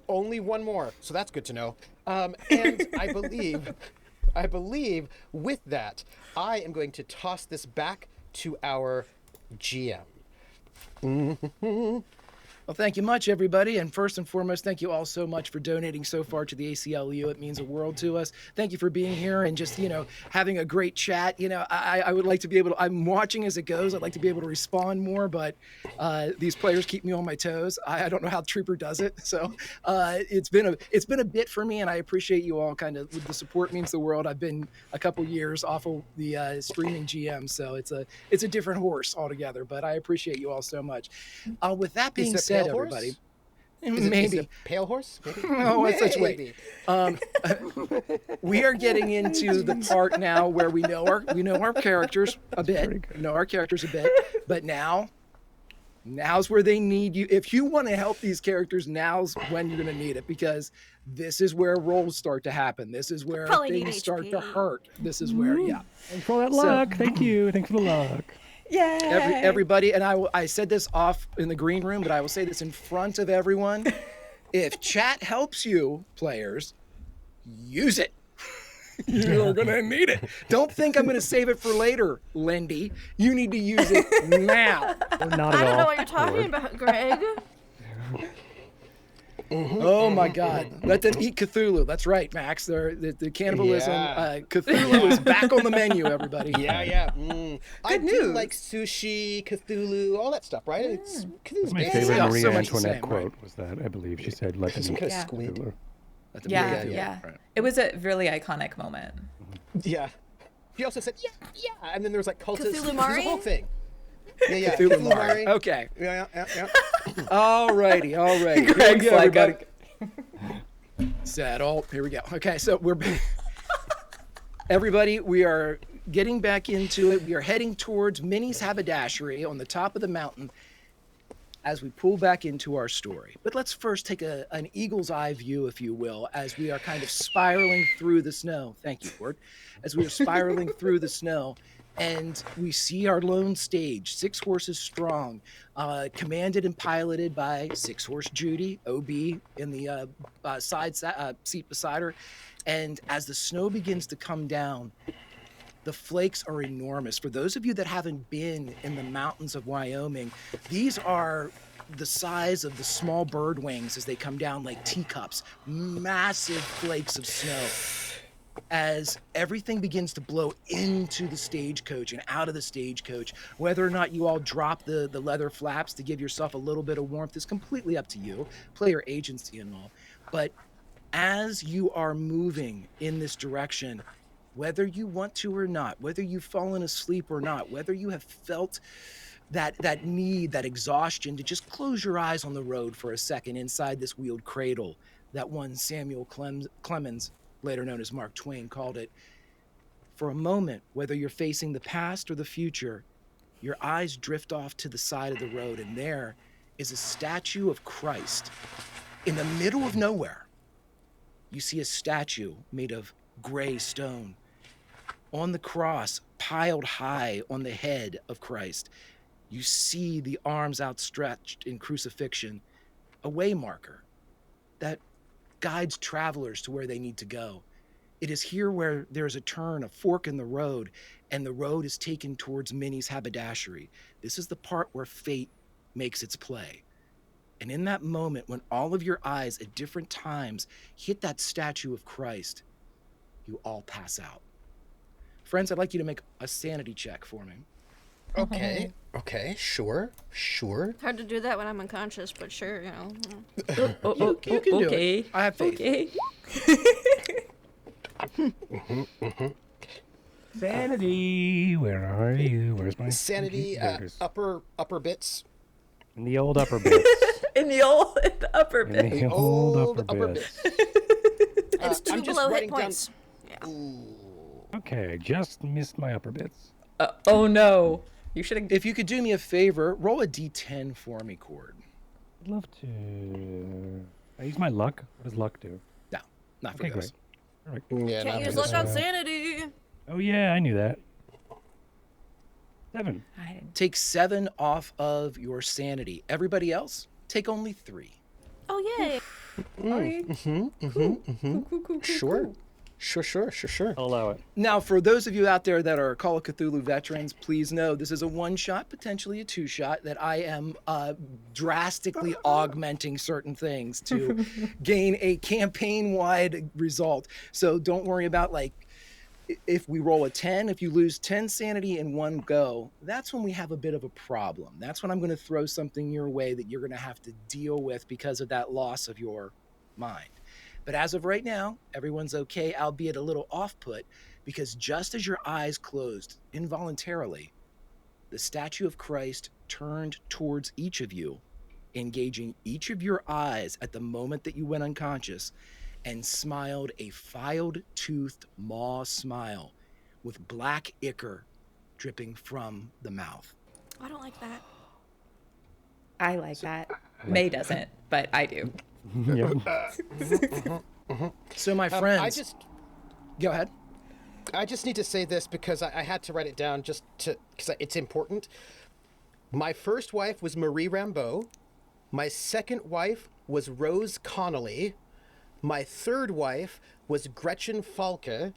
Only one more, so that's good to know. And I believe with that, I am going to toss this back to our GM. Well, thank you much, everybody. And first and foremost, thank you all so much for donating so far to the ACLU. It means a world to us. Thank you for being here and just, having a great chat. I would like to be able to, I'm watching as it goes. I'd like to be able to respond more, but these players keep me on my toes. I don't know how Trooper does it. So it's been a bit for me, and I appreciate you all the support means the world. I've been a couple years off of the streaming GM, so it's a different horse altogether, but I appreciate you all so much. With that being said, everybody, Is it pale horse? Maybe? Oh, let's wait. We are getting into the part now where we know our characters a bit. But now's where they need you. If you want to help these characters, now's when you're going to need it, because this is where rolls start to happen. This is where Probably things need start HP. to hurt. This is where, Thanks for that luck. Thank you. Thanks for the luck. Yeah. Everybody, and I said this off in the green room, but I will say this in front of everyone. If chat helps you, players, use it. You're going to need it. Don't think I'm going to save it for later, Lindy. You need to use it now. Not I at don't know all. what you're talking about, Greg. Oh my God! Let them eat Cthulhu. That's right, Max. The cannibalism. Yeah. Cthulhu is back on the menu. Everybody. Yeah. I do news. like sushi, Cthulhu, all that stuff, right? It's Cthulhu's My big. favorite Yeah, Marie so much the Antoinette same, quote was that, I believe. She said, let them Some eat kind of Yeah. squid. Let them Yeah, eat it. yeah. Right. It was a really iconic moment. Yeah. He also said, yeah. And then there was like cultists. Cthulhu There's a Mari? whole thing. Yeah. Cthulhu Mari. Okay. Yeah. All righty. Greg's Here we go, like, everybody. Settle. Here we go. Okay, so we're everybody. We are getting back into it. We are heading towards Minnie's haberdashery on the top of the mountain as we pull back into our story. But let's first take an eagle's eye view, if you will, as we are kind of spiraling through the snow. Thank you, Ward. As we are spiraling through the snow, and we see our lone stage, 6 horses strong, commanded and piloted by 6-horse Judy, OB, in the side seat beside her. And as the snow begins to come down, the flakes are enormous. For those of you that haven't been in the mountains of Wyoming, these are the size of the small bird wings as they come down like teacups, massive flakes of snow. As everything begins to blow into the stagecoach and out of the stagecoach, whether or not you all drop the leather flaps to give yourself a little bit of warmth is completely up to you, player agency and all. But as you are moving in this direction, whether you want to or not, whether you've fallen asleep or not, whether you have felt that need, that exhaustion to just close your eyes on the road for a second inside this wheeled cradle that one Samuel Clemens, later known as Mark Twain, called it, For a moment, whether you're facing the past or the future, your eyes drift off to the side of the road, and there is a statue of Christ in the middle of nowhere. You see a statue made of gray stone. On the cross, piled high on the head of Christ, you see the arms outstretched in crucifixion, a way marker that guides travelers to where they need to go. It is here where there's a turn, a fork in the road, and the road is taken towards Minnie's haberdashery. This is the part where fate makes its play. And in that moment, when all of your eyes at different times hit that statue of Christ, you all pass out. Friends, I'd like you to make a sanity check for me. Okay, sure. Hard to do that when I'm unconscious, but sure, you know. You can do it. I have faith. Okay. Sanity, where are you? Where's my Sanity, There it is. upper bits. In the old upper bits. In the upper bit. In the old upper bits. It's 2 I'm just below hit writing down- points. Okay, just missed my upper bits. Oh no. You should have. If you could do me a favor, roll a d10 for me, Cord. I'd love to. I use my luck. What does luck do? No, not for Okay, this. great. All right. Yeah, Can't not use for luck this on one. sanity. Oh yeah, I knew that. 7. I didn't. Take 7 off of your sanity. Everybody else, take only 3. Oh, yay. Sure. I'll allow it. Now, for those of you out there that are Call of Cthulhu veterans, please know this is a 1-shot, potentially a 2-shot, that I am drastically augmenting certain things to gain a campaign-wide result. So don't worry about, like, if we roll a 10, if you lose 10 sanity in one go, that's when we have a bit of a problem. That's when I'm going to throw something your way that you're going to have to deal with because of that loss of your mind. But as of right now, everyone's okay, albeit a little off-put, because just as your eyes closed involuntarily, the statue of Christ turned towards each of you, engaging each of your eyes at the moment that you went unconscious, and smiled a filed-toothed maw smile with black ichor dripping from the mouth. I don't like that. I like that. May doesn't, but I do. Yep. So my friends, go ahead. I just need to say this because I had to write it down just to because it's important. My first wife was Marie Rambeau. My second wife was Rose Connolly. My third wife was Gretchen Falke.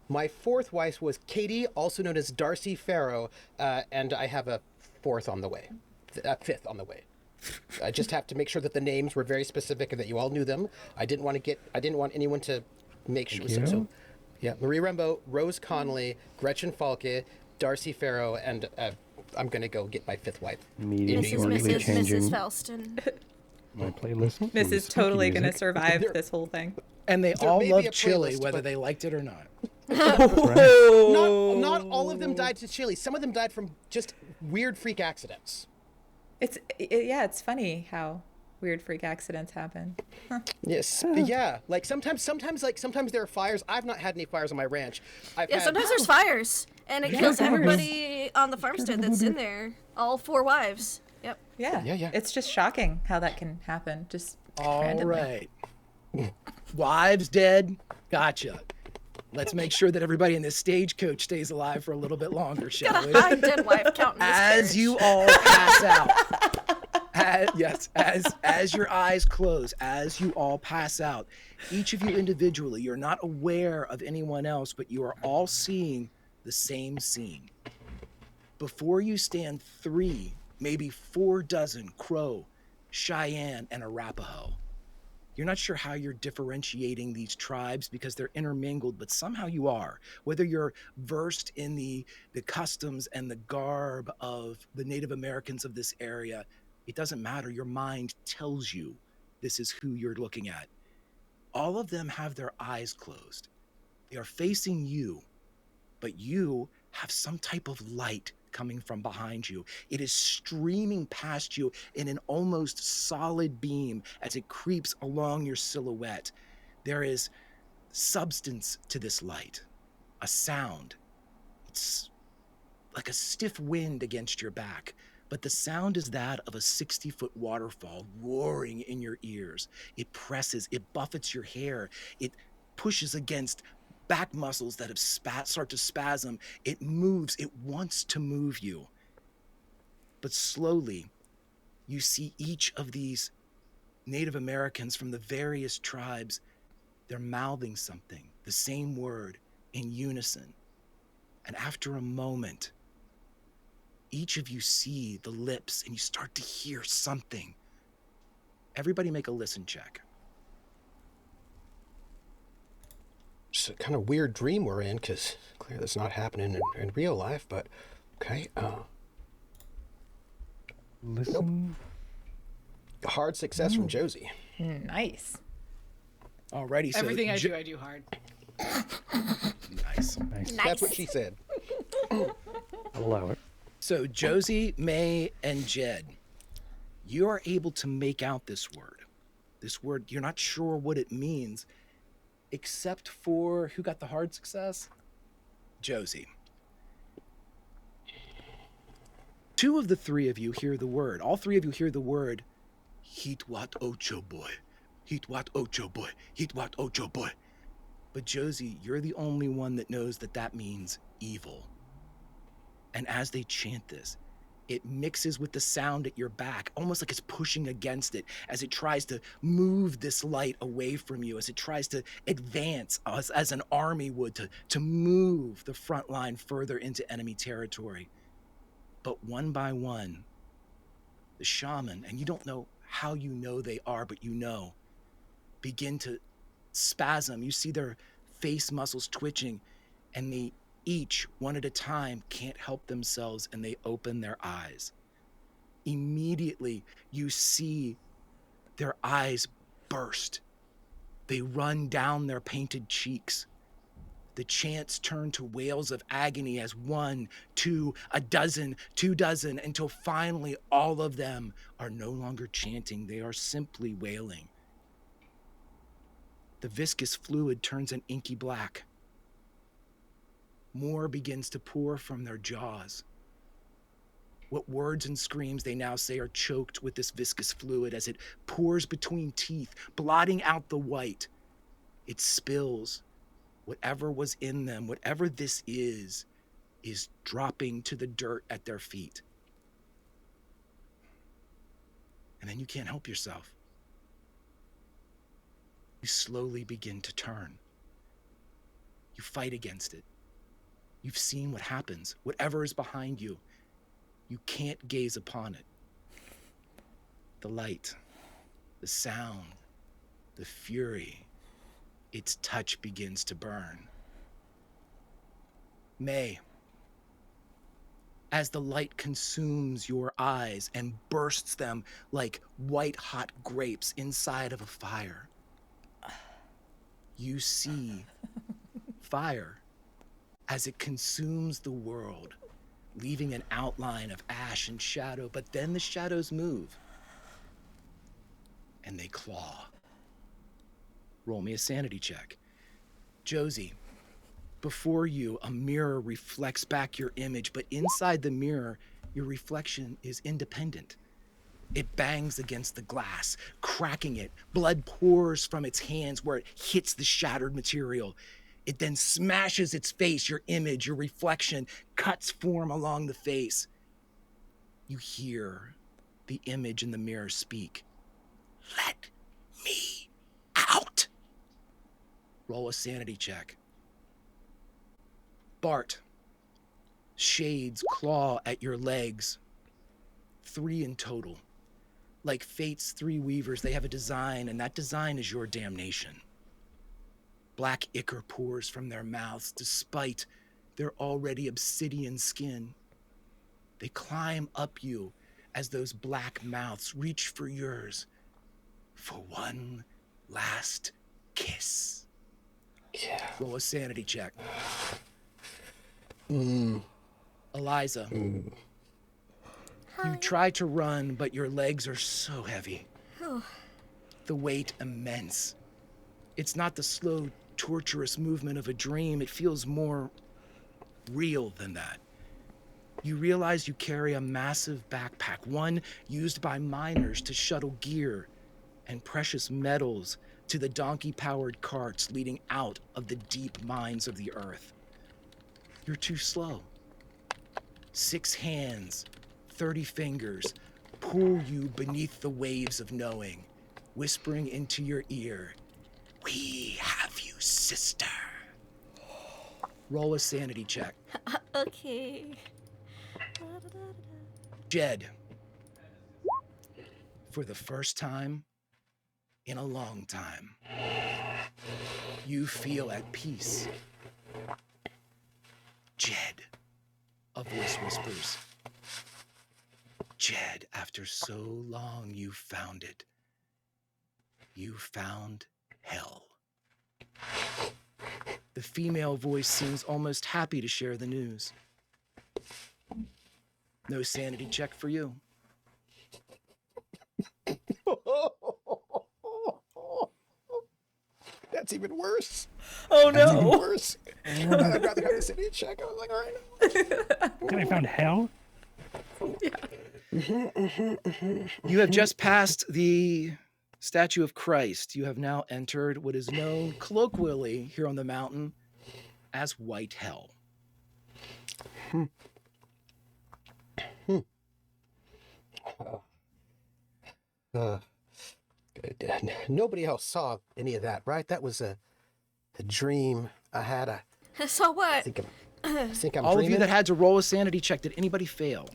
My fourth wife was Katie, also known as Darcy Farrow, and I have a fifth on the way. I just have to make sure that the names were very specific and that you all knew them. I didn't want anyone to make sure. So, yeah, Marie Rambeau, Rose Connolly, Gretchen Falke, Darcy Farrow, and I'm gonna go get my fifth wife. Mrs. Falston. My playlist. This is totally going to survive this whole thing. And they There all may be love a chili, playlist, whether but- they liked it or not. Not all of them died to chili. Some of them died from just weird freak accidents. It's funny how weird freak accidents happen. Yes. Yeah. Like sometimes there are fires. I've not had any fires on my ranch. Sometimes there's fires, and it kills everybody on the farmstead that's in there. All 4 wives. Yep. Yeah. It's just shocking how that can happen. Just All randomly. right. Wives dead. Gotcha. Let's make sure that everybody in this stagecoach stays alive for a little bit longer, shall we? Got a dead wife counting this As carriage. you all pass out. As your eyes close, as you all pass out, each of you individually, you're not aware of anyone else, but you are all seeing the same scene. Before you stand 3, maybe 4 dozen Crow, Cheyenne, and Arapaho. You're not sure how you're differentiating these tribes because they're intermingled, but somehow you are. Whether you're versed in the customs and the garb of the Native Americans of this area, it doesn't matter. Your mind tells you this is who you're looking at. All of them have their eyes closed. They are facing you, but you have some type of light coming from behind you. It is streaming past you in an almost solid beam as it creeps along your silhouette. There is substance to this light, a sound, It's like a stiff wind against your back, but the sound is that of a 60-foot waterfall roaring in your ears. It presses, it buffets your hair, it pushes against back muscles that have start to spasm. It moves, it wants to move you. But slowly, you see each of these Native Americans from the various tribes, they're mouthing something, the same word, in unison. And after a moment, each of you see the lips and you start to hear something. Everybody make a listen check. It's a kind of weird dream we're in, because clearly that's not happening in real life, but okay. Listen. Nope. Hard success from Josie. Nice. Alrighty, so Everything I do hard. Nice. That's what she said. I'll allow it. So Josie, Mae, and Jed, you are able to make out this word. This word, you're not sure what it means, except for who got the hard success? Josie. Two of the three of you hear the word. All three of you hear the word, Hitwat Ocho Boy. Hitwat Ocho Boy. Hitwat Ocho Boy. But Josie, you're the only one that knows that that means evil. And as they chant this, it mixes with the sound at your back, almost like it's pushing against it as it tries to move this light away from you, as it tries to advance as an army would to move the front line further into enemy territory. But one by one, the shaman, and you don't know how you know they are, but you know, begin to spasm. You see their face muscles twitching, and they each, one at a time, can't help themselves, and they open their eyes. Immediately, you see their eyes burst. They run down their painted cheeks. The chants turn to wails of agony as 1, 2, a dozen, 2 dozen, until finally all of them are no longer chanting. They are simply wailing. The viscous fluid turns an inky black. More begins to pour from their jaws. What words and screams they now say are choked with this viscous fluid as it pours between teeth, blotting out the white. It spills. Whatever was in them, whatever this is dropping to the dirt at their feet. And then you can't help yourself. You slowly begin to turn. You fight against it. You've seen what happens. Whatever is behind you, you can't gaze upon it. The light, the sound, the fury, its touch begins to burn. Mae, as the light consumes your eyes and bursts them like white-hot grapes inside of a fire, you see fire as it consumes the world, leaving an outline of ash and shadow, but then the shadows move, and they claw. Roll me a sanity check. Josie, before you, a mirror reflects back your image, but inside the mirror, your reflection is independent. It bangs against the glass, cracking it. Blood pours from its hands where it hits the shattered material. It then smashes its face, your image, your reflection, cuts form along the face. You hear the image in the mirror speak. Let me out. Roll a sanity check. Bart, shades claw at your legs. 3 in total. Like Fate's 3 weavers, they have a design, and that design is your damnation. Black ichor pours from their mouths despite their already obsidian skin. They climb up you as those black mouths reach for yours for one last kiss. Yeah. Roll a sanity check. Eliza, you try to run, but your legs are so heavy. The weight immense. It's not the slow, torturous movement of a dream. It feels more real than that. You realize you carry a massive backpack, one used by miners to shuttle gear and precious metals to the donkey-powered carts leading out of the deep mines of the earth. You're too slow. 6 hands, 30 fingers, pull you beneath the waves of knowing, whispering into your ear, "We have you, sister." Roll a sanity check. Okay. Jed, for the first time in a long time, you feel at peace. Jed, a voice whispers. Jed, after so long you found it. You found hell. The female voice seems almost happy to share the news. No sanity check for you. That's even worse. Oh That's even no. worse. I'd rather have the sanity check. I was like, all right. And I found hell. You have just passed the statue of Christ. You have now entered what is known colloquially here on the mountain as White Hell. Nobody else saw any of that, right? That was a dream I had. I So what? think I'm All dreaming. of you that had to roll a sanity check, did anybody fail?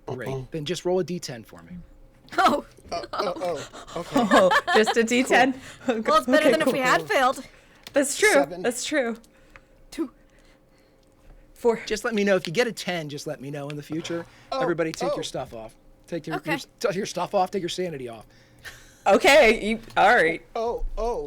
Great. Then just roll a d10 for me. Oh, Okay. Oh, just a D10. well, it's better than if we had failed. That's true. 7. That's true. 2. 4. Just let me know. If you get a 10, just let me know in the future. Everybody take your stuff off. Take your, Okay. your stuff off. Take your sanity off. Okay. All right.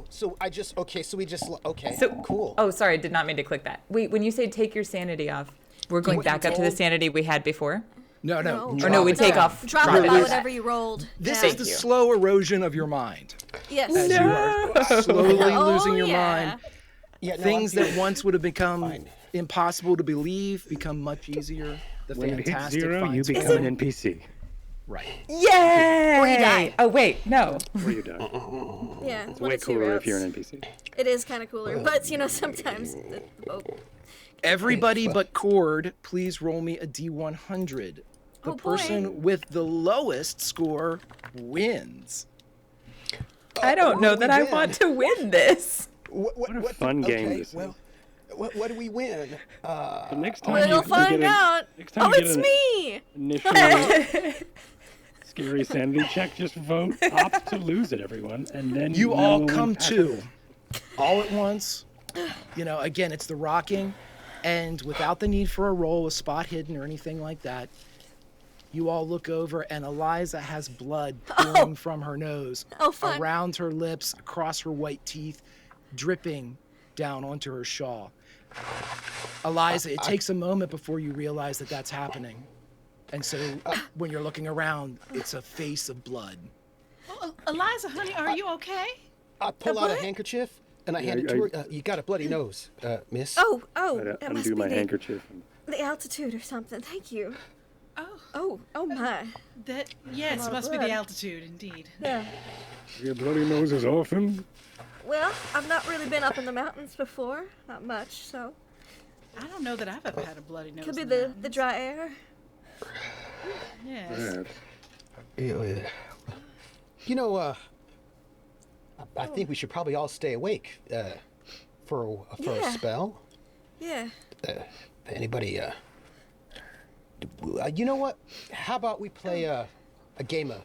So I just, okay, so we just, okay, So cool. Oh, sorry. Did not mean to click that. Wait, when you say take your sanity off, we're going What back you up to the told- sanity we had before? No. Or no, we take off. Drop Drop it it. by whatever you rolled. This Yeah. is the slow erosion of your mind. Yes. As you are slowly Oh, losing your yeah. mind. Yeah, no, Things I'm that once would have become Fine. impossible to believe become much easier. The When it hits fantastic 0, you finds become form. an NPC. Right. Yay! Or you die. Oh, wait. No. Or you die. Yeah. It's one way of two cooler if you're routes. an NPC. It is kind of cooler, but you know sometimes the boat. Everybody but Cord, please roll me a D100. The Oh, boy. person with the lowest score wins. I don't know what do that we I win? want to win this. What a fun game okay, this is. well, what do we win? The next time We'll you find get out. next time Oh, you get it's an me. initial scary sanity check, just vote opt to lose it, everyone, and then You we all will come unpack to, it. all at once. You know, again, it's the rocking, and without the need for a roll, a spot hidden, or anything like that, you all look over, and Eliza has blood pouring from her nose, Oh, fun. around her lips, across her white teeth, dripping down onto her shawl. Eliza, it takes a moment before you realize that that's happening. And so when you're looking around, it's a face of blood. Oh, Eliza, honey, are you okay? I pull out a what? handkerchief and I hand it I- to her. You got a bloody nose, miss. Oh, I'd that must undo be my the, handkerchief. the altitude or something. Thank you. Oh, Oh my. that yes, lot of must be blood. the altitude, indeed. Yeah. You get bloody noses often? Well, I've not really been up in the mountains before. Not much, so. I don't know that I've ever had a bloody nose. Could be in the mountains. dry air. Yes. Yeah. You know, I think we should probably all stay awake for a Yeah. spell. Yeah. Anybody? You know what? How about we play a game of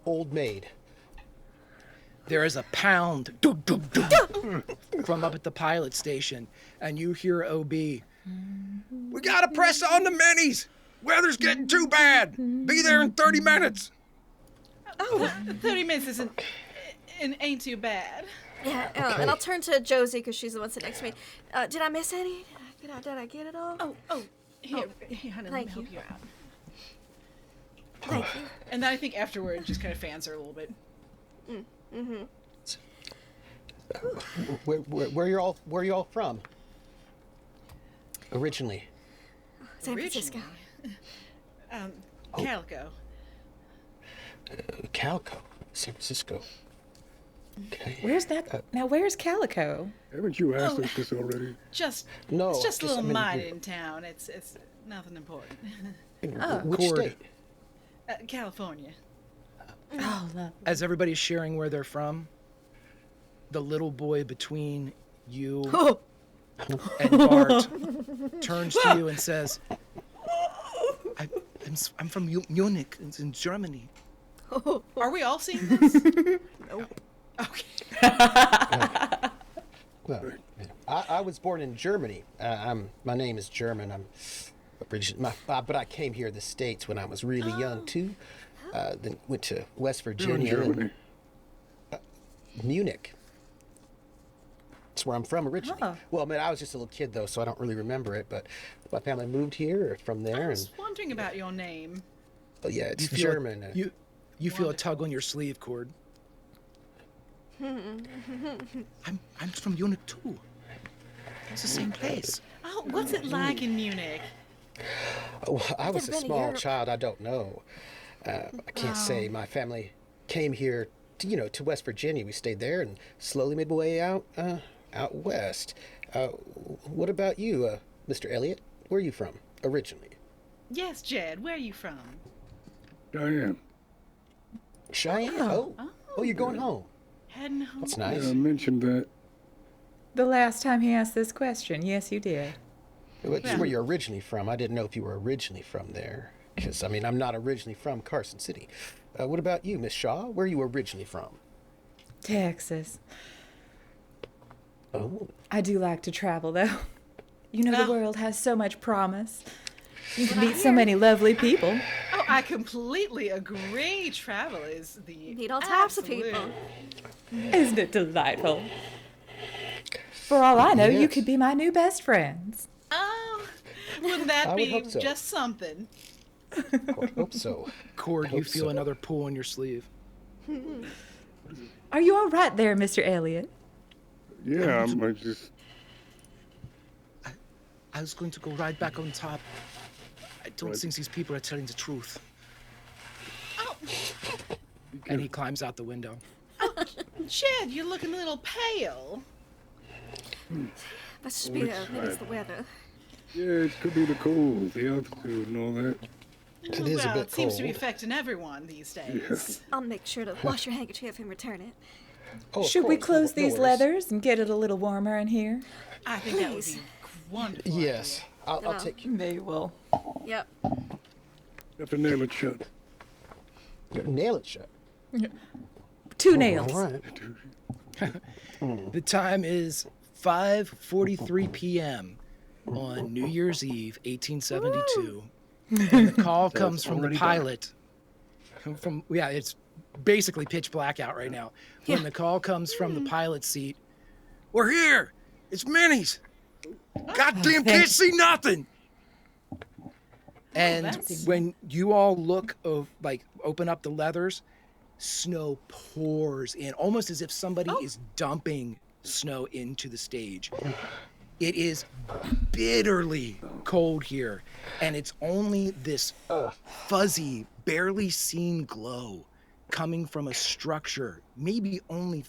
Old Maid? There is a pound dug, dug, dug, from up at the pilot station, and you hear OB. We gotta press on the minis. Weather's getting too bad. Be there in 30 minutes. Oh, 30 minutes ain't too bad. yeah. Okay. And I'll turn to Josie because she's the one sitting next to me. Did I miss any? Did I get it all? Oh, here, honey, let me thank help you. you out. Thank you. And then I think afterward, just kind of fans her a little bit. Where you all from? originally? San Francisco. Calico. Calico, San Francisco. Okay. Where's that? Now, where's Calico? Haven't you asked us this already? No, It's just a little I'm in mining town. It's nothing important. Which Cord. state? California. Oh, love. As everybody's sharing where they're from, the little boy between you and Bart turns to you and says, I'm from Munich. It's in Germany. Are we all seeing this? Nope. Okay. Well, I was born in Germany. My name is German. I'm British, but I came here to the States when I was really young too. Then went to West You're in Virginia, Germany. Munich. That's where I'm from originally. Oh. Well, I mean, I was just a little kid though, so I don't really remember it. But my family moved here from I there, was and wondering about your name. oh yeah, it's You feel German. You feel a tug on your sleeve, Cord. I'm from Munich too. It's the same place. Oh, what's it like in Munich? Oh, I was a never been to small Europe. child. I don't know. I can't say. My family came here, to West Virginia. We stayed there and slowly made my way out west. What about you, Mr. Elliot? Where are you from originally? Yes, Jed. Where are you from? Diane. Cheyenne. Oh, you're going home. Heading home. That's Yeah, nice. I mentioned that. The last time he asked this question, yes, you did. Which is where you're originally from. I didn't know if you were originally from there. Because, I'm not originally from Carson City. What about you, Miss Shaw? Where are you originally from? Texas. Oh, I do like to travel, though. The world has so much promise. You can meet so many lovely people. Oh, I completely agree. Travel is the Meet all types of absolute- people. Isn't it delightful? For all I know, you Yes. could be my new best friends. Oh, wouldn't that I would be hope so. just something? I would hope so. Cord, you hope feel so. another pull on your sleeve. Are you all right there, Mr. Elliot? Yeah, I just. I was going to go right back on top. I don't Right. think these people are telling the truth. Oh, And he climbs out the window. Jed, you're looking a little pale. Must just be maybe it's the weather. Yeah, it could be the cold, the altitude, and all that. It is a Well, bit it seems to be cold. affecting everyone these days. I'll make sure to wash your handkerchief and return it. Oh, of Should we course, close no these worries. leathers and get it a little warmer in here? I think that would Please. be wonderful. Yes, I'll No. take you. They will. Yep. Have to nail it shut. Nail it shut. 2 nails. All right. The time is 5:43 p.m. on New Year's Eve, 1872. And the call comes from the already pilot. It's basically pitch black out right now. When Yeah. the call comes from the pilot's seat, we're here. It's minis. Goddamn can't see nothing. And that's- when you all look open up the leathers, snow pours in, almost as if somebody is dumping snow into the stage. It is bitterly cold here, and it's only this fuzzy, barely seen glow coming from a structure, maybe only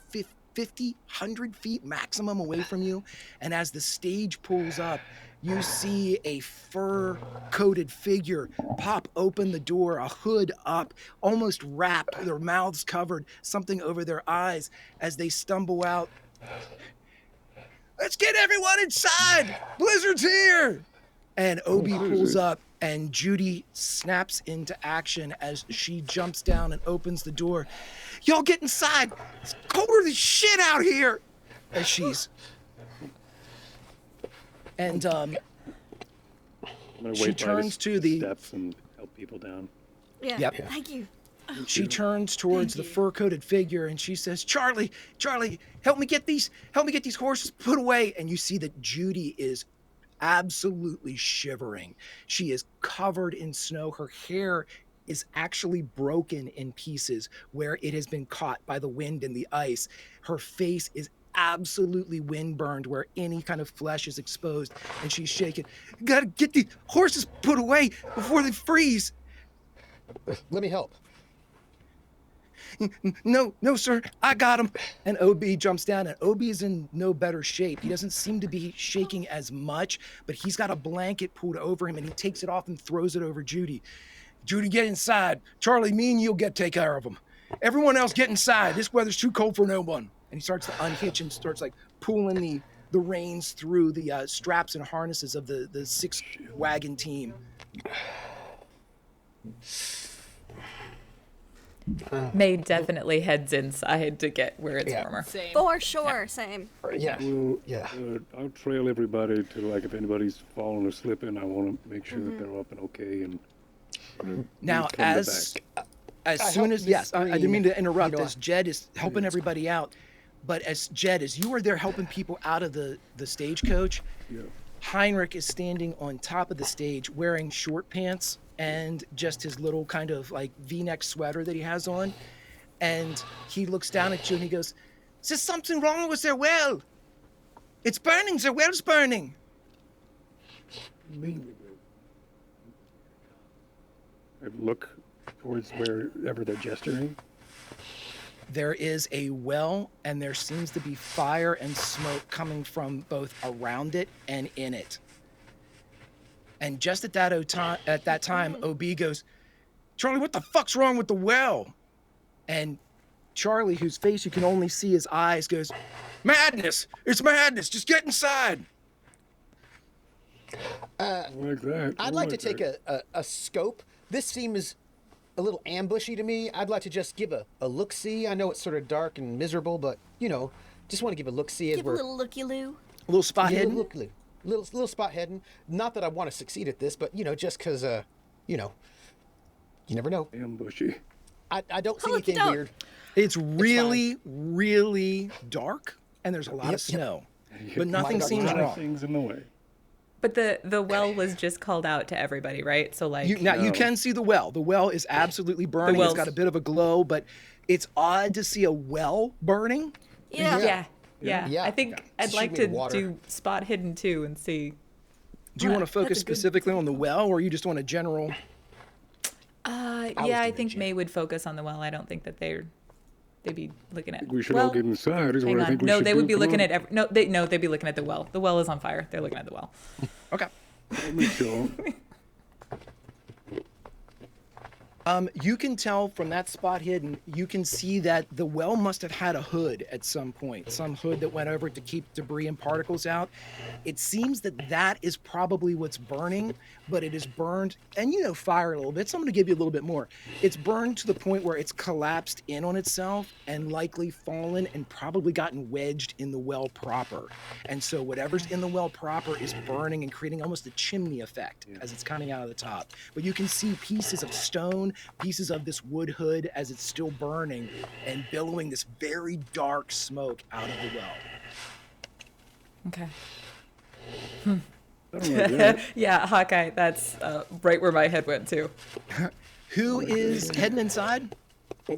50, 100 feet maximum away from you. And as the stage pulls up, you see a fur-coated figure pop open the door, a hood up, almost wrapped, their mouths covered, something over their eyes as they stumble out. Let's get everyone inside! Blizzard's here! And Obi pulls up, and Judy snaps into action as she jumps down and opens the door. Y'all get inside! It's colder than shit out here! As she's... And, I'm gonna She wait by turns to the- steps and help people down. Yeah. Yep. Thank you. She turns towards the fur-coated figure and she says, Charlie, help me get these horses put away. And you see that Judy is absolutely shivering. She is covered in snow. Her hair is actually broken in pieces where it has been caught by the wind and the ice. Her face is absolutely windburned where any kind of flesh is exposed, and she's shaking. Gotta get these horses put away before they freeze. Let me help. No, sir, I got him. And OB jumps down, and OB is in no better shape. He doesn't seem to be shaking as much, but he's got a blanket pulled over him, and he takes it off and throws it over Judy. Judy, get inside. Charlie, me and you'll take care of him. Everyone else get inside. This weather's too cold for no one. And he starts to unhitch and starts like pulling the reins through the straps and harnesses of the 6-wagon team. Mae definitely heads inside to get where it's warmer. Same. For sure, same. Yeah. I'll trail everybody to, like, if anybody's falling or slipping, I want to make sure that they're up and okay. And now, as soon as I didn't mean to interrupt. As Jed is helping everybody out, but as you are there helping people out of the stagecoach, Heinrich is standing on top of the stage wearing short pants and just his little kind of like V-neck sweater that he has on. And he looks down at you and he goes, "Is there something wrong with their well? It's burning, their well's burning." I look towards wherever they're gesturing. There is a well, and there seems to be fire and smoke coming from both around it and in it. And just at that time, OB goes, "Charlie, what the fuck's wrong with the well?" And Charlie, whose face you can only see his eyes, goes, "Madness! It's madness! Just get inside!" Like that. I'd like to take a scope. This seems a little ambushy to me. I'd like to just give a look-see. I know it's sort of dark and miserable, but, just want to give a look-see. Give a little looky-loo. A little spot hidden? Little spot hidden. Not that I want to succeed at this, but, just because, you never know. Ambushy. I don't see anything weird. It's really, really dark, and there's a lot of snow. But nothing seems wrong. Things in the way. But the well was just called out to everybody, right? So like you can see the well. The well is absolutely burning. It's got a bit of a glow, but it's odd to see a well burning. Yeah. I think Yeah. I'd like to do spot hidden too and see. Do you want to focus specifically on the well, or you just want a general? I think Mae would focus on the well. I don't think that they'd be looking at. We should all get inside. Is Hang what I on. think we No, should they do. would be Come looking on. at they'd be looking at the well. The well is on fire. They're looking at the well. Okay. Let me show 'em. You can tell from that spot hidden, you can see that the well must have had a hood at some point, some hood that went over it to keep debris and particles out. It seems that is probably what's burning, but it is burned, and fire a little bit, so I'm going to give you a little bit more. It's burned to the point where it's collapsed in on itself and likely fallen and probably gotten wedged in the well proper. And so whatever's in the well proper is burning and creating almost a chimney effect as it's coming out of the top. But you can see pieces of stone, pieces of this wood hood as it's still burning and billowing this very dark smoke out of the well. Okay. I don't like that. Yeah, Hawkeye. That's right where my head went to. Who is heading inside?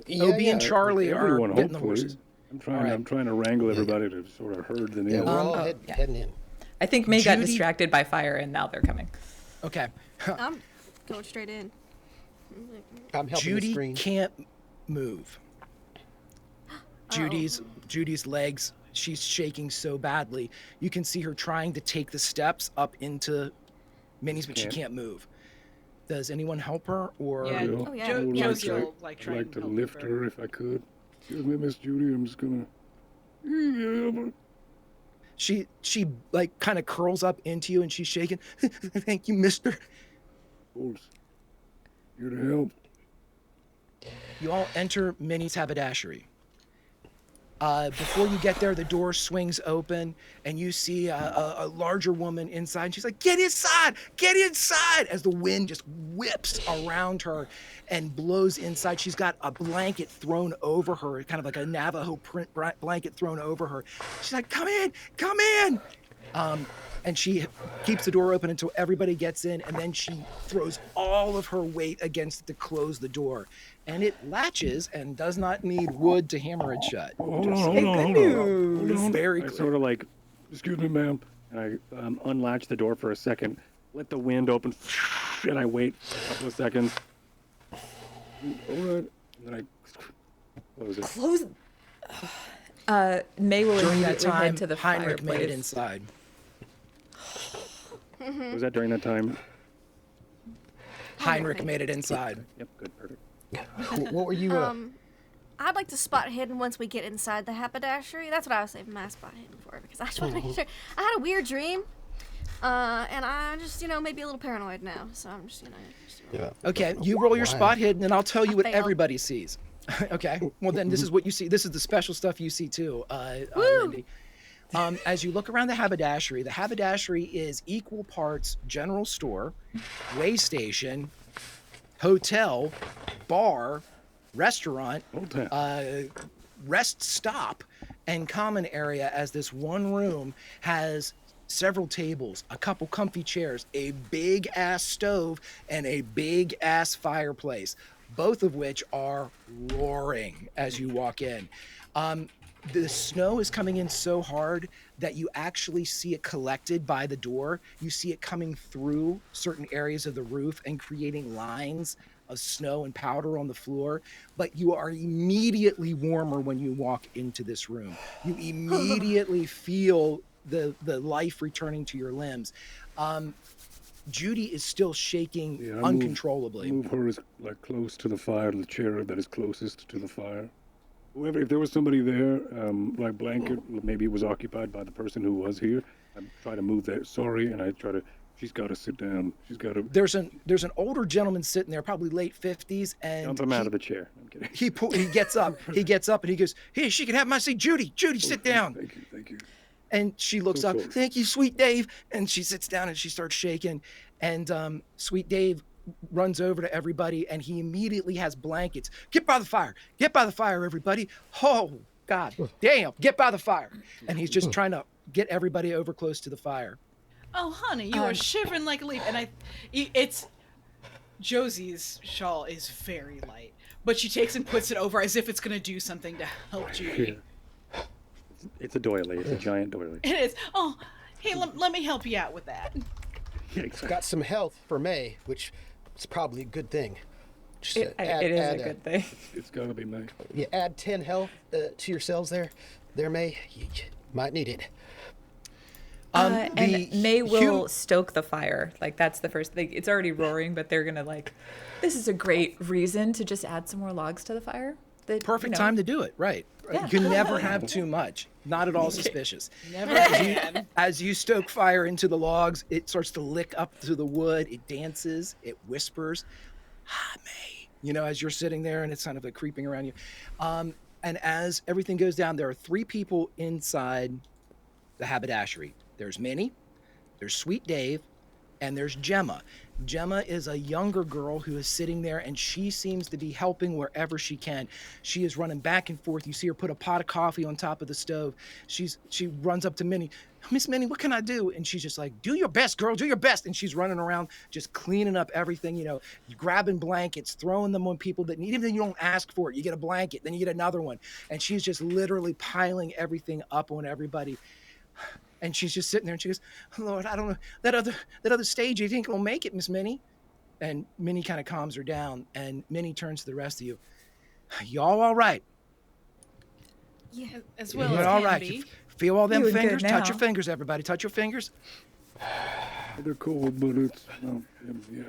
Yeah, OB and Charlie Everyone, are getting the hopefully. horses. I'm trying to wrangle everybody to sort of herd them Yeah, in. we're all heading in. I think Mae got Judy- distracted by fire, and now they're coming. Okay. I'm going straight in. I'm helping the Judy screen. can't move. Judy's legs, she's shaking so badly. You can see her trying to take the steps up into Minnie's, but she can't move. Does anyone help her, or Yeah. Oh, yeah. I would Josie like will to, try and help lift her if I could. Excuse me, Miss Judy. I'm just gonna. she like kind of curls up into you and she's shaking. Thank you, mister. Of course. Here to help. You all enter Minnie's haberdashery. Before you get there, the door swings open, and you see a larger woman inside. And she's like, "Get inside! Get inside!" As the wind just whips around her and blows inside. She's got a blanket thrown over her, kind of like a Navajo print blanket thrown over her. She's like, "Come in! Come in!" and she keeps the door open until everybody gets in, and then she throws all of her weight against it to close the door, and it latches and does not need wood to hammer it shut. Hold on. Very I clear. sort of like, Excuse me, ma'am. and I unlatch the door for a second, let the wind open, and I wait a couple of seconds. All right. And then I close it. Close. May will During that immediately time, head to the Heinrich made it fireplace. inside. Was that during that time? Heinrich made it inside. Yep, good, perfect. What were you? I'd like to spot hidden once we get inside the haberdashery. That's what I was saving my spot hidden for, because I just want to make sure. I had a weird dream, and I just, maybe a little paranoid now. So I'm just, Yeah. Okay, you roll your Why? spot hidden, and I'll tell you what failed. everybody sees. Okay, well then this is what you see. This is the special stuff you see too, Woo! Lindy. As you look around the haberdashery is equal parts general store, way station, hotel, bar, restaurant, Hotel. rest stop, and common area, as this one room has several tables, a couple comfy chairs, a big ass stove, and a big ass fireplace, both of which are roaring as you walk in. The snow is coming in so hard that you actually see it collected by the door. You see it coming through certain areas of the roof and creating lines of snow and powder on the floor. But you are immediately warmer when you walk into this room. You immediately feel the life returning to your limbs. Judy is still shaking Yeah, uncontrollably. Move her as close to the fire, to the chair that is closest to the fire. Whoever, if there was somebody there, like blanket, maybe it was occupied by the person who was here. I try to move that. Sorry, and I try to. She's got to sit down. She's got to There's an older gentleman sitting there, probably late 50s, and Dump him out of the chair. I'm kidding. he gets up and he goes, "Hey, she can have my seat, Judy, sit down." Thank you. And she looks So up, sorry. "Thank you, sweet Dave." And she sits down and she starts shaking. And sweet Dave runs over to everybody, and he immediately has blankets. Get by the fire, everybody. Oh, God damn, get by the fire. And he's just trying to get everybody over close to the fire. Oh, honey, you are shivering like a leaf. And it's Josie's shawl is very light, but she takes and puts it over as if it's going to do something to help Judy. It's a doily. It's a giant doily. It is. Oh, hey, let me help you out with that. Yeah, exactly. Got some health for May, which is probably a good thing. Just It is a good thing. It's got to be May. You add 10 health to yourselves there, May. You might need it. And the May will stoke the fire. Like, that's the first thing. It's already roaring, but they're gonna this is a great reason to just add some more logs to the fire. Perfect time to do it, right? Yeah. You can never have too much. Not at all suspicious. Never again. As you stoke fire into the logs, it starts to lick up through the wood. It dances. It whispers, "Hi, May." As you're sitting there and it's kind of like creeping around you. And as everything goes down, there are 3 people inside the haberdashery. There's Minnie, there's Sweet Dave, and there's Gemma. Gemma is a younger girl who is sitting there, and she seems to be helping wherever she can. She is running back and forth. You see her put a pot of coffee on top of the stove. She runs up to Minnie. "Miss Minnie, what can I do?" And she's just like, "Do your best, girl, do your best." And she's running around just cleaning up everything, grabbing blankets, throwing them on people that need, even if you don't ask for it. You get a blanket, then you get another one. And she's just literally piling everything up on everybody. And she's just sitting there, and she goes, "Lord, I don't know, that other stage, you think it'll make it, Miss Minnie?" And Minnie kind of calms her down, and Minnie turns to the rest of you. "Y'all all right?" Yeah. As well "You as all can right? be. You feel all them Doing good fingers? Touch now. your fingers, everybody. Touch your fingers. They're cold, but it's yeah.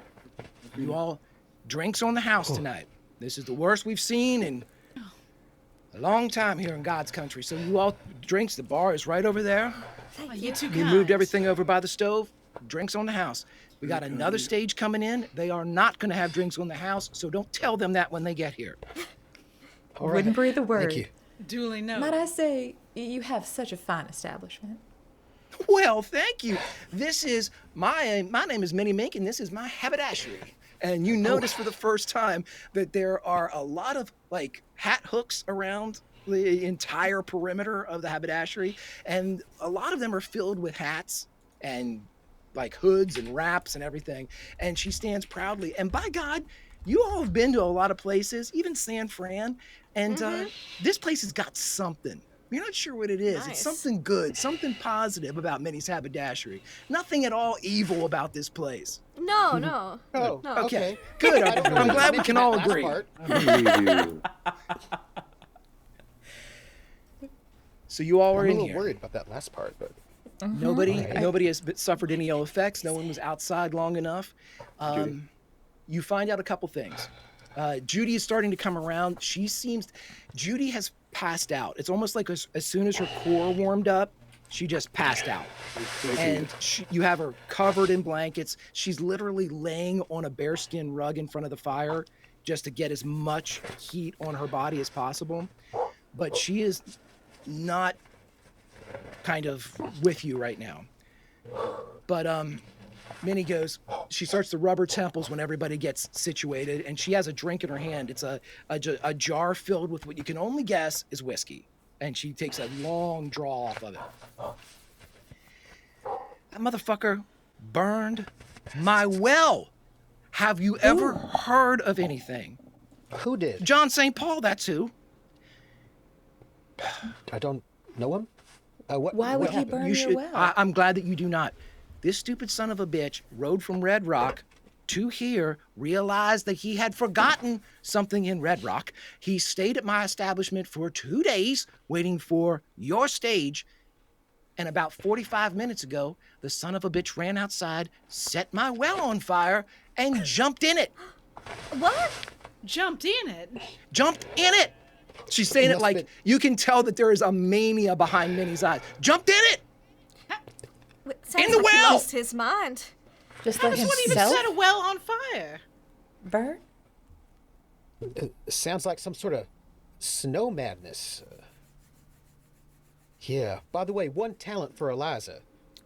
You all, drinks on the house tonight. This is the worst we've seen in a long time here in God's country. So you all, drinks, the bar is right over there. Oh, you're too We kind. moved everything over by the stove. Drinks on the house. We got another stage coming in. They are not going to have drinks on the house, so don't tell them that when they get here. All right. Wouldn't breathe a word. Thank you. Duly noted. Might I say, you have such a fine establishment. Well, thank you. This is my name is Minnie Mink, and this is my haberdashery. And you notice for the first time that there are a lot of hat hooks around the entire perimeter of the haberdashery, and a lot of them are filled with hats and like hoods and wraps and everything. And she stands proudly. And by God, you all have been to a lot of places, even San Fran. And this place has got something. You're not sure what it is. Nice. It's something good, something positive about Minnie's haberdashery. Nothing at all evil about this place. No, no. Oh, No. Okay, good. I'm glad we can all agree. I believe you. So you all I'm are a in little here. worried about that last part, but Nobody has suffered any ill effects. No one was outside long enough. You find out a couple things. Judy is starting to come around. Judy has passed out. It's almost like as soon as her core warmed up, she just passed out. And you have her covered in blankets. She's literally laying on a bearskin rug in front of the fire just to get as much heat on her body as possible. But she is not kind of with you right now. But Minnie goes, she starts to rub her temples when everybody gets situated, and she has a drink in her hand. It's a jar filled with what you can only guess is whiskey. And she takes a long draw off of it. That motherfucker burned my well. Have you ever heard of anything? who did? John St. Paul, that's who. I don't know him. Why would he happened? burn You your should. well? I'm glad that you do not. This stupid son of a bitch rode from Red Rock to here, realized that he had forgotten something in Red Rock. He stayed at my establishment for 2 days waiting for your stage. And about 45 minutes ago, the son of a bitch ran outside, set my well on fire, and jumped in it. What? Jumped in it. Jumped in it. She's saying it Must like been- you can tell that there is a mania behind Minnie's eyes. Jumped in it. Wait, sounds In the like he well! lost his mind. Just How let does one even himself set a well on fire? burn? It sounds like some sort of snow madness. Yeah. By the way, one talent for Eliza.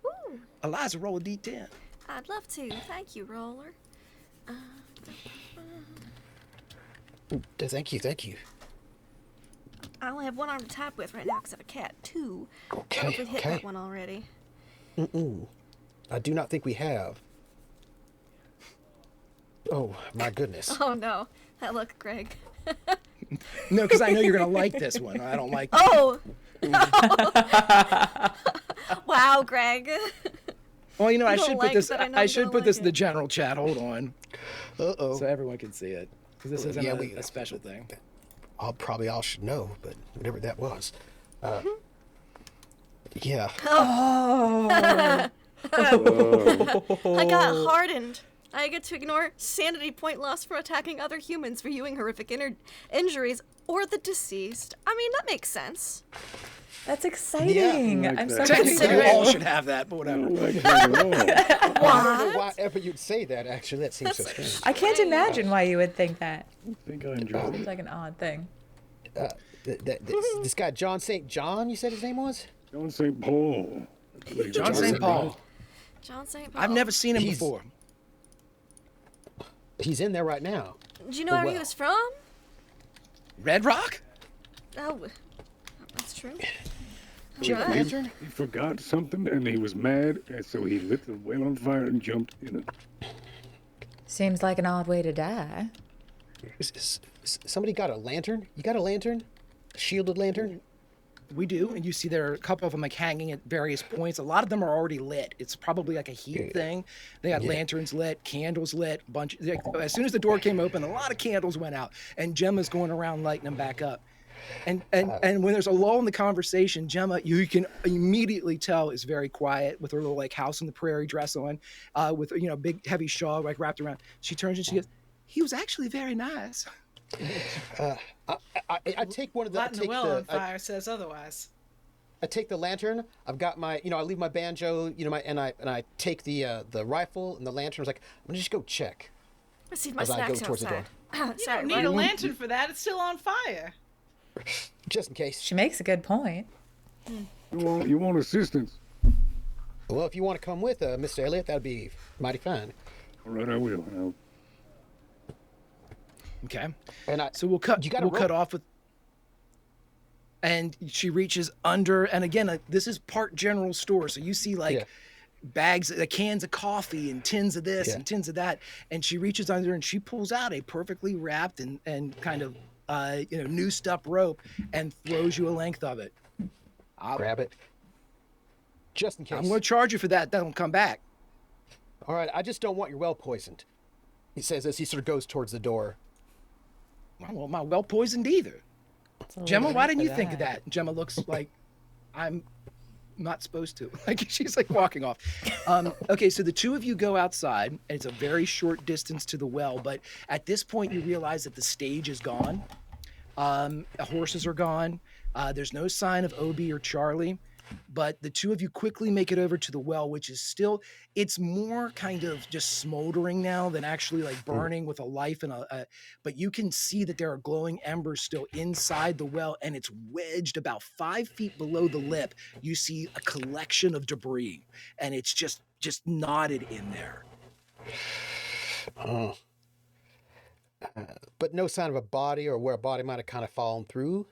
Ooh, Eliza, roll a D10. I'd love to. Thank you, Roller. Thank you. Thank you. I only have one arm to tap with right now because I have a cat, too. I don't know if we hit Okay. that one already. I do not think we have. Oh, my goodness. Oh, no. That look, Greg. No, because I know you're gonna like this one. I don't like. Oh! Wow, Greg. Well, you know, I don't should like put this. that I know I I'm should gonna put this like in the it. general chat. Hold on, Uh-oh. so everyone can see it. Because this isn't Yeah, a special thing. Probably all should know, but whatever that was. Yeah. I got hardened. I get to ignore sanity point loss from attacking other humans, viewing horrific injuries, or the deceased. I mean, that makes sense. That's exciting. like I'm so that. glad Technically, you we all did. should have that, but whatever. Like that at all. I don't know why ever you'd say that, actually. That seems so strange. I can't imagine why you would think that. I think I enjoy it. Seems like an odd thing. This guy, John St. John, you said his name was? John St. Paul. John St. Paul. John St. Paul. I've never seen him He's- before. He's in there right now. Do you know where he well. was from? Red Rock. Oh, that's true. Jim Alright. Lantern? He forgot something and he was mad, and so he lit the well on fire and jumped in it. Seems like an odd way to die. Somebody got a lantern? You got a lantern? A shielded lantern? We do, and you see there are a couple of them like hanging at various points. A lot of them are already lit. It's probably like a heat thing. They got lanterns lit, candles lit, as soon as the door came open, a lot of candles went out, and Gemma's going around lighting them back up. And when there's a lull in the conversation, Gemma, you can immediately tell is very quiet with her little like house on the prairie dress on, with big heavy shawl like wrapped around. She turns and she goes, "He was actually very nice." I take one of the. Lighting the well on fire says otherwise. I take the lantern. I've got my, I leave my banjo, and I take the rifle and the lantern. I was like, I'm gonna just go check. Let's see if my As I go snack's towards the outside. You Sorry, don't need what? a lantern for that. It's still on fire. Just in case. She makes a good point. You want assistance? Well, if you want to come with, Mr. Elliot, that'd be mighty fine. All right, I will. Okay. And So we'll cut. You got a We'll cut rope? off with. And she reaches under, and again, this is part general store, so you see like, bags, cans of coffee and tins of this and tins of that. And she reaches under and she pulls out a perfectly wrapped and kind of, noosed up rope and throws you a length of it. I'll grab it. Just in case. I'm going to charge you for that. That'll come back. All right. I just don't want your well poisoned. He says as he sort of goes towards the door. Well, I'm not well poisoned either. Gemma, why didn't you think of that? Gemma looks like I'm not supposed to. Like she's like walking off. Okay, so the two of you go outside, and it's a very short distance to the well, but at this point you realize that the stage is gone. Horses are gone. There's no sign of Obi or Charlie, but the two of you quickly make it over to the well, which is still, it's more kind of just smoldering now than actually like burning with a life and but you can see that there are glowing embers still inside the well, and it's wedged about 5 feet below the lip. You see a collection of debris, and it's just knotted in there. But no sign of a body or where a body might have kind of fallen through.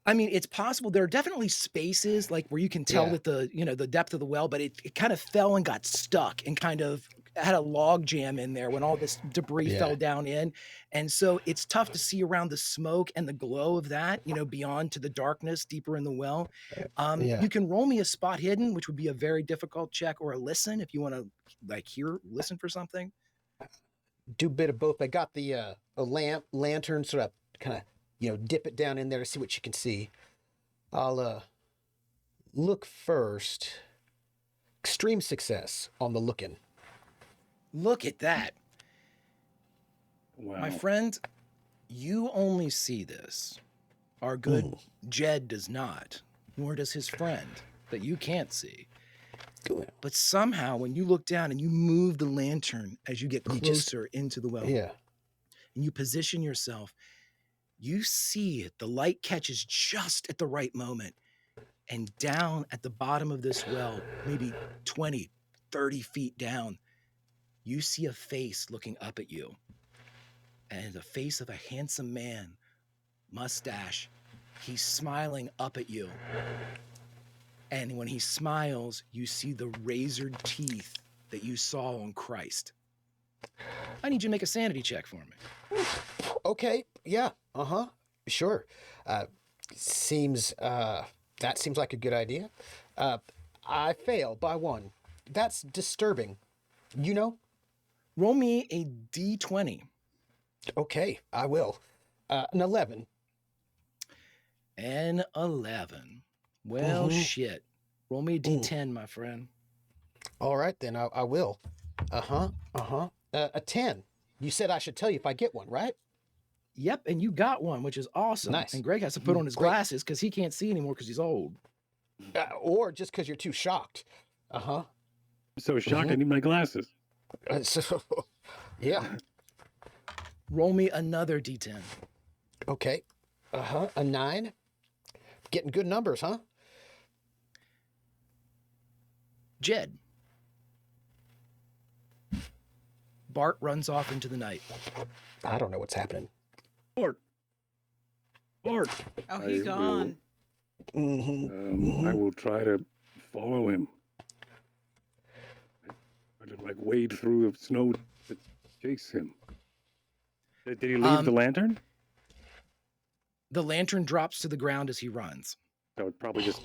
I mean, it's possible. There are definitely spaces like where you can tell that the depth of the well, but it kind of fell and got stuck and kind of had a log jam in there when all this debris fell down in. And so it's tough to see around the smoke and the glow of that, beyond to the darkness deeper in the well. You can roll me a spot hidden, which would be a very difficult check, or a listen if you want to listen for something. Do a bit of both. I got the a lantern sort of kind of, dip it down in there to see what you can see. I'll look first. Extreme success on the looking. Look at that. Wow. My friend, you only see this. Our good Jed does not, nor does his friend that you can't see. But somehow when you look down and you move the lantern as you get closer into the well, and you position yourself, you see it. The light catches just at the right moment. And down at the bottom of this well, maybe 20, 30 feet down, you see a face looking up at you. And the face of a handsome man, mustache. He's smiling up at you. And when he smiles, you see the razored teeth that you saw on Christ. I need you to make a sanity check for me. Okay. Yeah. Sure. That seems like a good idea. I fail by 1. That's disturbing. Roll me a D20. Okay, I will. An 11. An 11. Well, shit. Roll me a D10, my friend. All right, then I will. A 10. You said I should tell you if I get one, right? Yep, and you got one, which is awesome. Nice. And Greg has to put on his glasses because he can't see anymore because he's old. Or just because you're too shocked. I'm so shocked I need my glasses. Yeah. Roll me another D10. Okay. A 9. Getting good numbers, huh? Jed. Bart runs off into the night. I don't know what's happening. Bart. Oh, he's gone. I will try to follow him. I just wade through the snow to chase him. Did he leave the lantern? The lantern drops to the ground as he runs. So it probably just...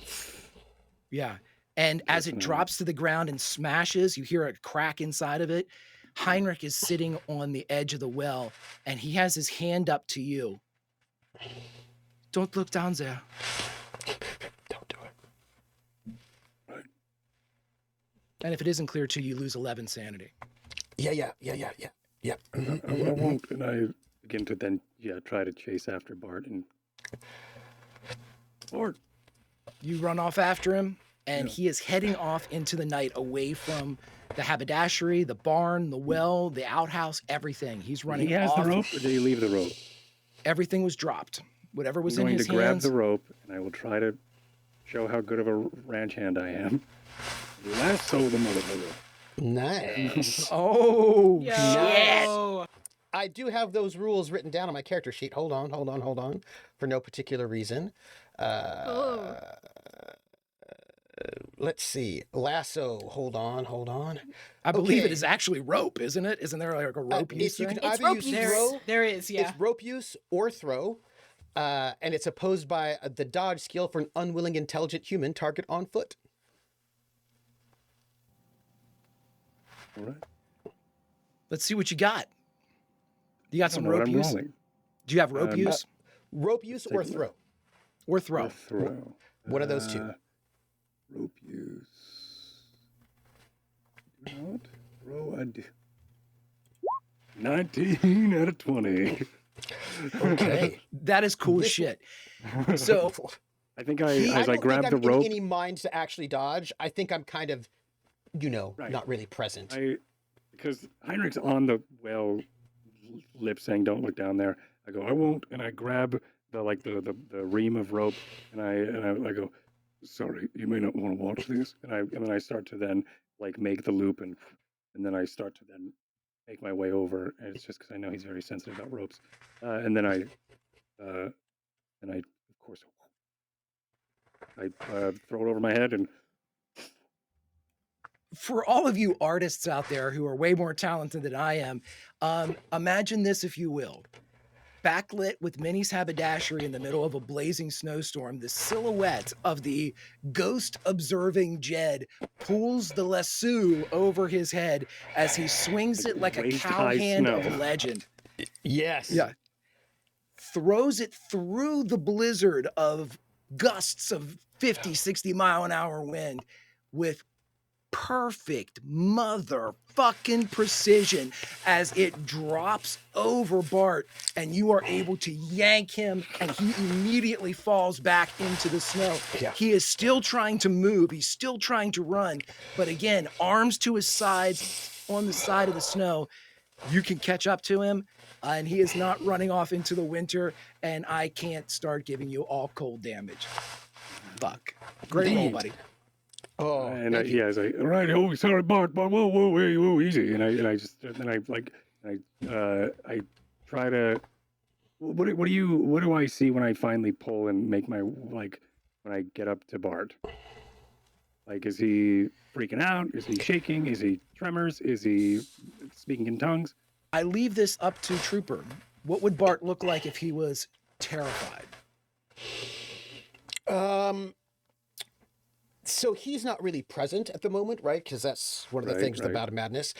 Yeah. And as it drops to the ground and smashes, you hear a crack inside of it. Heinrich is sitting on the edge of the well, and he has his hand up to you. Don't look down there. Don't do it. Right. And if it isn't clear to you, lose 11 sanity. Yeah. I won't. And I begin to then, try to chase after Bart. And Bart. You run off after him, and he is heading off into the night away from the haberdashery, the barn, the well, the outhouse, everything. He's running off. He has the rope, or did he leave the rope? Everything was dropped. Whatever was in his hands. I'm going to grab the rope, and I will try to show how good of a ranch hand I am. Lasso the motherfucker. Nice. Oh, Yes. I do have those rules written down on my character sheet. Hold on. For no particular reason. let's see. Lasso. Hold on. I believe it Okay. is actually rope, isn't it? Isn't there like a rope use You thing? can It's either rope use use. throw. There is, yeah. It's rope use or throw. And it's opposed by the dodge skill for an unwilling, intelligent human target on foot. All right. Let's see what you got. You got I don't some know what rope I'm use? rolling. Do you have rope use Rope use take or a look. throw. or throw? Or throw. One of those two. Rope use. Do not throw. I do. 19 out of 20. Okay. That is cool as shit. So I think I as I don't grab think the I'm rope, in any mind to actually dodge. I think I'm kind of, Right. not really present. because Heinrich's on the whale lip saying, "Don't look down there." I go, "I won't," and I grab the ream of rope, and I go, "Sorry, you may not want to watch this," and then I start to then like make the loop, and then I start to then make my way over, and it's just because I know he's very sensitive about ropes, and then I of course I throw it over my head and. for all of you artists out there who are way more talented than I am, imagine this, if you will. Backlit with Minnie's haberdashery in the middle of a blazing snowstorm, the silhouette of the ghost observing Jed pulls the lasso over his head as he swings it like a Waist-high cowhand snow. of legend. Yes. Yeah. Throws it through the blizzard of gusts of 50, 60 mile an hour wind with perfect motherfucking precision as it drops over Bart, and you are able to yank him, and he immediately falls back into the snow. Yeah. He is still trying to move, he's still trying to run, but again, arms to his sides on the side of the snow. You can catch up to him, and he is not running off into the winter, and I can't start giving you all cold damage. Fuck. Great roll, Neat. buddy. Oh, And thank you. yeah, I was like, all right, oh, sorry, Bart, whoa, hey, whoa, easy. And I try to. What do I see when I finally pull and make my when I get up to Bart? Like, is he freaking out? Is he shaking? Is he tremors? Is he speaking in tongues? I leave this up to Trooper. What would Bart look like if he was terrified? So he's not really present at the moment, right? Because that's one of the Right, things with the right. Bout of Madness.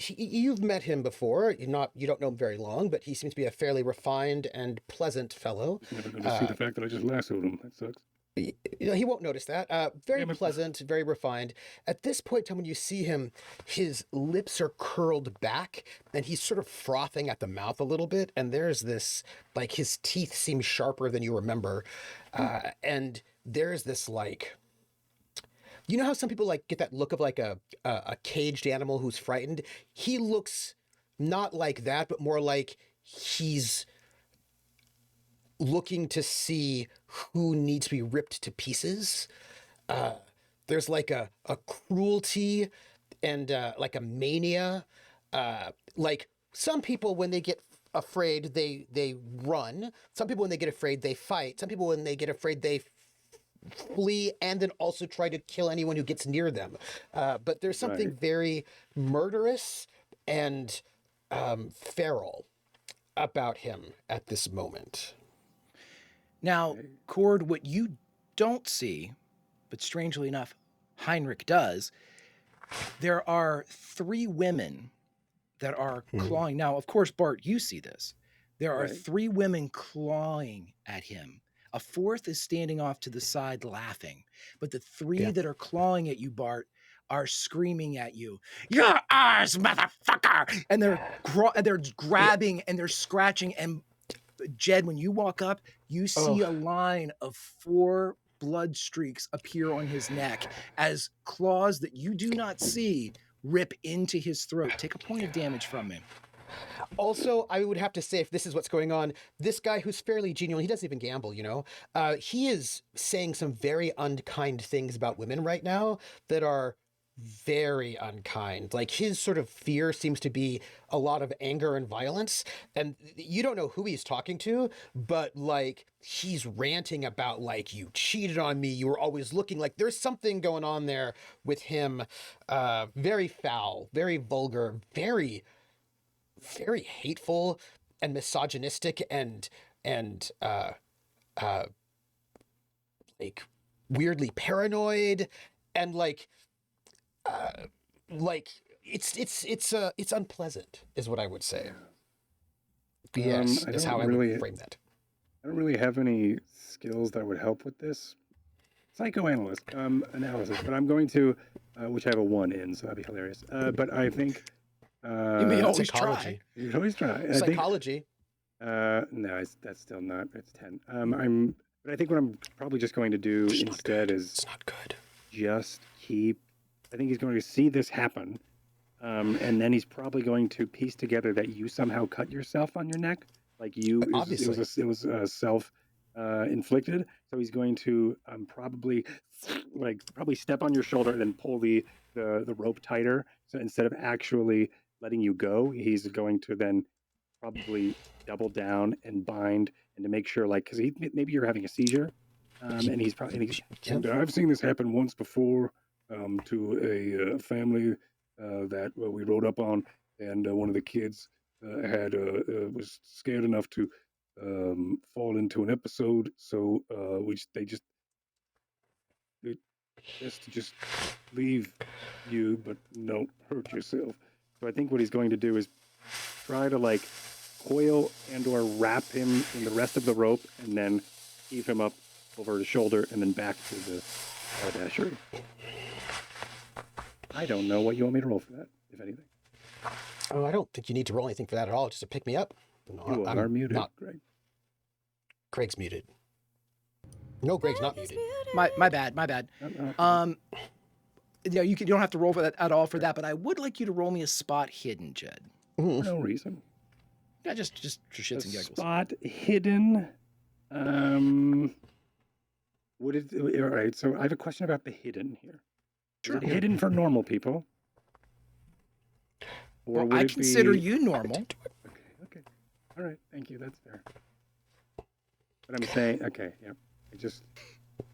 You've met him before. You don't know him very long, but he seems to be a fairly refined and pleasant fellow. Never going to see the fact that I just lassoed him. That sucks. He won't notice that. Very Damn it. pleasant, very refined. At this point in time, when you see him, his lips are curled back, and he's sort of frothing at the mouth a little bit. And there's this, like, his teeth seem sharper than you remember, and there's this like. You know how some people like get that look of like a caged animal who's frightened? He looks not like that, but more like he's looking to see who needs to be ripped to pieces. There's like a cruelty and like a mania. Like some people, when they get afraid, they run. Some people, when they get afraid, they fight. Some people, when they get afraid, they flee and then also try to kill anyone who gets near them. But there's something Right. very murderous and feral about him at this moment. Now, Cord, what you don't see, but strangely enough, Heinrich does, there are 3 women that are clawing. Now, of course, Bart, you see this. There are Right. 3 women clawing at him. A 4th is standing off to the side laughing. But the 3 Yeah. that are clawing at you, Bart, are screaming at you, "Your eyes, motherfucker!" And they're grabbing and they're scratching. And Jed, when you walk up, you see a line of 4 blood streaks appear on his neck as claws that you do not see rip into his throat. Take a point of damage from him. Also, I would have to say, if this is what's going on, this guy who's fairly genial, he doesn't even gamble, he is saying some very unkind things about women right now that are very unkind. Like his sort of fear seems to be a lot of anger and violence, and you don't know who he's talking to, but like he's ranting about like, you cheated on me, you were always looking, like there's something going on there with him. Very foul, very vulgar, very hateful and misogynistic and like weirdly paranoid, and like it's unpleasant is what I would say. Yes, is how I would frame that. I don't really have any skills that would help with this psychoanalyst analysis, but I'm going to, which I have a 1 in, so that'd be hilarious. But I think you may always psychology. try. You can always try. Psychology. No, that's still not. It's 10. But I think what I'm probably just going to do instead is it's not good. Just keep. I think he's going to see this happen, and then he's probably going to piece together that you somehow cut yourself on your neck, like you. Obviously, it was self inflicted. So he's going to probably step on your shoulder and then pull the rope tighter. So instead of actually letting you go, he's going to then probably double down and bind, and to make sure, like, because maybe you're having a seizure, and he's probably. And I've seen this happen once before to a family that we rode up on, and one of the kids was scared enough to fall into an episode, so they just leave you, but don't hurt yourself. So I think what he's going to do is try to like coil and or wrap him in the rest of the rope, and then heave him up over his shoulder, and then back to the haberdashery. I don't know what you want me to roll for that, if anything. Oh, I don't think you need to roll anything for that at all. Just to pick me up. No, you are muted, Greg. Greg's muted. No, Greg's not muted. My bad. Yeah, you don't have to roll for that at all for that, but I would like you to roll me a spot hidden, Jed. For no reason. Yeah, just for shits and giggles. Spot hidden. All right, so I have a question about the hidden here. Sure. Is it hidden for normal people? Or well, I consider you normal. Okay. All right, thank you. That's fair. But I'm saying, okay, yeah.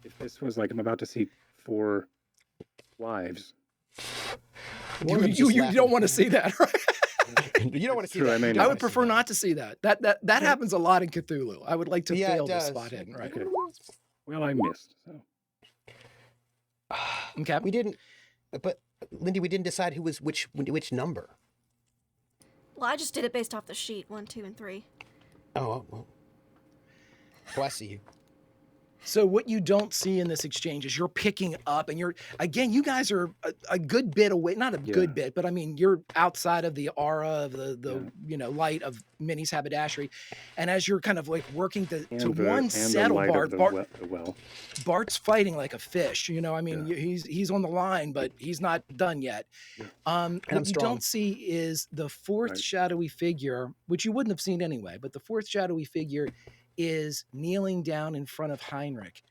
If this was like I'm about to see 4 wives. You don't want to see that, right? You don't want to see that. I would prefer not to see that. That happens a lot in Cthulhu. I would like to fail to spot hidden, right? Okay. Well, I missed, so. Okay. We didn't, but Lindy, we didn't decide who was which number. Well, I just did it based off the sheet, 1, 2, and 3. Oh, well. Oh, I see you. So what you don't see in this exchange is you're picking up, and you guys are a good bit away, not a good bit, but I mean, you're outside of the aura of the light of Minnie's haberdashery. And as you're kind of like working to settle Bart's fighting like a fish, he's on the line, but he's not done yet. What you don't see is the fourth shadowy figure, which you wouldn't have seen anyway, but the fourth shadowy figure is kneeling down in front of Heinrich,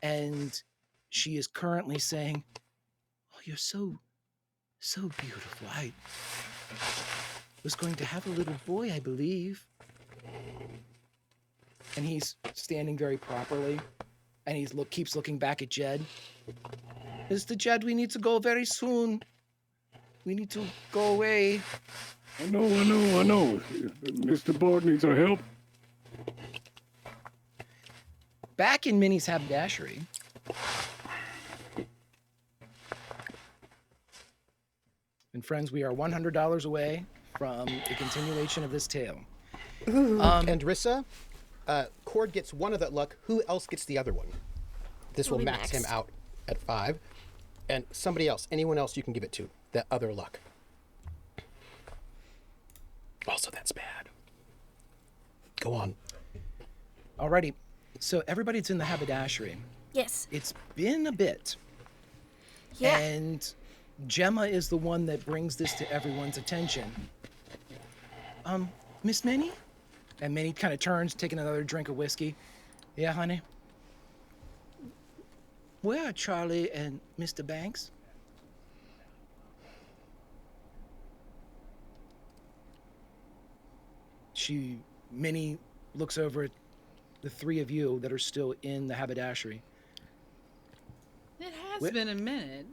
and she is currently saying, "Oh, you're so beautiful. I was going to have a little boy, I believe." And he's standing very properly, and he keeps looking back at Jed. "Mr. Jed, we need to go very soon. We need to go away." I know. Mr. Bard needs our help. Back in Minnie's haberdashery, and friends, we are $100 away from the continuation of this tale. And Rissa, Cord gets one of that luck. Who else gets the other one? This will max him out at 5. And somebody else, anyone else you can give it to, that other luck. Also, that's bad. Go on. Alrighty. So everybody's in the haberdashery. Yes. It's been a bit. Yeah. And Gemma is the one that brings this to everyone's attention. Miss Minnie? And Minnie kind of turns, taking another drink of whiskey. "Yeah, honey? Where are Charlie and Mr. Banks?" Minnie looks over at the three of you that are still in the haberdashery. It has been a minute.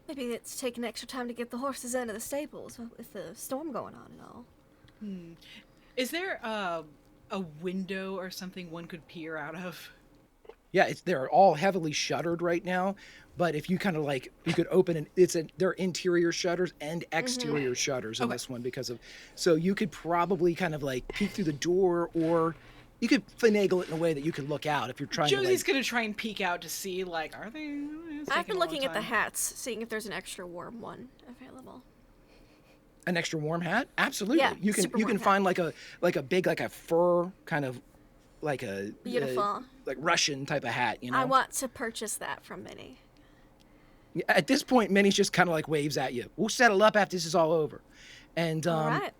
Maybe it's taking extra time to get the horses into the stables with the storm going on and all. Is there a window or something one could peer out of? Yeah, they're all heavily shuttered right now, but if you kind of like, you could open they're interior shutters and exterior shutters in this one so you could probably kind of like peek through the door, or you could finagle it in a way that you could look out if you're trying Josie's to gonna try and peek out to see, like, are they? I've been looking at the hats, seeing if there's an extra warm one available. an extra warm hat. Absolutely, Yeah, you can find like a big like a fur kind of like a beautiful like Russian type of hat. You know, I want to purchase that from Minnie. At this point, Minnie's just kind of like waves at you. We'll settle up after this is all over. And All right.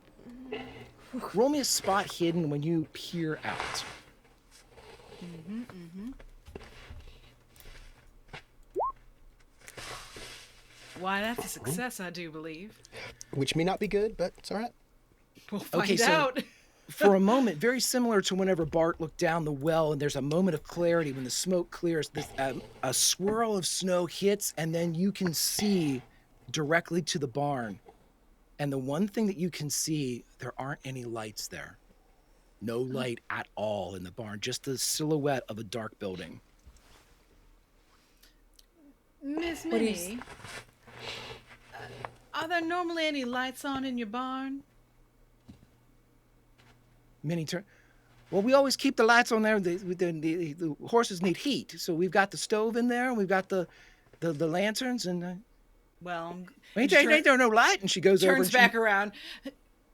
roll me a spot hidden when you peer out. Why, that's a success, I do believe. Which may not be good, but it's all right. We'll find so out. for a moment, very similar to whenever Bart looked down the well, and there's a moment of clarity when the smoke clears. A swirl of snow hits, and then you can see directly to the barn. And the one thing that you can see, there aren't any lights there. No light at all in the barn, just the silhouette of a dark building. Miss What do you Minnie, are there normally any lights on in your barn? Minnie turn. Well, we always keep the lights on there. The horses need heat, so we've got the stove in there, and we've got the lanterns, and Well, ain't there no light? And she goes over. turns and back around.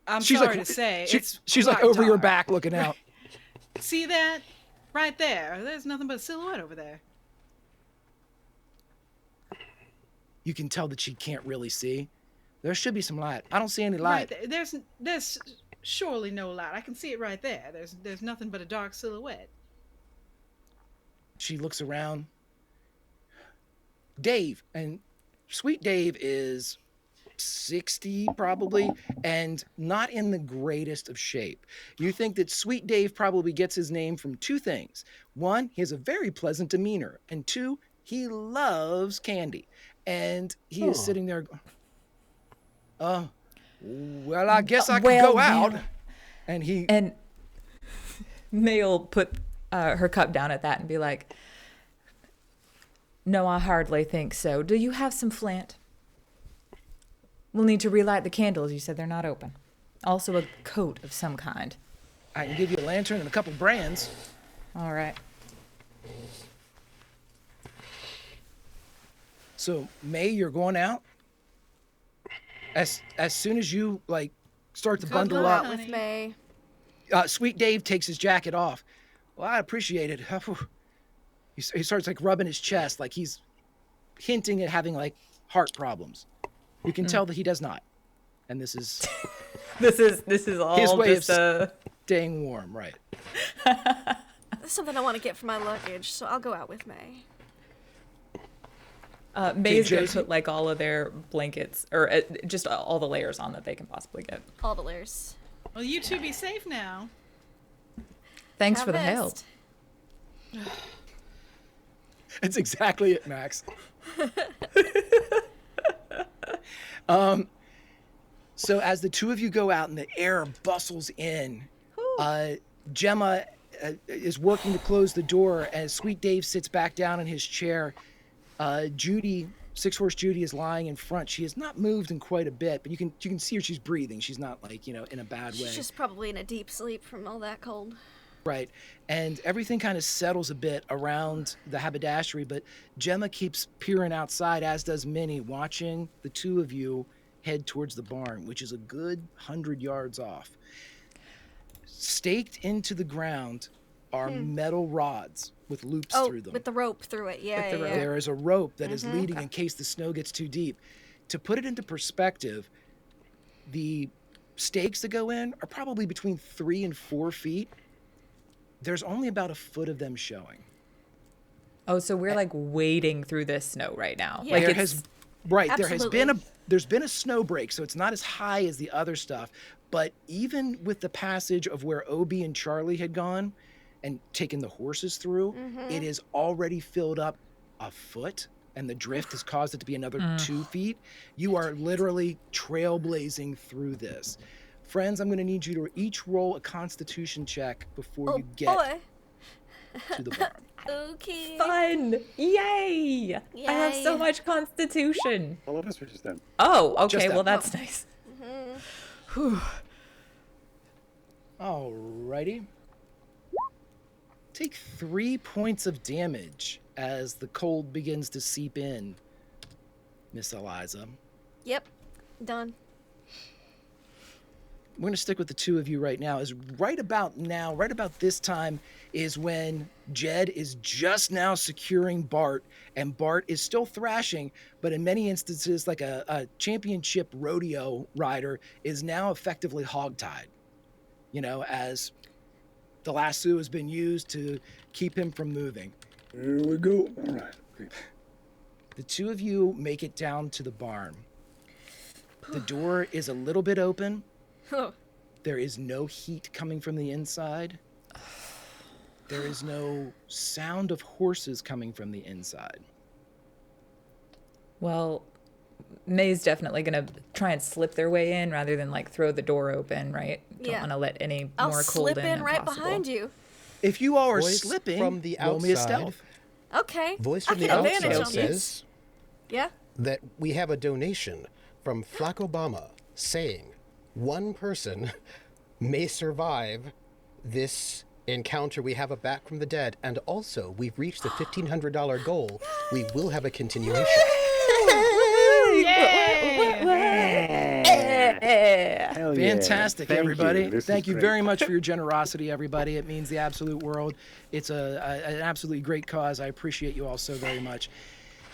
I'm she's sorry like, to say, she's like quite over your dark. back looking out. See that? Right there. There's nothing but a silhouette over there. You can tell that she can't really see. There should be some light. I don't see any light. Right there. There's surely no light. I can see it right there. There's nothing but a dark silhouette. She looks around. Dave, and Sweet Dave is 60 probably, and not in the greatest of shape. You think that Sweet Dave probably gets his name from two things. One, he has a very pleasant demeanor, and two, he loves candy. And he is sitting there. Well, I guess I could go out. And Mae'll put her cup down at that and be like, "No, I hardly think so. Do you have some flint? We'll need to relight the candles. You said they're not open. Also a coat of some kind." I can give you a lantern and a couple brands. All right. So, Mae, you're going out. As soon as you like start to bundle luck, up, honey. With May. Sweet Dave takes his jacket off. Well, I appreciate it. He starts like rubbing his chest, like he's hinting at having like heart problems. You can tell that he does not. And this is This is all his way just of staying warm, right? That's something I want to get for my luggage, so I'll go out with May. Mae's gonna Josie? put like all of their blankets or just all the layers on that they can possibly get. All the layers. Well, you two be safe now. Thanks Have for the help. rest. That's exactly it, Max. So as the two of you go out and the air bustles in, Gemma is working to close the door as Sweet Dave sits back down in his chair. Judy, Six-Horse Judy, is lying in front. She has not moved in quite a bit, but you can see her. She's breathing. She's not like, in a bad way. She's just probably in a deep sleep from all that cold. Right. And everything kind of settles a bit around the haberdashery, but Gemma keeps peering outside, as does Minnie, watching the two of you head towards the barn, which is a good 100 yards off. Staked into the ground are metal rods with loops through them. With the rope through it. Yeah, yeah, yeah. There is a rope that is leading in case the snow gets too deep. To put it into perspective, the stakes that go in are probably between 3 and 4 feet. There's only about a foot of them showing. Oh, so we're like wading through this snow right now. Yeah. Like There it's has been there's been a snow break, so it's not as high as the other stuff. But even with the passage of where OB and Charlie had gone and taken the horses through, it is already filled up a foot, and the drift has caused it to be another 2 feet. You are literally trailblazing through this. Friends, I'm going to need you to each roll a constitution check before you get to the barn. Okay. Fun! Yay! I have so Yay. much constitution. All of us are just them. Oh, okay. Just Well, them. that's nice. Alrighty. Take 3 points of damage as the cold begins to seep in, Miss Eliza. Yep. Done. We're going to stick with the two of you right now. Is right about this time is when Jed is just now securing Bart, and Bart is still thrashing, but in many instances, like a championship rodeo rider is now effectively hogtied, as the lasso has been used to keep him from moving. Here we go. All right. Okay. The two of you make it down to the barn. The door is a little bit open. There is no heat coming from the inside. There is no sound of horses coming from the inside. Well, Mae's definitely going to try and slip their way in rather than like throw the door open, right? Don't Yeah. want to let any I'll more cold slip in than right possible. behind you. If you all are Voice slipping, from the roll me a outside. stealth. Okay. Voice I from the can advantage outside on this. says Yeah. that we have a donation from Flack Obama saying one person may survive this encounter we have a back from the dead, and also we've reached the $1,500 goal. We will have a continuation. Hell yeah. Fantastic, Thank everybody. you. This is Thank you great. very much for your generosity, everybody. It means the absolute world. It's an absolutely great cause. I appreciate you all so very much.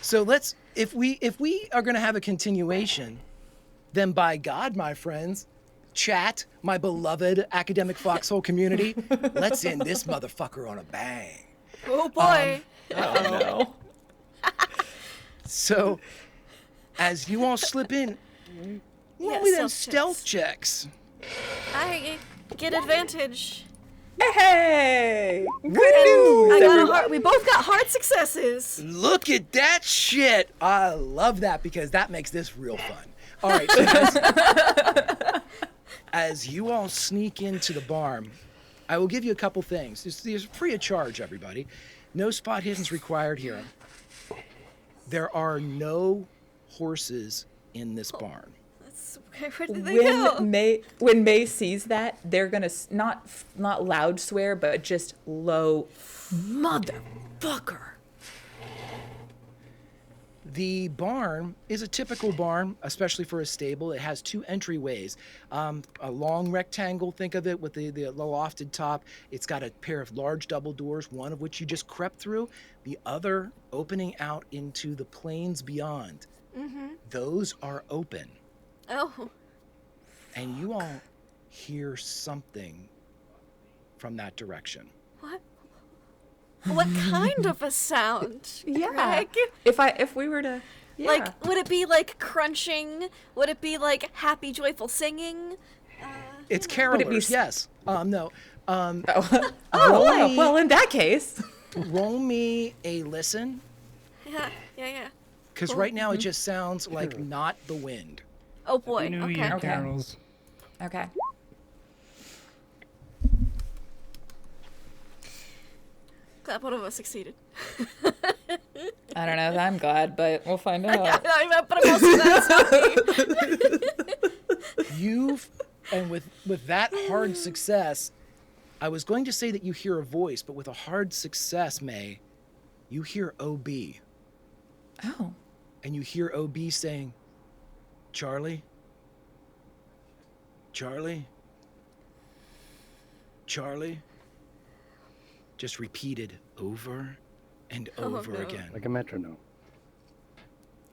So if we are going to have a continuation, then by God, my friends, chat, my beloved academic Foxhole community, let's end this motherfucker on a bang. Oh boy. Oh, no. So, as you all slip in, roll me them stealth checks. I get advantage. Hey! Good I news! got a heart. We both got hard successes. Look at that shit. I love that because that makes this real fun. All right. So as you all sneak into the barn, I will give you a couple things. These are free of charge, everybody. No spot hiddens required here. There are no horses in this barn. Where did they go? When Mae sees that, they're gonna not loud swear, but just low, motherfucker. The barn is a typical barn, especially for a stable. It has 2 entryways. A long rectangle, think of it, with the lofted top. It's got a pair of large double doors, one of which you just crept through, the other opening out into the plains beyond. Those are open. Oh. And you all hear something from that direction. What? What kind of a sound? Yeah. Greg? If we were to, yeah. Like, would it be like crunching? Would it be like happy, joyful singing? It's Would it be carolers, yes. No. oh, Roll me- well, in that case, Roll me a listen, Yeah. because right now it just sounds like not the wind. Oh boy. New Okay. Year Okay. carols. okay. Glad one of us succeeded. I don't know. I'm glad, but we'll find out. But I'm also glad And with that hard success, I was going to say that you hear a voice, but with a hard success, Mae, you hear OB. Oh. And you hear OB saying, Charlie? Charlie? Charlie? Just repeated over and over no. again. Like a metronome.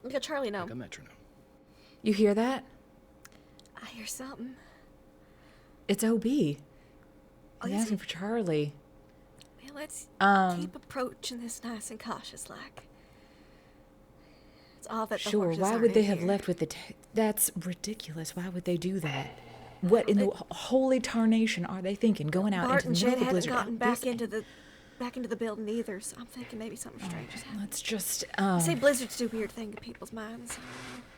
Look at Charlie now. Like a metronome. You hear that? I hear something. It's OB. He's is asking it? for Charlie. Well, let's Um, keep approaching this nice and cautious like. It's all that the Sure. horses Why aren't would they in have here. left with the That's ridiculous. Why would they do that? What in the holy tarnation are they thinking? Going out Bart into and the Jed middle of the haven't blizzard. gotten This- back into the building either, so I'm thinking maybe something strange has happened. Let's just. They say blizzards do weird things to people's minds.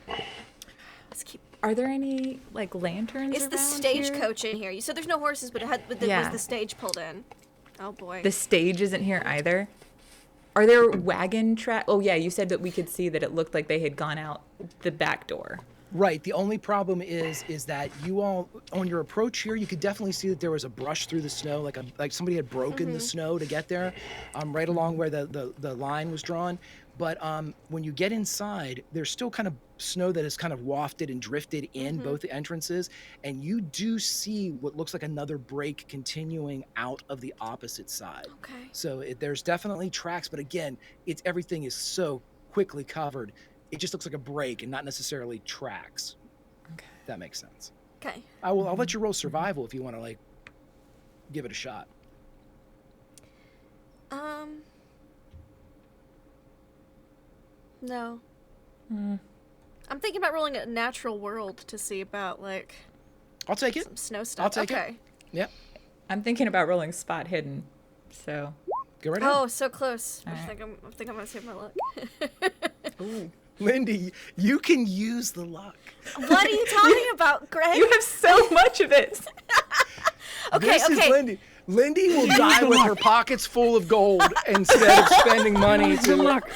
Let's keep. Are there any like lanterns? It's the around stagecoach in here. You said there's no horses, but was Yeah. the stage pulled in? Oh boy. here? The stage isn't here either. Are there wagon track? Oh yeah, you said that we could see that it looked like they had gone out the back door. Right. The only problem is that you all, on your approach here, you could definitely see that there was a brush through the snow, like somebody had broken the snow to get there, right along where the line was drawn. But when you get inside, there's still kind of snow that is kind of wafted and drifted in both the entrances, and you do see what looks like another break continuing out of the opposite side. Okay. So there's definitely tracks, but again, everything is so quickly covered. It just looks like a break and not necessarily tracks. Okay. If that makes sense. Okay. I'll let you roll survival if you want to like give it a shot. No. I'm thinking about rolling a natural world to see about like I'll take it. some snow stuff. I'll take okay. it. Yep. I'm thinking about rolling spot hidden. So. Go right ahead. Oh, so close. I Alright. think I'm gonna save my luck. Ooh. Lindy, you can use the luck. What are you talking about, Greg? You have so much of it. Okay, This is okay. Lindy. Lindy will die with her pockets full of gold instead of spending money to luck.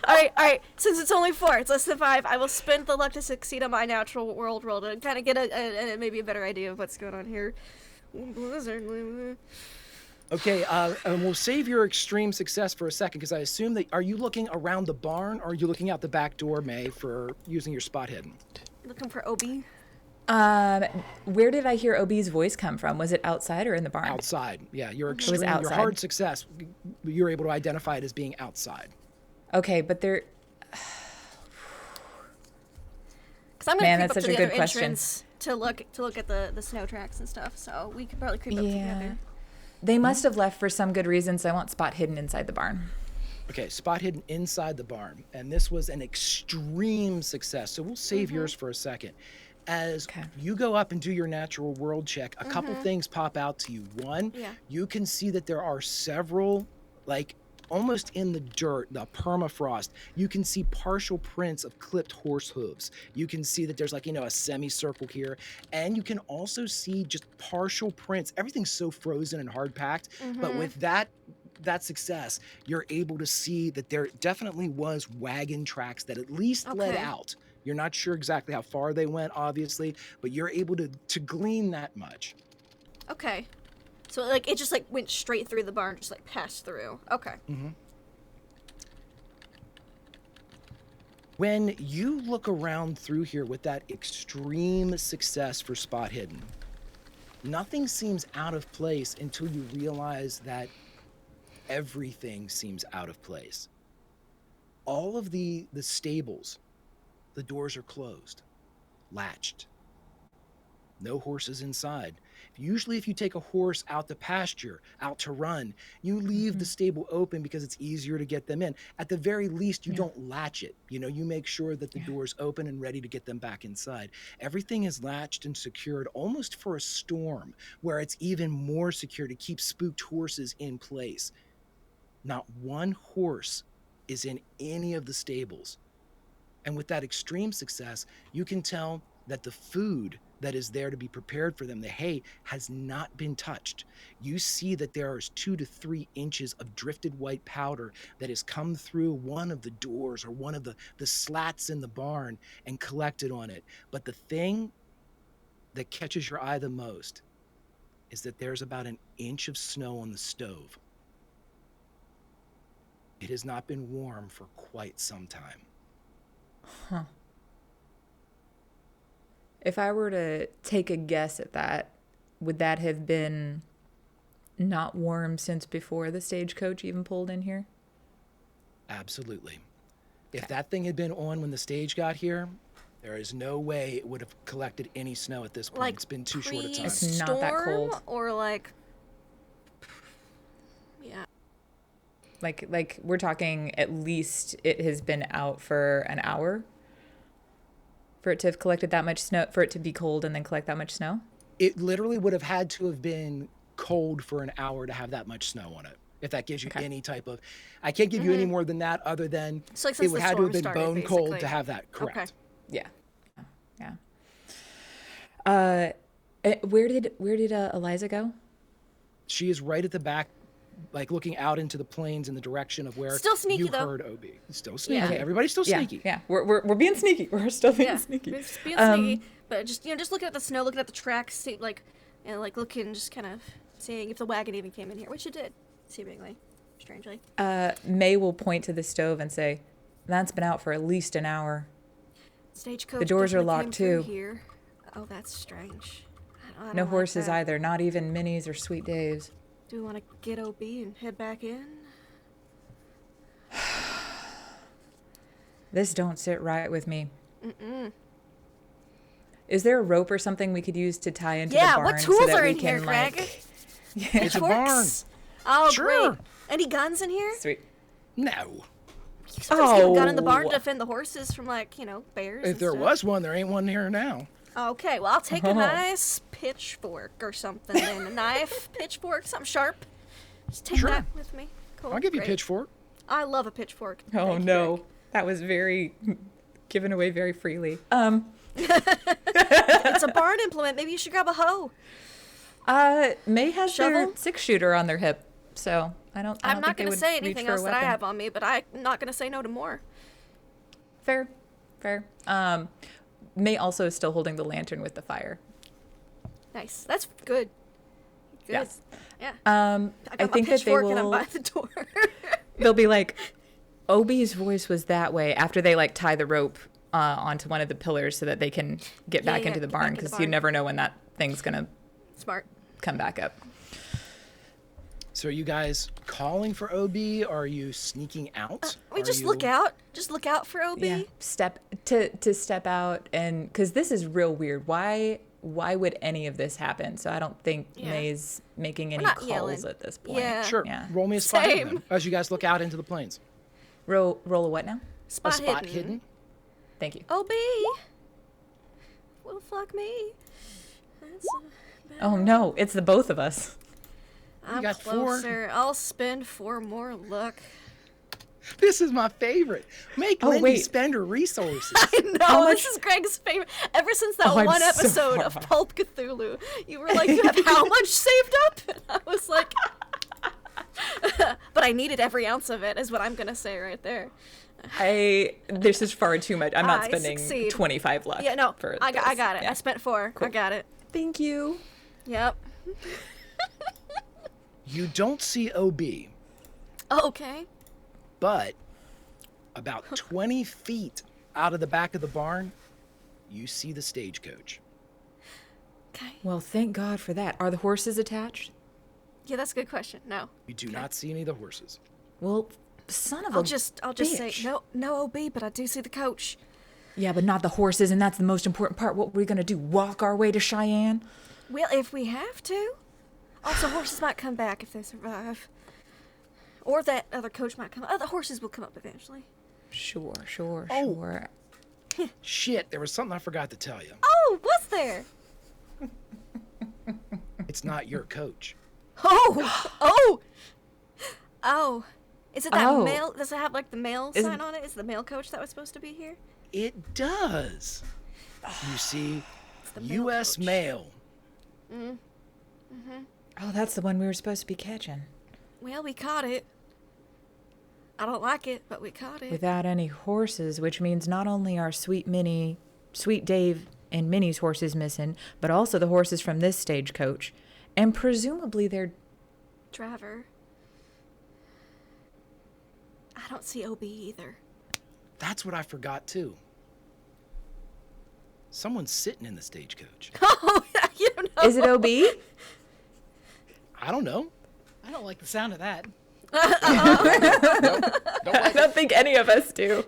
All right. Since it's only 4, it's less than 5. I will spend the luck to succeed on my natural world roll to kind of get a maybe a better idea of what's going on here. Blizzard. Okay, and we'll save your extreme success for a second because I assume that are you looking around the barn or are you looking out the back door, Mae, for using your spot hidden? Looking for Obi. Where did I hear OB's voice come from? Was it outside or in the barn? Outside. Yeah, your was extreme, your outside. hard success, you're able to identify it as being outside. Okay, but there. Because I'm Man, gonna creep that's up such to a the good other question. entrance to look at the snow tracks and stuff. So we could probably creep up together. They must have left for some good reason, so I want spot hidden inside the barn. Okay, spot hidden inside the barn. And this was an extreme success. So we'll save yours for a second. As you go up and do your natural world check, a couple things pop out to you. One, you can see that there are several, like almost in the dirt, the permafrost, you can see partial prints of clipped horse hooves. You can see that there's like, a semicircle here. And you can also see just partial prints. Everything's so frozen and hard packed. But with that success, you're able to see that there definitely was wagon tracks that at least led out. You're not sure exactly how far they went, obviously, but you're able to glean that much. Okay. So like it just like went straight through the barn, just like passed through. Okay. When you look around through here with that extreme success for spot hidden, nothing seems out of place until you realize that everything seems out of place. All of the stables, the doors are closed, latched. No horses inside. Usually if you take a horse out to pasture, out to run, you leave the stable open because it's easier to get them in. At the very least, you don't latch it. You make sure that the door's open and ready to get them back inside. Everything is latched and secured almost for a storm, where it's even more secure to keep spooked horses in place. Not one horse is in any of the stables. And with that extreme success, you can tell that the food that is there to be prepared for them, the hay, has not been touched. You see that there is 2 to 3 inches of drifted white powder that has come through one of the doors or one of the slats in the barn and collected on it. But the thing that catches your eye the most is that there's about an inch of snow on the stove. It has not been warm for quite some time. Huh. If I were to take a guess at that, would that have been not warm since before the stagecoach even pulled in here? Absolutely. If that thing had been on when the stage got here, there is no way it would have collected any snow at this point. Like it's been too short a time. It's not that cold. Or like Like we're talking at least it has been out for an hour. For it to have collected that much snow, for it to be cold and then collect that much snow? It literally would have had to have been cold for an hour to have that much snow on it. If that gives you any type of, I can't give you any more than that other than So, like, it since would the have to have storm been started, bone cold basically. to have that. Correct. Okay. Yeah. Where did Eliza go? She is right at the back, like looking out into the plains in the direction of where Still sneaky, you though. heard OB. Still sneaky. Yeah. Everybody's still sneaky. Yeah. We're being sneaky. We're still being sneaky. We're just being sneaky. But just just looking at the snow, looking at the tracks, see, like looking, just kind of seeing if the wagon even came in here, which it did, seemingly, strangely. Mae will point to the stove and say, "That's been out for at least an hour." Stagecoach. The doors are definitely locked, came through too. Here. Oh, that's strange. I don't No like horses that. either, not even Minis or Sweet Daves. Do we want to get OB and head back in? This don't sit right with me. Is there a rope or something we could use to tie into the barn? What tools so that are we in here, can, Greg? It's a barn. Pitchforks? Oh, Sure. great. Any guns in here? Sweet. No. You sometimes keep a gun in the barn Oh. to defend the horses from, bears. If and there stuff. was one, there ain't one here now. Okay, well, I'll take a nice pitchfork or something then. A knife, pitchfork, something sharp. Just take Sure. that with me. Cool. I'll give you a great. pitchfork. I love a pitchfork. Oh Thank you, no, Greg. that was very given away very freely. It's a barn implement. Maybe you should grab a hoe. May has their Shovel? 6-shooter on their hip, so I don't I'm not think they going to would say reach anything for a else that I weapon. have on me, but I'm not going to say no to more. Fair. May also is still holding the lantern with the fire. Nice. That's good. Good. Yes. Yeah. I I got my think that they pitchfork and I'm will. by the door. They'll be like, Obi's voice was that way after they tie the rope onto one of the pillars so that they can get back into the get barn back in the because you barn. never know when that thing's gonna Smart. come back up. So are you guys calling for OB? Or are you sneaking out? We Are just you- look out. Just look out for OB. Yeah, step out and because this is real weird. Why would any of this happen? So I don't think Yeah. May's making any not calls yelling. at this point. Yeah. Sure. Yeah. Roll me a spot hidden Same. then, as you guys look out into the plains. Roll a what now? Spot, a spot hidden. hidden. Thank you. OB. Well, fuck me. That's Oh no, it's the both of us. I'm got 4. closer. I'll spend 4 more luck. This is my favorite. Make Oh, Lindy wait. spend her resources. I know, this is Greg's favorite. Ever since that Oh, I'm one so episode far of off. Pulp Cthulhu, you were like, you have how much saved up? And I was like, but I needed every ounce of it, is what I'm going to say right there. This is far too much. I'm not I spending succeed. 25 luck. Yeah, no, for I this. got it. Yeah. I spent 4. I got it. Thank you. Yep. You don't see OB, Oh, okay. but about 20 feet out of the back of the barn, you see the stagecoach. Okay. Well, thank God for that. Are the horses attached? Yeah, that's a good question. No. You do not see any of the horses. Well, son of a I'll just say bitch. no OB, but I do see the coach. Yeah, but not the horses, and that's the most important part. What we're gonna do? Walk our way to Cheyenne? Well, if we have to. Also, horses might come back if they survive. Or that other coach might come. Other horses will come up eventually. Sure. Oh. Shit, there was something I forgot to tell you. Oh, what's there? It's not your coach. Oh! Is it that Oh. male? Does it have like the male Is- sign on it? Is the male coach that was supposed to be here? It does. You see, the male U.S. coach. mail. Oh, that's the one we were supposed to be catching. Well, we caught it. I don't like it, but we caught it. Without any horses, which means not only are Sweet Dave and Minnie's horses missing, but also the horses from this stagecoach. And presumably they're... Driver. I don't see OB either. That's what I forgot too. Someone's sitting in the stagecoach. Oh, you know. Is it OB? I don't know. I don't like the sound of that. I don't think any of us do.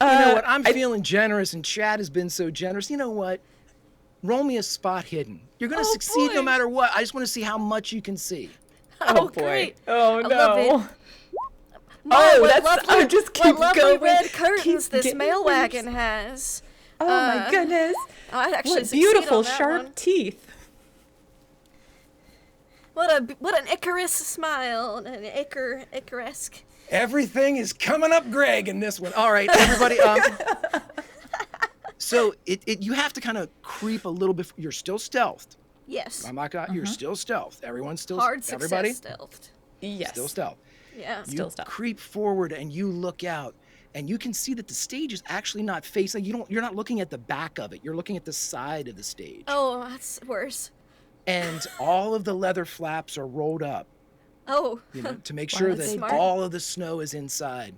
You know what? I'm feeling generous, and Chad has been so generous. You know what? Roll me a spot hidden. You're going to Oh, succeed no boy. matter what. I just want to see how much you can see. Oh, boy. great. Oh, I no. love it. Oh, what that's... lovely, I just what keep lovely going. red curtains Keep this getting mail worse. wagon has. Oh my goodness. I actually What succeed beautiful on that sharp one. teeth. What an Icarus smile, an Icaresque. Everything is coming up Greg in this one. All right, everybody. So you have to kind of creep a little bit. You're still stealthed. Yes. I'm not gonna, You're still stealth. Everyone's still Hard success everybody stealthed. Yes. still stealth. Yeah. You Still stealth. creep forward and you look out and you can see that the stage is actually not facing. You're not looking at the back of it. You're looking at the side of the stage. Oh, that's worse. And all of the leather flaps are rolled up, Oh. to make sure that's that smart. all of the snow is inside.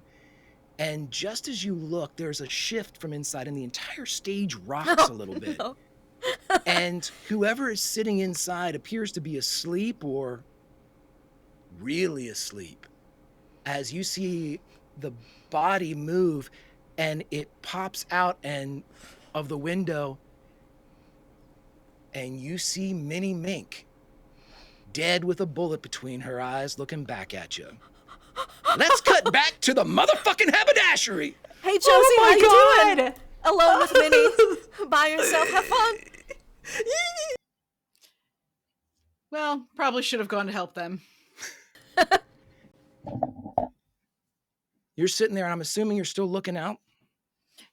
And just as you look, there's a shift from inside and the entire stage rocks a little bit. No. And whoever is sitting inside appears to be asleep or really asleep as you see the body move and it pops out and of the window and you see Minnie Mink dead with a bullet between her eyes looking back at you. Let's cut back to the motherfucking haberdashery. Hey, Josie, how you God. doing? Alone with Minnie, by yourself. Have fun. Well, probably should have gone to help them. You're sitting there and I'm assuming you're still looking out.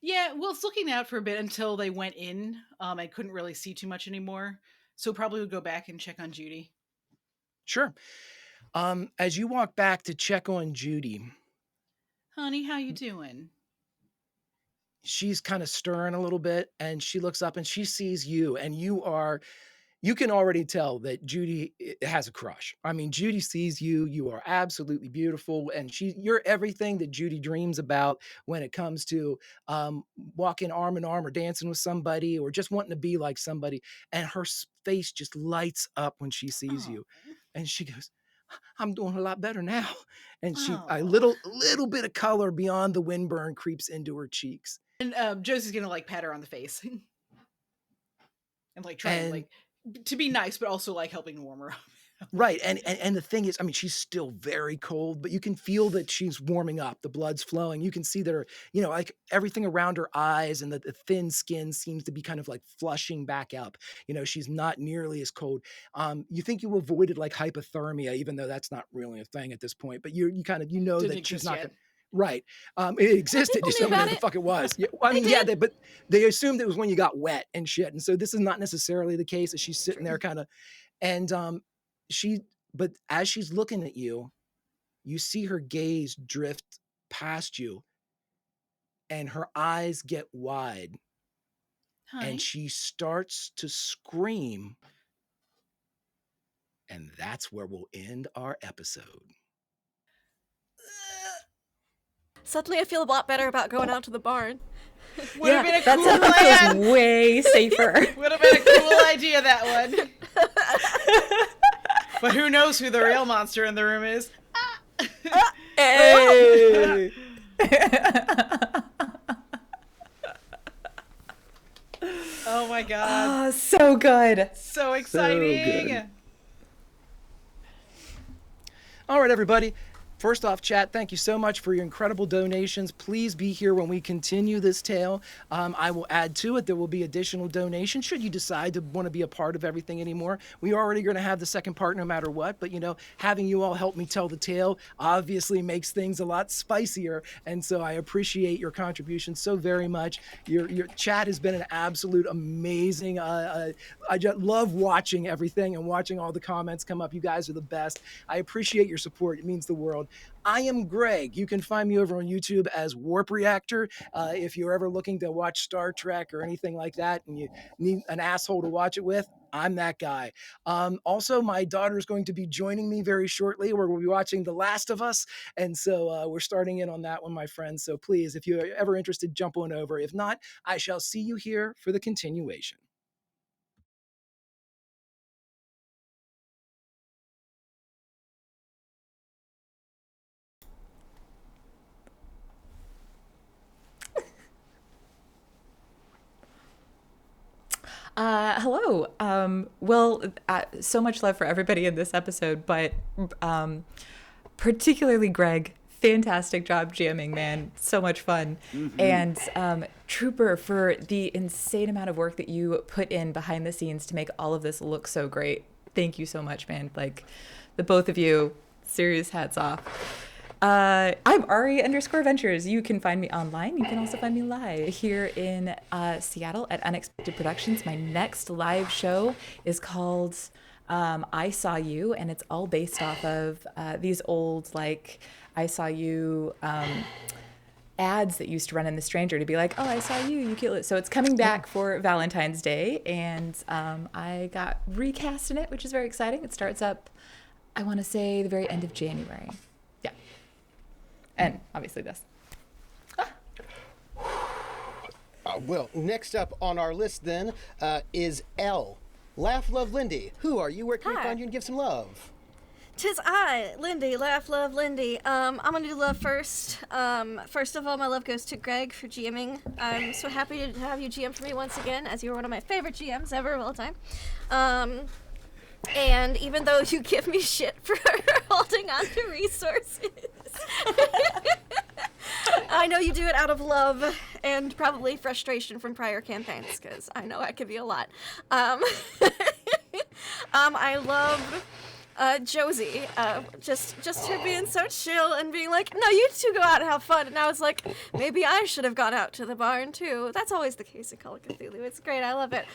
Yeah, well, it's looking out for a bit until they went in. I couldn't really see too much anymore. So probably would go back and check on Judy. Sure. As you walk back to check on Judy, Honey, how you doing? she's kind of stirring a little bit and she looks up and she sees you and you can already tell that Judy has a crush. I mean, Judy sees you, you are absolutely beautiful and you're everything that Judy dreams about when it comes to walking arm in arm or dancing with somebody or just wanting to be like somebody. And her face just lights up when she sees you. And she goes, I'm doing a lot better now. And a little bit of color beyond the windburn creeps into her cheeks. And Josie's gonna like pat her on the face. And like try and like to be nice, but also like helping warm her up. Right. And the thing is, I mean, she's still very cold, but you can feel that she's warming up. The blood's flowing. You can see that her, like everything around her eyes and the thin skin seems to be kind of like flushing back up. She's not nearly as cold. You think you avoided like hypothermia, even though that's not really a thing at this point, but you kind of, that she's not going to. Right. It existed. Just don't know what the fuck it was. Yeah, I mean, but they assumed it was when you got wet and shit. And so this is not necessarily the case that she's sitting there kind of, and but as she's looking at you, you see her gaze drift past you and her eyes get wide. Honey? And she starts to scream. And that's where we'll end our episode. Suddenly I feel a lot better about going out to the barn. Would have been a that cool sounds plan. way safer. Would have been a cool idea, that one. But who knows who the real monster in the room is? Hey! Oh my god. Oh, so good. So exciting. good. All right, everybody. First off, chat, thank you so much for your incredible donations. Please be here when we continue this tale. I will add to it. There will be additional donations should you decide to want to be a part of everything anymore. We are already going to have the second part no matter what, but having you all help me tell the tale obviously makes things a lot spicier. And so I appreciate your contribution so very much. Your chat has been an absolute amazing. I just love watching everything and watching all the comments come up. You guys are the best. I appreciate your support. It means the world. I am Greg. You can find me over on YouTube as Warp Reactor. If you're ever looking to watch Star Trek or anything like that and you need an asshole to watch it with, I'm that guy. Also, my daughter is going to be joining me very shortly where we'll be watching The Last of Us. And so we're starting in on that one, my friends. So please, if you're ever interested, jump on over. If not, I shall see you here for the continuation. Hello. So much love for everybody in this episode, but particularly Greg, fantastic job jamming, man. So much fun. And Trooper, for the insane amount of work that you put in behind the scenes to make all of this look so great. Thank you so much, man. Like, the both of you, serious hats off. I'm Ari_Ventures. You can find me online. You can also find me live here in Seattle at Unexpected Productions. My next live show is called I Saw You, and it's all based off of these old, like, I Saw You ads that used to run in The Stranger to be like, oh, I saw you, you killed it. So it's coming back for Valentine's Day, and I got recast in it, which is very exciting. It starts up, I want to say, the very end of January. Yeah. And obviously this. Well, next up on our list then is L. Laugh, Love, Lindy. Who are you? Where can we find you and give some love? 'Tis I, Lindy, Laugh, Love, Lindy. I'm gonna do love first. First of all, my love goes to Greg for GMing. I'm so happy to have you GM for me once again, as you were one of my favorite GMs ever of all time. And even though you give me shit for holding on to resources, I know you do it out of love and probably frustration from prior campaigns, because I know that could be a lot. I loved Josie, just her being so chill and being like, no, you two go out and have fun. And I was like, maybe I should have gone out to the barn too. That's always the case in Call of Cthulhu. It's great. I love it.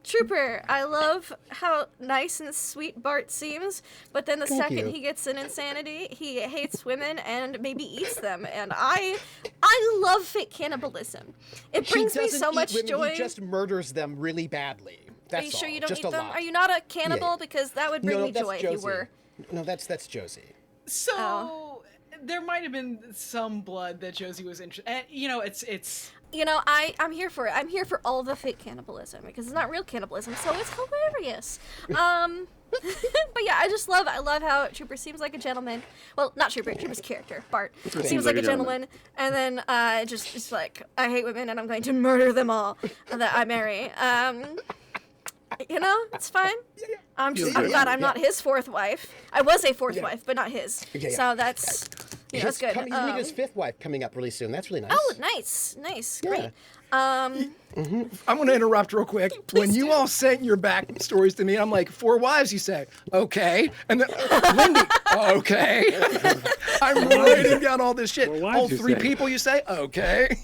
Trooper, I love how nice and sweet Bart seems, but then the second he gets in insanity, he hates women and maybe eats them. And I love fake cannibalism. It brings me so much joy. He just murders them really badly. That's Are you sure you don't just eat them? lot. Are you not a cannibal? Yeah. Because that would bring me joy if you were. No, that's Josie. So there might have been some blood that Josie was interested. And it's. You know, I'm here for it. I'm here for all the fake cannibalism because it's not real cannibalism, so it's hilarious. But yeah, I love how Trooper seems like a gentleman. Well, not Trooper, Trooper's character, Bart, seems like a gentleman. And then just like, I hate women and I'm going to murder them all that I marry. You know, it's fine. I'm glad I'm not his fourth wife. I was a fourth wife, but not his. So that's, that's good. You meet his fifth wife coming up really soon. That's really nice. Oh, nice, great. I'm going to interrupt real quick. When you all sent your backstories to me, I'm like, 4 wives, you say, okay. And then, Lindy, okay. I'm writing down all this shit. All 3 people, you say, okay.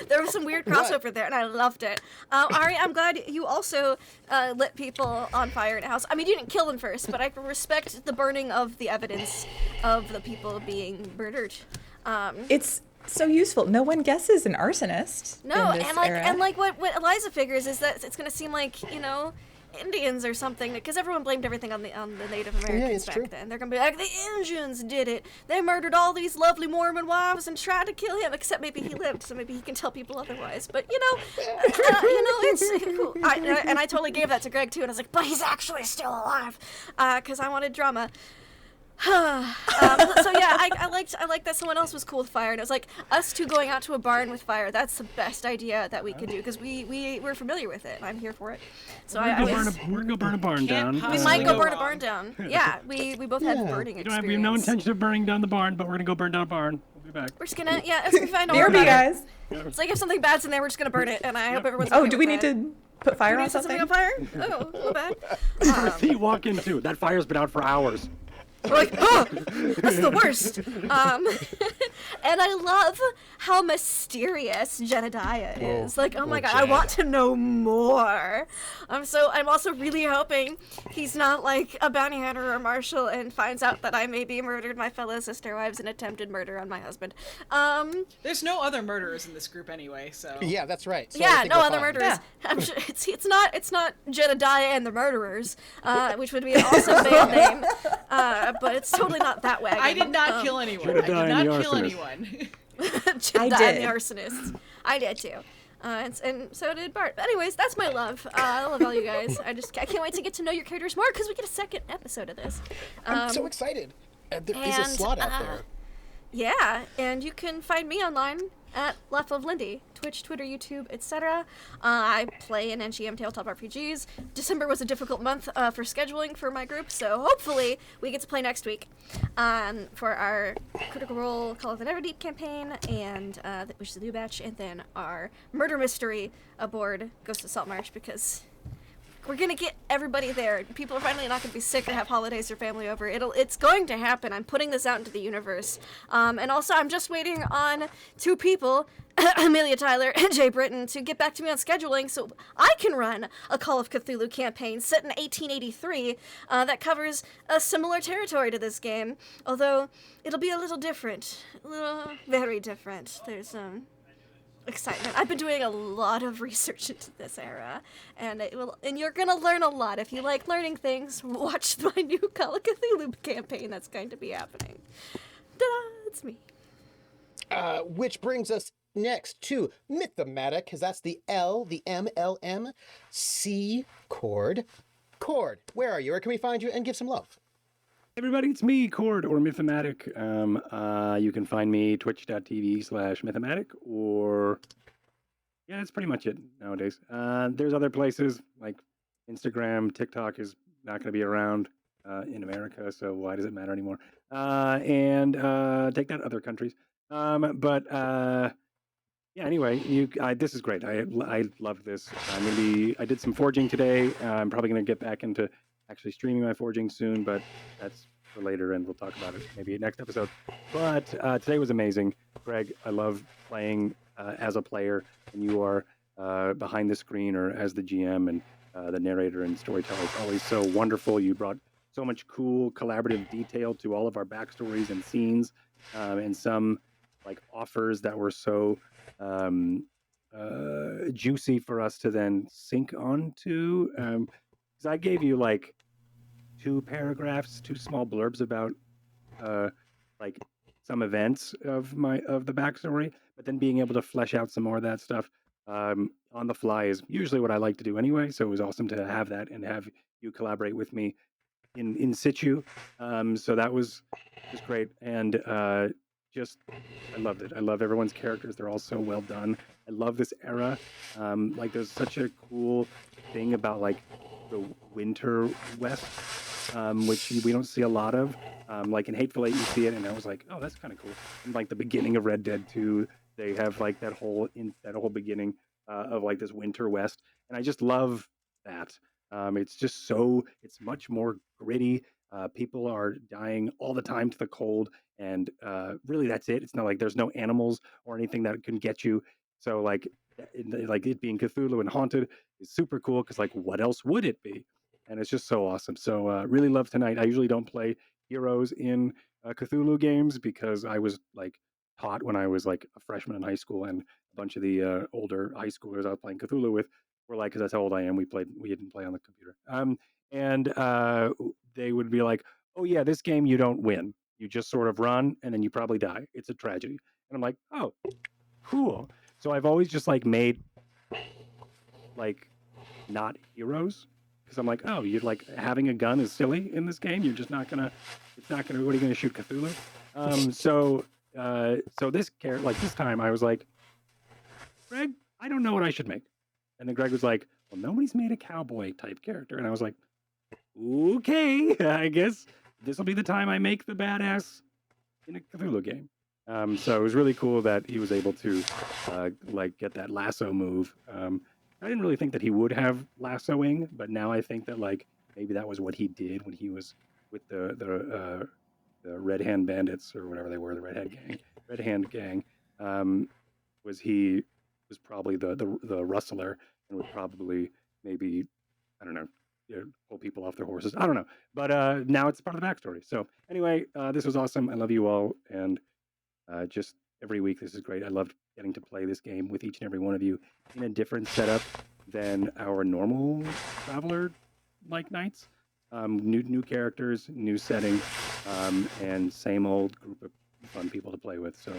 There was some weird crossover there, and I loved it. Ari, I'm glad you also lit people on fire in a house. I mean, you didn't kill them first, but I respect the burning of the evidence of the people being murdered. It's so useful. No one guesses an arsonist. No, in this and era. what Eliza figures is that it's going to seem like, Indians or something, because everyone blamed everything on the Native Americans back then. They're gonna be like, the Indians did it. They murdered all these lovely Mormon wives and tried to kill him. Except maybe he lived, so maybe he can tell people otherwise. But it's cool. And I totally gave that to Greg too, and I was like, but he's actually still alive, because I wanted drama. So yeah, I liked that someone else was cool with fire, and it was like us two going out to a barn with fire. That's the best idea that we could do because we're familiar with it, and I'm here for it. So we're gonna go burn a barn down. We might go burn a barn down. Yeah, we both had burning experience. We have no intention of burning down the barn, but we're gonna go burn down a barn. We'll be back. We're just gonna it's gonna be fine. BRB, guys. It's like if something bad's in there, we're just gonna burn it, and I hope everyone's. Oh, do we need to put fire on something? Something on fire? Oh, so bad. First you walk into that fire's been out for hours. We're like, oh, that's the worst. And I love how mysterious Jedediah is. Like, oh my god, I want to know more. I'm also really hoping he's not like a bounty hunter or marshal and finds out that I maybe murdered my fellow sister wives and attempted murder on my husband. There's no other murderers in this group anyway, so. Yeah, that's right. So yeah, no other murderers. Yeah. I'm sure it's not Jedediah and the Murderers, which would be an awesome band name. But it's totally not that wagon. I did not kill anyone. I did not kill anyone. Jedediah and the Arsonists. I did too. And so did Bart. But anyways, that's my love. I love all you guys. I can't wait to get to know your characters more because we get a second episode of this. I'm so excited. There is a slot out there. Yeah, and you can find me online at LaughLoveLindy, Twitch, Twitter, YouTube, etc. I play in NGM Tabletop RPGs. December was a difficult month for scheduling for my group, so hopefully we get to play next week for our Critical Role Call of the Neverdeep campaign, and which is a new batch, and then our murder mystery aboard Ghost of Saltmarsh, because we're gonna get everybody there. People are finally not gonna be sick or have holidays or family over. It's going to happen. I'm putting this out into the universe. And also, I'm just waiting on 2 people, Amelia Tyler and Jay Britton, to get back to me on scheduling so I can run a Call of Cthulhu campaign set in 1883 that covers a similar territory to this game, although it'll be a little different, very different. There's excitement. I've been doing a lot of research into this era, and you're gonna learn a lot. If you like learning things, watch my new Call of Cthulhu campaign that's going to be happening. Ta-da! It's me. Which brings us next to Mythematic, because that's the L, the MLM, C chord. Cord, where are you? Where can we find you? And give some love. Everybody, it's me, Cord, or Mythematic. You can find me twitch.tv/Mythematic, or yeah, that's pretty much it nowadays. There's other places like Instagram, TikTok is not going to be around in America, so why does it matter anymore? And take that, other countries. Yeah. Anyway, this is great. I love this. I did some forging today. I'm probably going to get back into actually streaming my forging soon, but that's for later, and we'll talk about it maybe next episode. But today was amazing, Greg. I love playing as a player, and you are behind the screen or as the GM and the narrator and storyteller. It's always so wonderful. You brought so much cool collaborative detail to all of our backstories and scenes, and some like offers that were so juicy for us to then sync onto. Because I gave you like 2 paragraphs, 2 small blurbs about like some events of the backstory, but then being able to flesh out some more of that stuff on the fly is usually what I like to do anyway. So it was awesome to have that and have you collaborate with me in situ. So that was just great, and just I loved it. I love everyone's characters; they're all so well done. I love this era. Like there's such a cool thing about like the Winter West, which we don't see a lot of. Like in Hateful Eight, you see it, and I was like, oh, that's kind of cool. And like the beginning of Red Dead 2, they have like that whole beginning of like this Winter West, and I just love that. It's just it's much more gritty. People are dying all the time to the cold, and really that's it. It's not like there's no animals or anything that can get you. So like it being Cthulhu and haunted is super cool, because like what else would it be? And it's just so awesome. So really love tonight. I usually don't play heroes in Cthulhu games because I was like taught when I was like a freshman in high school, and a bunch of the older high schoolers I was playing Cthulhu with were like, because that's how old I am, we didn't play on the computer. And they would be like, oh yeah, this game you don't win. You just sort of run and then you probably die. It's a tragedy. And I'm like, oh, cool. So I've always just like made like not heroes, because I'm like, oh, you're like having a gun is silly in this game. You're just not gonna. It's not gonna. What are you gonna shoot Cthulhu? So this character, like this time, I was like, Greg, I don't know what I should make. And then Greg was like, well, nobody's made a cowboy type character. And I was like, okay, I guess this will be the time I make the badass in a Cthulhu game. So it was really cool that he was able to like get that lasso move. I didn't really think that he would have lassoing, but now I think that like maybe that was what he did when he was with the Red Hand Bandits or whatever they were, the Red Hand Gang. He was probably the rustler and would probably maybe, I don't know, pull people off their horses. I don't know, but now it's part of the backstory. So anyway, this was awesome. I love you all, and just every week this is great. I loved getting to play this game with each and every one of you in a different setup than our normal traveler like nights. New characters, new setting, and same old group of fun people to play with. So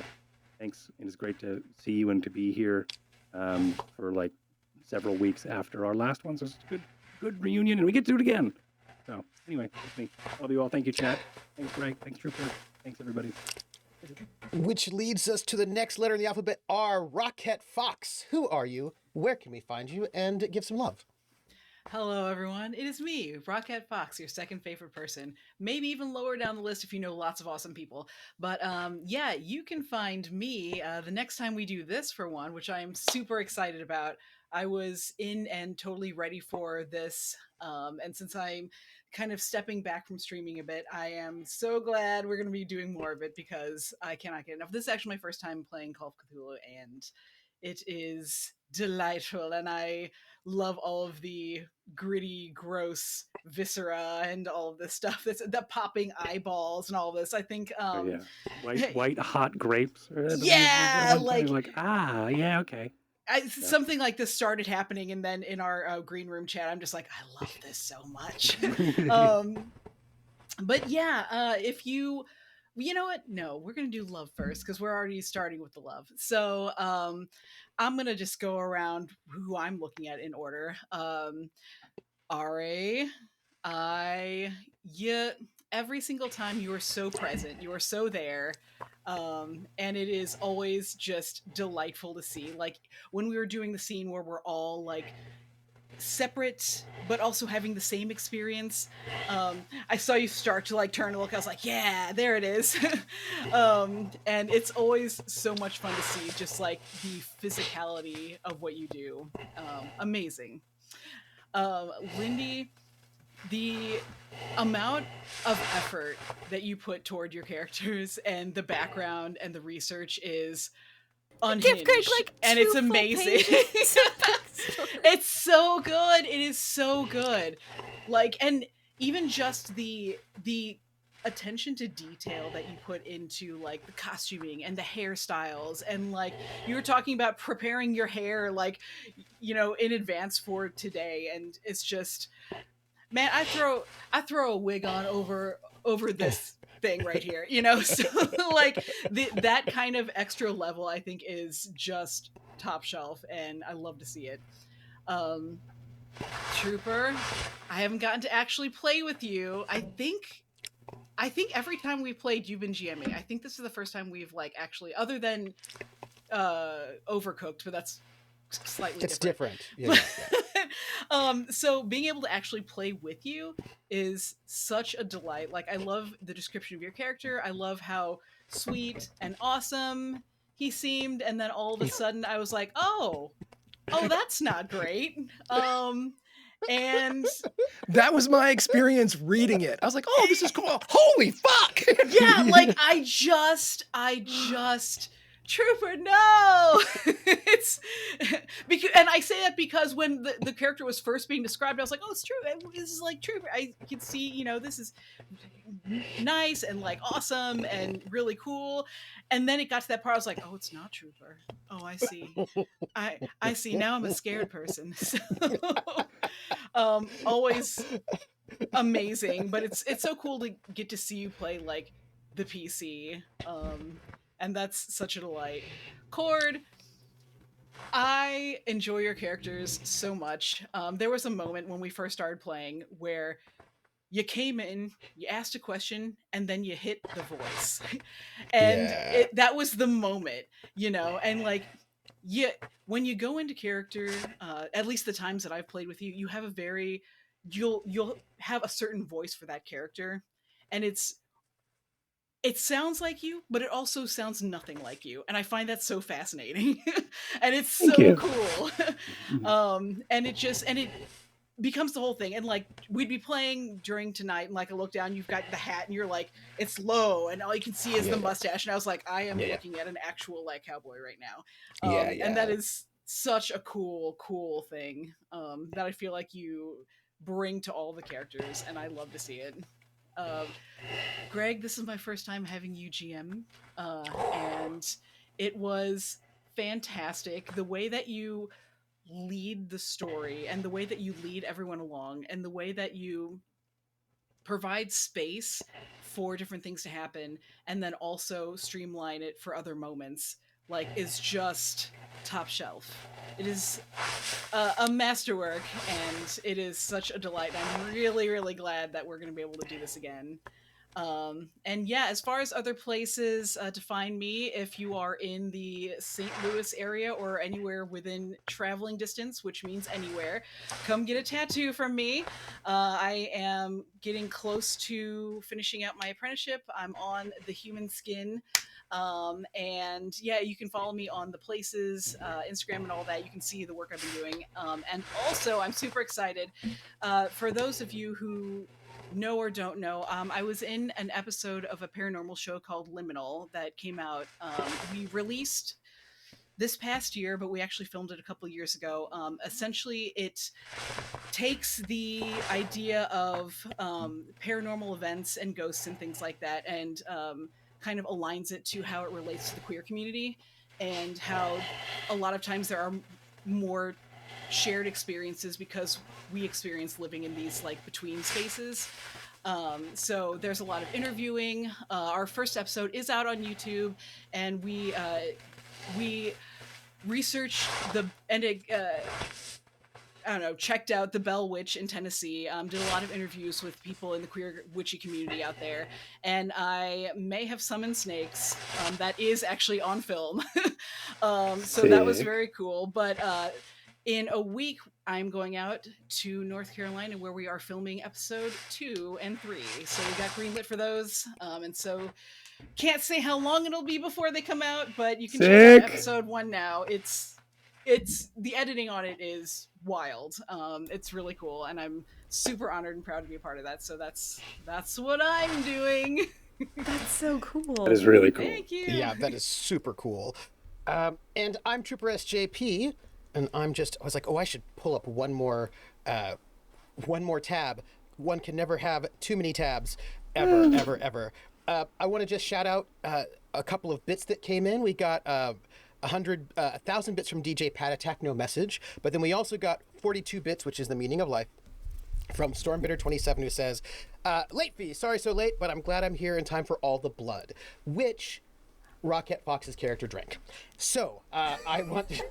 thanks, and it's great to see you and to be here for like several weeks after our last one. So it's a good reunion, and we get to do it again. So anyway, that's me. Love you all. Thank you, chat. Thanks, Greg. Thanks, Trooper. Thanks, everybody. Which leads us to the next letter in the alphabet, R. Rocket Fox. Who are you? Where can we find you? And give some love. Hello, everyone. It is me, Rocket Fox, your second favorite person. Maybe even lower down the list if you know lots of awesome people. But yeah, you can find me the next time we do this for one, which I am super excited about. I was in and totally ready for this. And since I'm kind of stepping back from streaming a bit, I am so glad we're going to be doing more of it because I cannot get enough. This is actually my first time playing Call of Cthulhu, and it is delightful. And I love all of the gritty, gross viscera and all of this stuff. That's the popping eyeballs and all of this. I think Oh, yeah. White hot grapes. Yeah, like yeah, okay. Something like this started happening, and then in our green room chat, I'm just like, I love this so much. But yeah, if you know what? No, we're gonna do love first because we're already starting with the love. So I'm gonna just go around who I'm looking at in order. Ra, every single time you are so present, you are so there, and it is always just delightful to see. Like when we were doing the scene where we're all like separate but also having the same experience, I saw you start to like turn and look. I was like, yeah, there it is. And it's always so much fun to see just like the physicality of what you do. Amazing. Lindy, the amount of effort that you put toward your characters and the background and the research is unhinged. Give Greg like and it's amazing. It's so good. It is so good. Like, and even just the attention to detail that you put into like the costuming and the hairstyles, and like you were talking about preparing your hair like, you know, in advance for today, and it's just, man, I throw a wig on over this thing right here, you know. So like that kind of extra level I think is just top shelf, and I love to see it. Trooper, I haven't gotten to actually play with you. I think every time we've played, you've been GMing. I think this is the first time we've like actually, other than Overcooked, but that's slightly different. Yeah. So being able to actually play with you is such a delight. Like, I love the description of your character. I love how sweet and awesome he seemed, and then all of a sudden I was like, oh, that's not great. And that was my experience reading it. I was like, oh, this is cool. Holy fuck. Yeah, like I just Trooper, no. It's because, and I say that because when the character was first being described, I was like, oh, it's true. This is like Trooper. I could see, you know, this is nice and like awesome and really cool. And then it got to that part, I was like, oh, it's not Trooper. Oh, I see. I see. Now I'm a scared person. So, always amazing, but it's so cool to get to see you play like the PC. And that's such a delight. Cord, I enjoy your characters so much. There was a moment when we first started playing where you came in, you asked a question, and then you hit the voice. And that was the moment, you know? And like, when you go into character, at least the times that I've played with you, you have a very, you'll have a certain voice for that character. And it sounds like you, but it also sounds nothing like you. And I find that so fascinating. And it's so cool. And it becomes the whole thing. And like, we'd be playing during tonight, and like I look down, you've got the hat, and you're like, it's low, and all you can see is the mustache. And I was like, I am looking at an actual like cowboy right now. And that is such a cool thing that I feel like you bring to all the characters, and I love to see it. Greg, this is my first time having you GM, and it was fantastic. The way that you lead the story, and the way that you lead everyone along, and the way that you provide space for different things to happen, and then also streamline it for other moments, like, is just top shelf. It is a masterwork, and it is such a delight. I'm really, really glad that we're going to be able to do this again. And yeah, as far as other places to find me, if you are in the St. Louis area or anywhere within traveling distance, which means anywhere, come get a tattoo from me. I am getting close to finishing out my apprenticeship. I'm on the human skin. And yeah, you can follow me on the places, Instagram and all that. You can see the work I've been doing. And also, I'm super excited for those of you who know or don't know, I was in an episode of a paranormal show called Liminal that came out. We released this past year, but we actually filmed it a couple of years ago. Essentially, it takes the idea of paranormal events and ghosts and things like that and kind of aligns it to how it relates to the queer community and how a lot of times there are more shared experiences because we experience living in these like between spaces. So there's a lot of interviewing. Our first episode is out on YouTube, and we researched checked out the Bell Witch in Tennessee, did a lot of interviews with people in the queer witchy community out there, and I may have summoned snakes. That is actually on film. So that was very cool. But in a week, I'm going out to North Carolina where we are filming episode 2 and 3. So we got greenlit for those. And so can't say how long it'll be before they come out, but you can check out episode 1 now. It's the editing on it is wild. It's really cool, and I'm super honored and proud to be a part of that. So that's what I'm doing. That's so cool. That is really cool. Thank you. Yeah, that is super cool. And I'm troopersjp, and I was like, I should pull up one more tab. One can never have too many tabs, ever, ever. I want to just shout out a couple of bits that came in. We got 1,000 bits from DJ Pat Attack, no message, but then we also got 42 bits, which is the meaning of life, from Stormbitter27, who says, late fee, sorry so late, but I'm glad I'm here in time for all the blood, which Rocket Fox's character drank. So I want to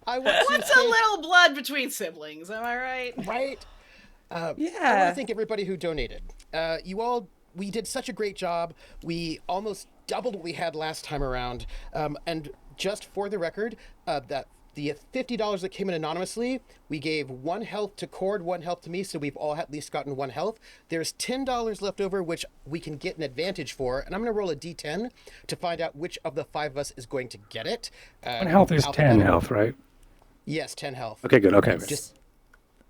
What's a little blood between siblings? Am I right? Right? Yeah. I want to thank everybody who donated. We did such a great job. We almost doubled what we had last time around. And just for the record, that the $50 that came in anonymously, we gave 1 health to Cord, 1 health to me, so we've all at least gotten 1 health. There's $10 left over, which we can get an advantage for, and I'm going to roll a d10 to find out which of the 5 of us is going to get it. 1 health is 10 health, right? Yes, 10 health. Okay, good. Okay. Just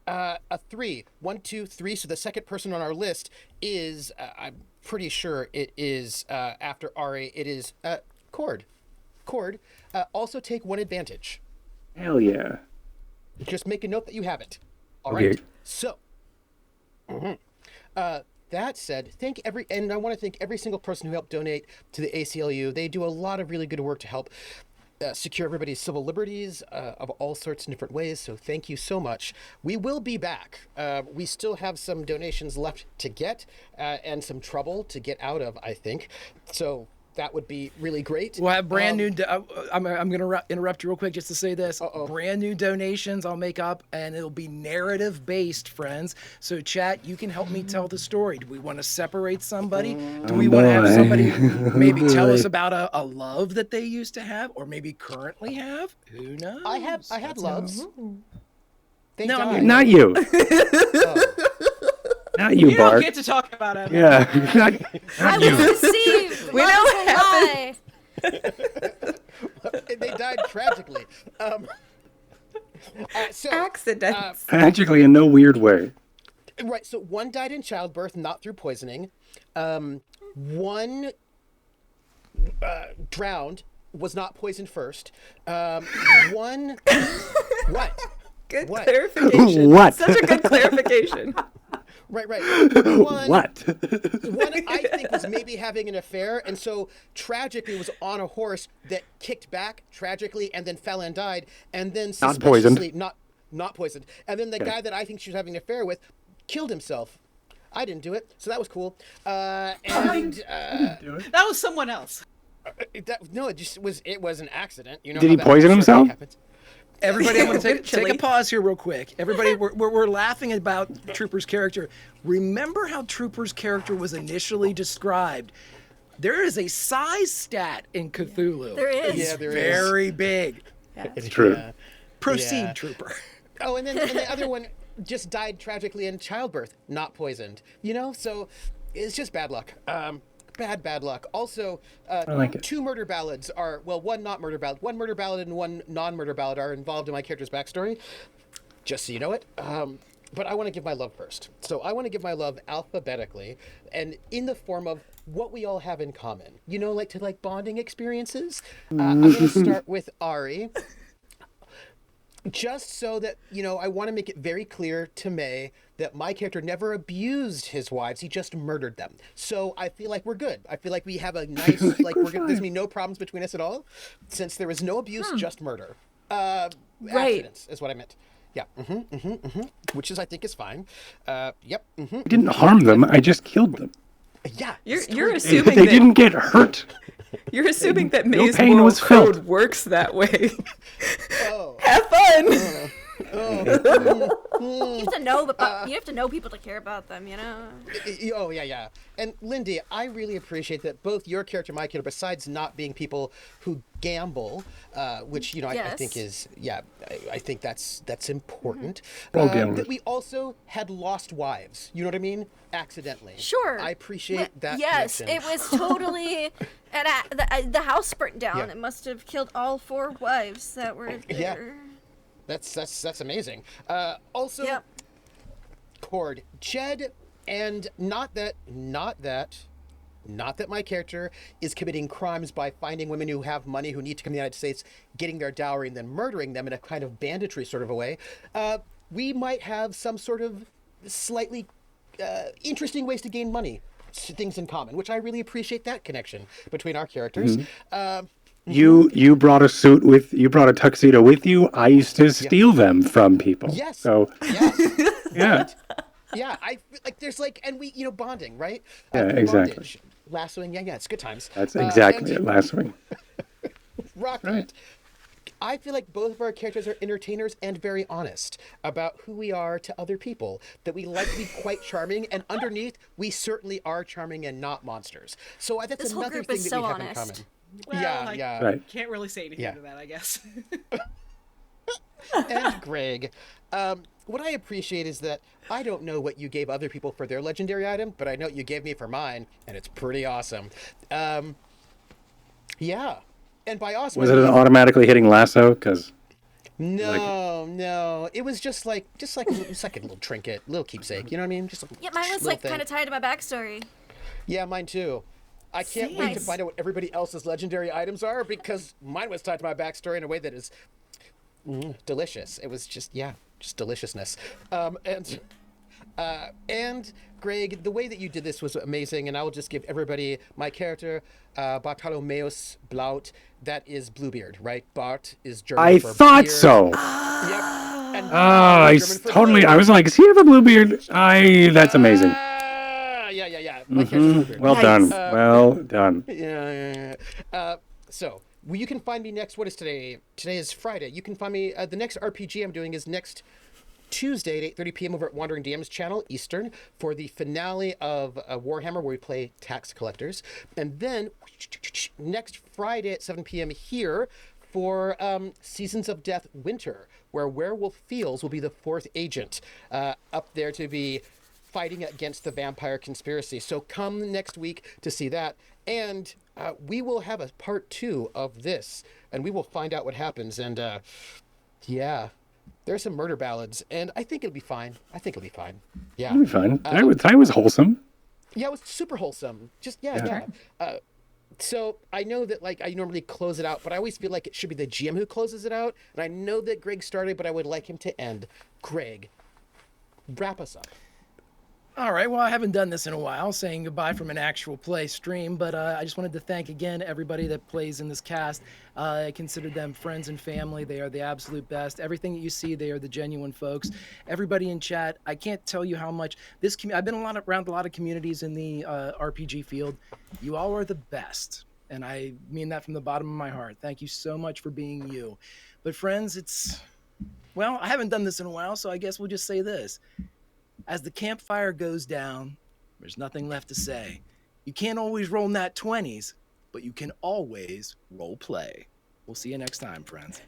a 3. 1, 2, 3. So the second person on our list is, I'm pretty sure it is, after RA, it is Cord. Cord, also take 1 advantage. Hell yeah. Just make a note that you have it. All Okay. right. So, that said, and I want to thank every single person who helped donate to the ACLU. They do a lot of really good work to help secure everybody's civil liberties of all sorts in different ways. So thank you so much. We will be back. We still have some donations left to get and some trouble to get out of, I think. So that would be really great. We'll have brand new. I'm going to interrupt you real quick just to say this. Brand new donations I'll make up, and it'll be narrative based, friends. So, chat, you can help me tell the story. Do we want to separate somebody? Do we want to have somebody maybe tell us about a love that they used to have, or maybe currently have? Who knows? I had loves. They No, died. Not you. Not you, You Bart. don't get to talk about it. Yeah. I was deceived. We know what happened. They died tragically. So, Accidents. Tragically, in no weird way. right. So 1 died in childbirth, not through poisoning. 1 drowned, was not poisoned first. 1. What? Good What? clarification. What? Such a good clarification. Right. 1, What? 1 I think was maybe having an affair, and so tragically was on a horse that kicked back tragically and then fell and died, and then Not poisoned. suspiciously not poisoned. And then the guy that I think she was having an affair with killed himself. I didn't do it, so that was cool. That was someone else. No, it was an accident. You know. Did how he that poison sort of himself? happens. Everybody, I'm going to take a pause here real quick. Everybody, we're laughing about Trooper's character. Remember how Trooper's character was initially described? There is a size stat in Cthulhu. There is. It's Yeah, there is. very big. It's true. Yeah. Proceed, Yeah. Trooper. Oh, and then the other one just died tragically in childbirth, not poisoned. You know, so it's just bad luck. Bad luck. Also, I like it. 2 murder ballads are, well, one not murder ballad, one murder ballad and one non-murder ballad are involved in my character's backstory. Just so you know it. But I want to give my love first. So I want to give my love alphabetically and in the form of what we all have in common. You know, like bonding experiences. I'm going to start with Ari. Just so that, you know, I want to make it very clear to Mae that my character never abused his wives. He just murdered them. So I feel like we're good. I feel like we have a nice, like, there's going to be no problems between us at all. Since there was no abuse, just murder. Accidents is what I meant. Yeah. Which is, I think, is fine. Yep. I didn't harm them. I just killed them. Yeah. You're assuming They that didn't get hurt. you're assuming that Mae's pain moral was code felt. works that way. Oh. Have fun. You have to know, you have to know people to care about them, you know. Oh, yeah. And Lindy, I really appreciate that both your character and my character, besides not being people who gamble, which, you know, I think is, I think that's important. All gamblers. That we also had lost wives. You know what I mean? Accidentally. Sure. I appreciate that. Yes, connection. it was totally. And the house burnt down. Yeah. It must have killed all 4 wives that were Yeah. there. That's amazing. Also, Yep. Cord, Jed, and not that my character is committing crimes by finding women who have money who need to come to the United States, getting their dowry, and then murdering them in a kind of banditry sort of a way. We might have some sort of slightly interesting ways to gain money, things in common, which I really appreciate that connection between our characters. You brought a tuxedo with you. I used to steal them from people. Yes. So Yes. yeah. Yeah, I feel like there's like, and we, you know, bonding, right? Yeah, exactly. Bondage, lassoing, yeah, it's good times. That's exactly it. Lassoing. Rock Right. it. I feel like both of our characters are entertainers and very honest about who we are to other people, that we like to be quite charming, and underneath, we certainly are charming and not monsters. So that's This whole another group thing is that so we have in honest. common. Well, Yeah. Right. Can't really say anything Yeah. to that, I guess. And Greg, what I appreciate is that I don't know what you gave other people for their legendary item, but I know what you gave me for mine, and it's pretty awesome. Yeah. And by awesome, Was it an automatically hitting lasso? Because No. It was just like it's like a little trinket, little keepsake. You know what I mean? Just a Yeah, mine was little like thing. kind of tied to my backstory. Yeah, mine too. I can't wait to Nice. find out what everybody else's legendary items are because mine was tied to my backstory in a way that is delicious. It was just deliciousness. And Greg, the way that you did this was amazing, and I will just give everybody my character, Bartholomeus Blaut. That is Bluebeard, right? Bart is German I for thought beard. so. Yep. And I German for totally. blue. I was like, does he have a blue beard? That's amazing. Yeah. My character's Bluebeard. Well done. Well done. Yeah. So you can find me next. What is today? Today is Friday. You can find me. The next RPG I'm doing is next Tuesday at 8:30 p.m. over at Wandering DM's channel Eastern for the finale of Warhammer, where we play tax collectors, and then next Friday at 7 p.m. here for Seasons of Death Winter, where Werewolf Fields will be the 4th agent up there to be fighting against the vampire conspiracy. So come next week to see that, and we will have a part 2 of this, and we will find out what happens. And yeah, there's some murder ballads, and I think it'll be fine. Yeah, It'll be fun. Today was wholesome. yeah, it was super wholesome. Just yeah. So I know that like I normally close it out, but I always feel like it should be the GM who closes it out. And I know that Greg started, but I would like him to end. Greg, wrap us up. All right, well, I haven't done this in a while, saying goodbye from an actual play stream, but I just wanted to thank again everybody that plays in this cast. I consider them friends and family. They are the absolute best. Everything that you see, they are the genuine folks. Everybody in chat, I can't tell you how much I've been around a lot of communities in the RPG field. You all are the best. And I mean that from the bottom of my heart. Thank you so much for being you. But friends, well, I haven't done this in a while, so I guess we'll just say this. As the campfire goes down, there's nothing left to say. You can't always roll nat 20s, but you can always role play. We'll see you next time, friends.